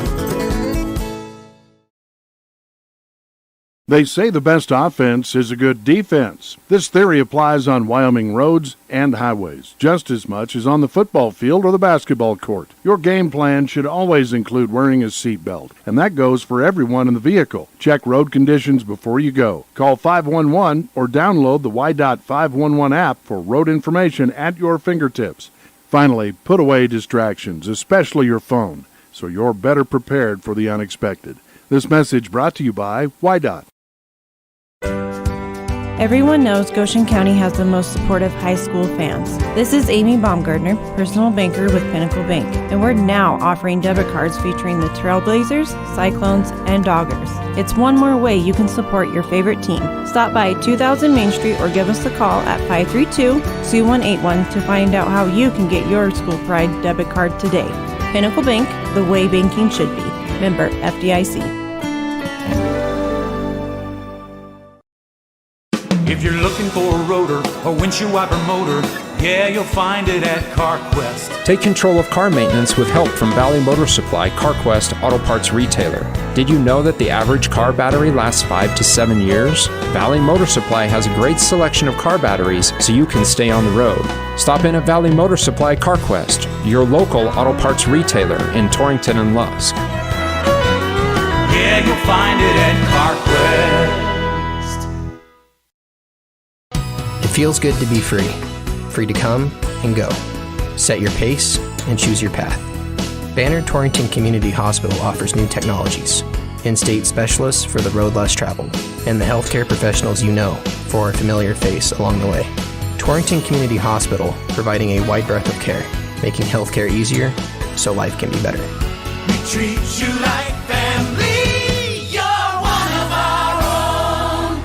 They say the best offense is a good defense. This theory applies on Wyoming roads and highways, just as much as on the football field or the basketball court. Your game plan should always include wearing a seatbelt, and that goes for everyone in the vehicle. Check road conditions before you go. Call 511 or download the Y.511 app for road information at your fingertips. Finally, put away distractions, especially your phone, so you're better prepared for the unexpected. This message brought to you by Y.Dot. Everyone knows Goshen County has the most supportive high school fans. This is Amy Baumgartner, personal banker with Pinnacle Bank, and we're now offering debit cards featuring the Trailblazers, Cyclones, and Doggers. It's one more way you can support your favorite team. Stop by 2000 Main Street or give us a call at 532-2181 to find out how you can get your school pride debit card today. Pinnacle Bank, the way banking should be. Member FDIC. If you're looking for a rotor or windshield wiper motor, yeah, you'll find it at CarQuest. Take control of car maintenance with help from Valley Motor Supply, CarQuest Auto Parts Retailer. Did you know that the average car battery lasts 5 to 7 years? Valley Motor Supply has a great selection of car batteries so you can stay on the road. Stop in at Valley Motor Supply CarQuest, your local auto parts retailer in Torrington and Lusk. Yeah, you'll find it at CarQuest. It feels good to be free. Free to come and go. Set your pace and choose your path. Banner Torrington Community Hospital offers new technologies, in-state specialists for the road less traveled, and the healthcare professionals you know for a familiar face along the way. Torrington Community Hospital, providing a wide breadth of care, making healthcare easier so life can be better. We treat you like family. You're one of our own.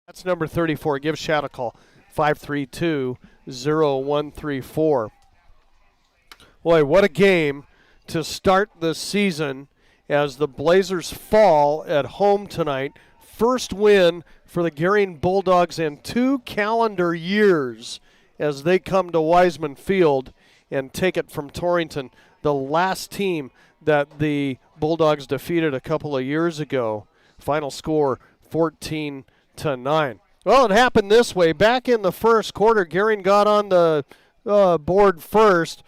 That's number 34. Give Shad a call. 532-0134. Boy, what a game to start the season as the Blazers fall at home tonight. First win for the Gering Bulldogs in 2 calendar years as they come to Wiseman Field and take it from Torrington, the last team that the Bulldogs defeated a couple of years ago. Final score 14-9. Well, it happened this way. Back in the first quarter, Gering got on the board first.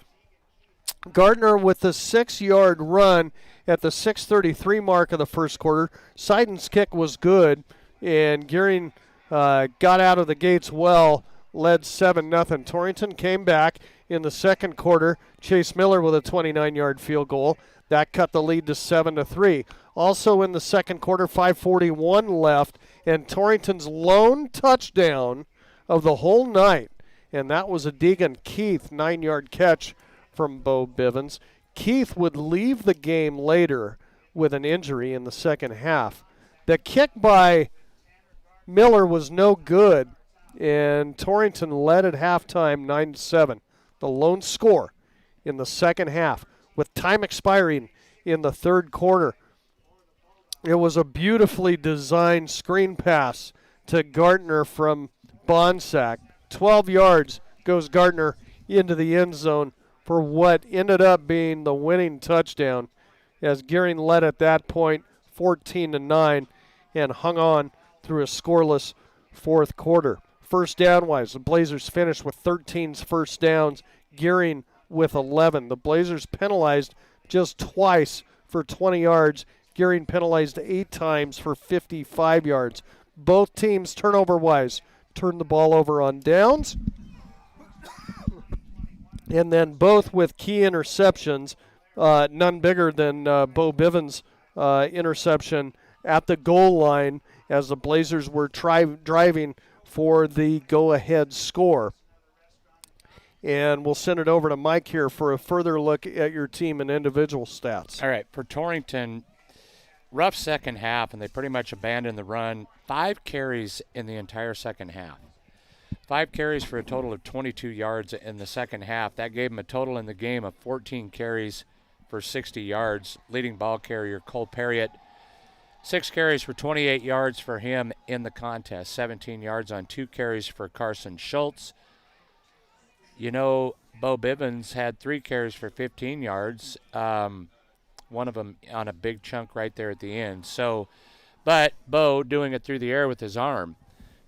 Gardner with the 6-yard run at the 6:33 mark of the first quarter. Seiden's kick was good, and Gering got out of the gates well, led 7-0. Torrington came back in the second quarter. Chase Miller with a 29-yard field goal. That cut the lead to 7-3. Also in the second quarter, 5:41 left, and Torrington's lone touchdown of the whole night, and that was a Deegan Keith 9-yard catch from Bo Bivens. Keith would leave the game later with an injury in the second half. The kick by Miller was no good, and Torrington led at halftime 9-7. The lone score in the second half with time expiring in the third quarter. It was a beautifully designed screen pass to Gardner from Bonsack. 12 yards goes Gardner into the end zone for what ended up being the winning touchdown, as Gering led at that point 14-9 and hung on through a scoreless fourth quarter. First down-wise, the Blazers finished with 13 first downs, Gering with 11. The Blazers penalized just twice for 20 yards. Gering penalized 8 times for 55 yards. Both teams, turnover-wise, turned the ball over on downs. And then both with key interceptions, none bigger than Bo Bivens' interception at the goal line as the Blazers were driving for the go-ahead score. And we'll send it over to Mike here for a further look at your team and individual stats. All right, for Torrington, rough second half, and they pretty much abandoned the run. 5 carries in the entire second half. 5 carries for a total of 22 yards in the second half. That gave them a total in the game of 14 carries for 60 yards. Leading ball carrier Cole Perriott, 6 carries for 28 yards for him in the contest. 17 yards on 2 carries for Carson Schultz. You know, Bo Bivens had 3 carries for 15 yards, one of them on a big chunk right there at the end. So, but Bo doing it through the air with his arm.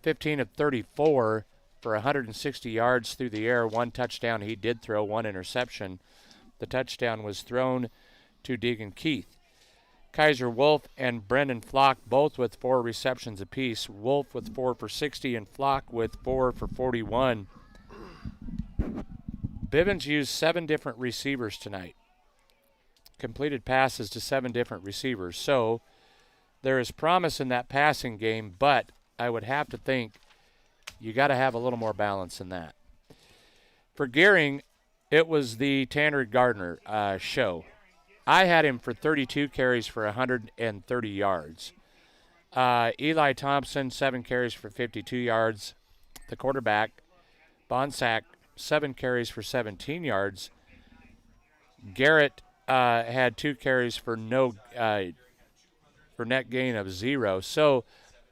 15 of 34 for 160 yards through the air, 1 touchdown. He did throw 1 interception. The touchdown was thrown to Deegan Keith. Kaiser Wolf and Brendan Flock both with 4 receptions apiece. Wolf with 4 for 60 and Flock with 4 for 41. Bivens used 7 different receivers tonight. Completed passes to 7 different receivers. So there is promise in that passing game, but I would have to think you got to have a little more balance than that. For Gering, it was the Tanner Gardner show. I had him for 32 carries for 130 yards. Eli Thompson, 7 carries for 52 yards. The quarterback, Bonsack, 7 carries for 17 yards. Garrett had 2 carries for net gain of 0. So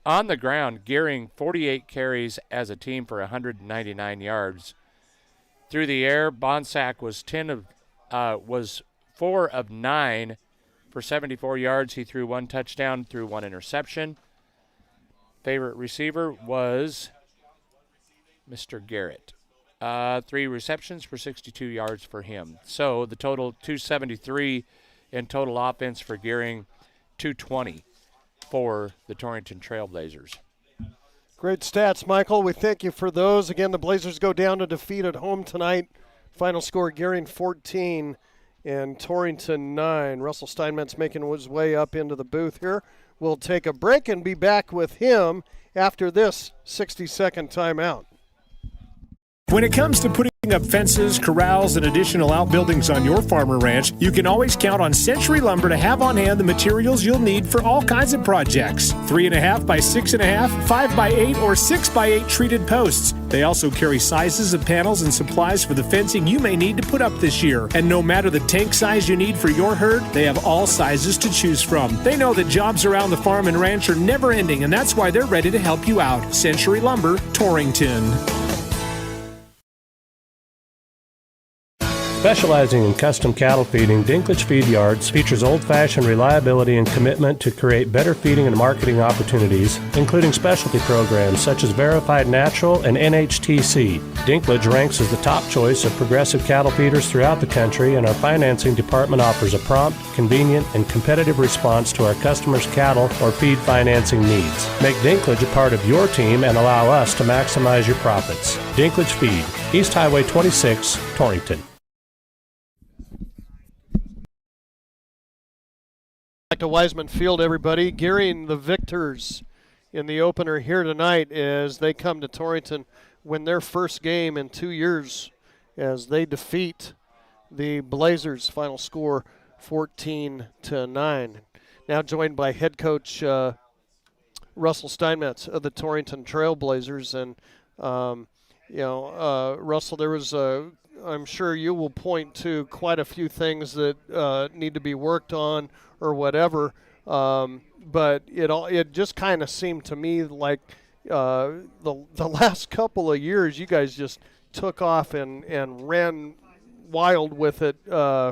on the ground, Gering 48 carries as a team for 199 yards. Through the air, Bonsack was 4 of 9 for 74 yards. He threw 1 touchdown, threw 1 interception. Favorite receiver was Mr. Garrett. 3 receptions for 62 yards for him. So the total, 273 in total offense for Gering, 220 for the Torrington Trailblazers. Great stats, Michael. We thank you for those. Again, the Blazers go down to defeat at home tonight. Final score, Gering 14 and Torrington 9. Russell Steinmetz making his way up into the booth here. We'll take a break and be back with him after this 60-second timeout. When it comes to putting up fences, corrals, and additional outbuildings on your farm or ranch, you can always count on Century Lumber to have on hand the materials you'll need for all kinds of projects. 3.5 by 6.5, 5 by 8, or 6 by 8 treated posts. They also carry sizes of panels and supplies for the fencing you may need to put up this year. And no matter the tank size you need for your herd, they have all sizes to choose from. They know that jobs around the farm and ranch are never ending, and that's why they're ready to help you out. Century Lumber, Torrington. Specializing in custom cattle feeding, Dinklage Feed Yards features old-fashioned reliability and commitment to create better feeding and marketing opportunities, including specialty programs such as Verified Natural and NHTC. Dinklage ranks as the top choice of progressive cattle feeders throughout the country, and our financing department offers a prompt, convenient, and competitive response to our customers' cattle or feed financing needs. Make Dinklage a part of your team and allow us to maximize your profits. Dinklage Feed, East Highway 26, Torrington. Back to Wiseman Field, everybody. Gering, the victors in the opener here tonight as they come to Torrington, win their first game in 2 years as they defeat the Blazers. Final score 14-9. Now joined by head coach Russell Steinmetz of the Torrington Trailblazers. And, Russell, there was I'm sure you will point to quite a few things that need to be worked on or whatever, but it just kind of seemed to me like the last couple of years you guys just took off and ran wild with it.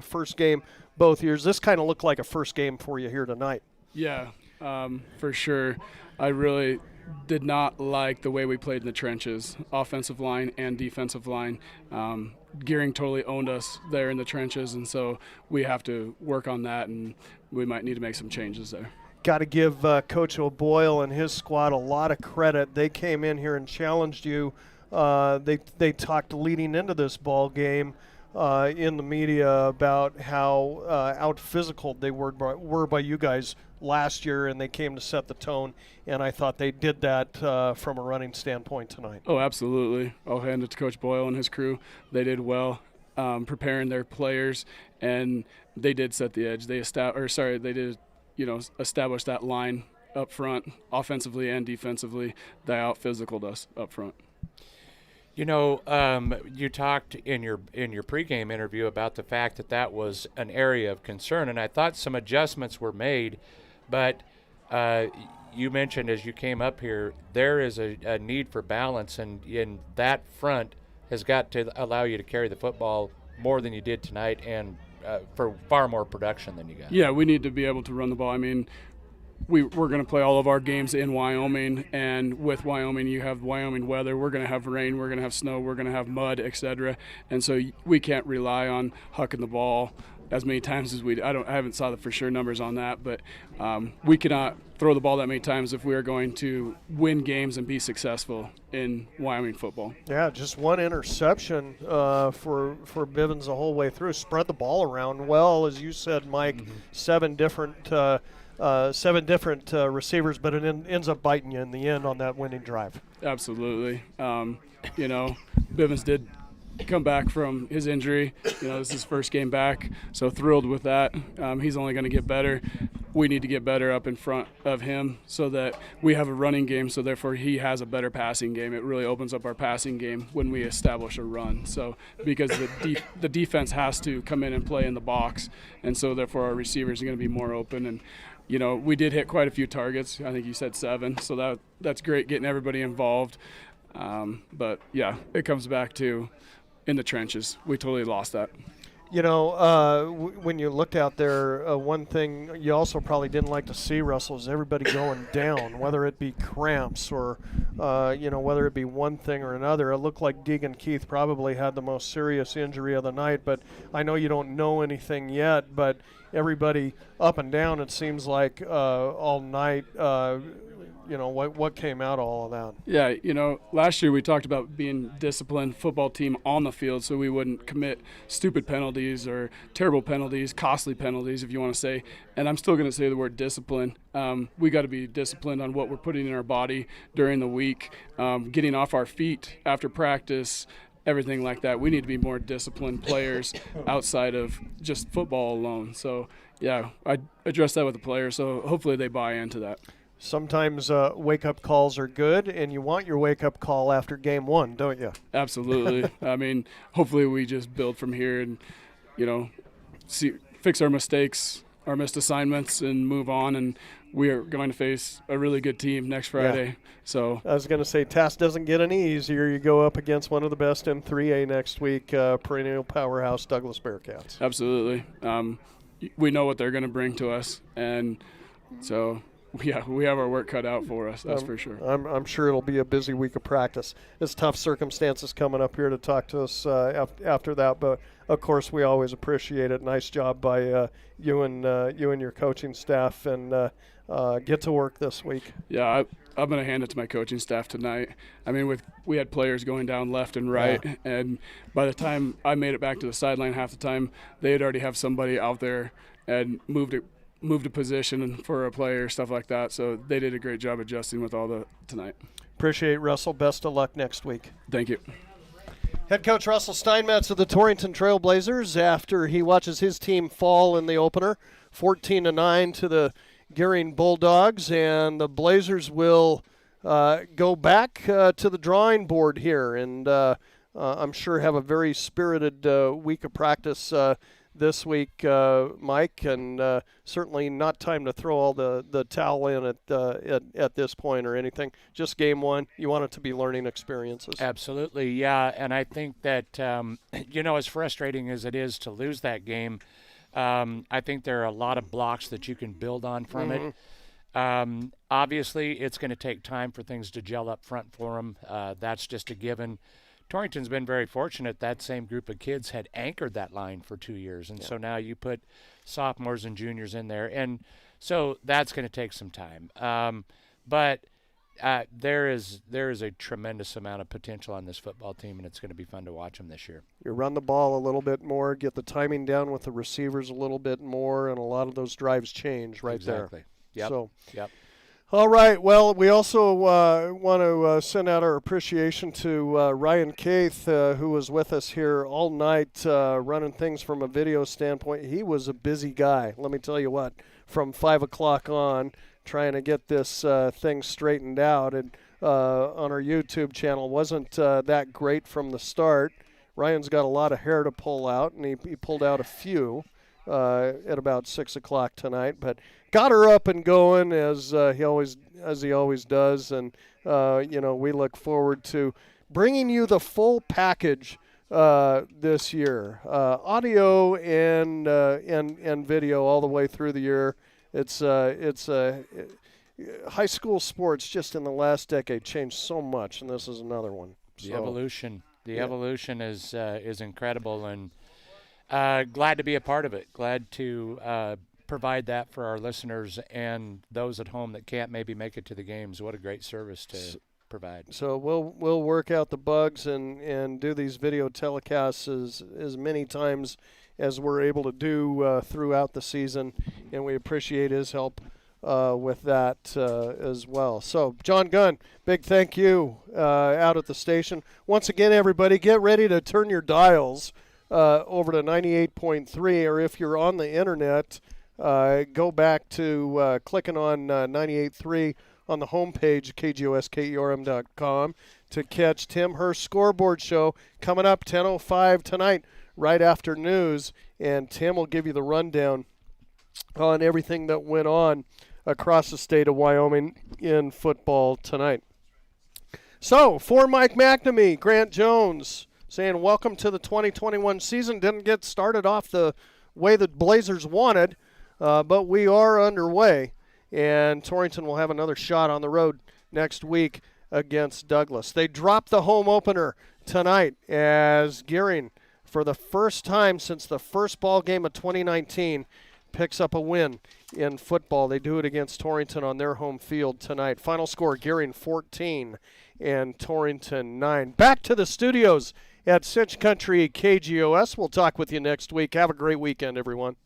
First game both years. This kind of looked like a first game for you here tonight. Yeah, for sure. I really did not like the way we played in the trenches, offensive line and defensive line. Gering totally owned us there in the trenches, and so we have to work on that, and we might need to make some changes there. Got to give Coach O'Boyle and his squad a lot of credit. They came in here and challenged you. They talked leading into this ball game in the media about how out physical they were by you guys last year, and they came to set the tone, and I thought they did that from a running standpoint tonight. Oh, absolutely. I'll hand it to Coach Boyle and his crew. They did well preparing their players, and they did set the edge. They did establish that line up front, offensively and defensively. They out-physicaled us up front. You talked in your pregame interview about the fact that was an area of concern, and I thought some adjustments were made, but you mentioned as you came up here, there is a need for balance, and in that front has got to allow you to carry the football more than you did tonight, and for far more production than you got. Yeah, we need to be able to run the ball. I mean, we're going to play all of our games in Wyoming, and with Wyoming, you have Wyoming weather. We're going to have rain, we're going to have snow, we're going to have mud, etc. And so we can't rely on hucking the ball as many times as I haven't saw the for sure numbers on that, but we cannot throw the ball that many times if we are going to win games and be successful in Wyoming football. Yeah, just one interception for Bivens the whole way through. Spread the ball around well, as you said, Mike. Mm-hmm. Seven different receivers, but it ends up biting you in the end on that winning drive. Absolutely. Bivens did come back from his injury. This is his first game back, so thrilled with that. He's only going to get better. We need to get better up in front of him so that we have a running game, so therefore he has a better passing game. It really opens up our passing game when we establish a run. So because the defense has to come in and play in the box, and so therefore our receivers are going to be more open. And we did hit quite a few targets. I think you said 7, so that's great getting everybody involved. But yeah, it comes back to in the trenches. We totally lost that. When you looked out there, one thing you also probably didn't like to see, Russell, is everybody going down, whether it be cramps or, whether it be one thing or another. It looked like Deegan Keith probably had the most serious injury of the night, but I know you don't know anything yet, but everybody up and down, it seems like all night, what came out of all of that? Yeah, last year we talked about being disciplined football team on the field so we wouldn't commit stupid penalties or terrible penalties, costly penalties, if you want to say. And I'm still going to say the word discipline. We got to be disciplined on what we're putting in our body during the week, getting off our feet after practice, everything like that. We need to be more disciplined players outside of just football alone. So, yeah, I address that with the players, so hopefully they buy into that. Sometimes wake-up calls are good, and you want your wake-up call after game one, don't you? Absolutely. I mean, hopefully we just build from here and, fix our mistakes, our missed assignments, and move on. And we are going to face a really good team next Friday. Yeah. So I was going to say, task doesn't get any easier. You go up against one of the best in 3A next week, perennial powerhouse Douglas Bearcats. Absolutely. We know what they're going to bring to us, and so – yeah, we have our work cut out for us, that's for sure. I'm sure it'll be a busy week of practice. It's tough circumstances coming up here to talk to us after that, but of course we always appreciate it. Nice job by you and your coaching staff, and get to work this week. Yeah, I'm going to hand it to my coaching staff tonight. I mean, we had players going down left and right, and by the time I made it back to the sideline half the time, they'd already have somebody out there and moved a position for a player, stuff like that. So they did a great job adjusting with all tonight. Appreciate it, Russell. Best of luck next week. Thank you. Head coach Russell Steinmetz of the Torrington Trailblazers after he watches his team fall in the opener, 14-9 to the Gering Bulldogs, and the Blazers will go back to the drawing board here, and I'm sure have a very spirited week of practice this week, Mike, and certainly not time to throw all the towel in at this point or anything. Just game one. You want it to be learning experiences. Absolutely, yeah. And I think that, as frustrating as it is to lose that game, I think there are a lot of blocks that you can build on from it. Obviously, it's going to take time for things to gel up front for them. That's just a given. Torrington's been very fortunate. That same group of kids had anchored that line for 2 years, and so now you put sophomores and juniors in there, and so that's going to take some time. But there is a tremendous amount of potential on this football team, and it's going to be fun to watch them this year. You run the ball a little bit more, get the timing down with the receivers a little bit more, and a lot of those drives change there. Exactly. Yep. So, yep. All right. Well, we also want to send out our appreciation to Ryan Caith, who was with us here all night running things from a video standpoint. He was a busy guy, let me tell you what, from 5 o'clock on, trying to get this thing straightened out. And on our YouTube channel wasn't that great from the start. Ryan's got a lot of hair to pull out, and he pulled out a few at about 6 o'clock tonight, but got her up and going as he always does, and we look forward to bringing you the full package this year, audio and video all the way through the year. It's high school sports just in the last decade changed so much, and this is another one. The evolution is incredible, and glad to be a part of it. Glad to provide that for our listeners and those at home that can't maybe make it to the games. What a great service to provide. So we'll work out the bugs and do these video telecasts as many times as we're able to do throughout the season, and we appreciate his help with that as well. So, John Gunn, big thank you out at the station. Once again, everybody, get ready to turn your dials over to 98.3, or if you're on the internet, go back to clicking on 98.3 on the homepage, KGOS.com, to catch Tim Hurst's Scoreboard Show coming up 10:05 tonight, right after news. And Tim will give you the rundown on everything that went on across the state of Wyoming in football tonight. So, for Mike McNamee, Grant Jones saying welcome to the 2021 season. Didn't get started off the way the Blazers wanted, but we are underway, and Torrington will have another shot on the road next week against Douglas. They dropped the home opener tonight as Gering, for the first time since the first ball game of 2019, picks up a win in football. They do it against Torrington on their home field tonight. Final score, Gering 14 and Torrington 9. Back to the studios at Cinch Country KGOS. We'll talk with you next week. Have a great weekend, everyone.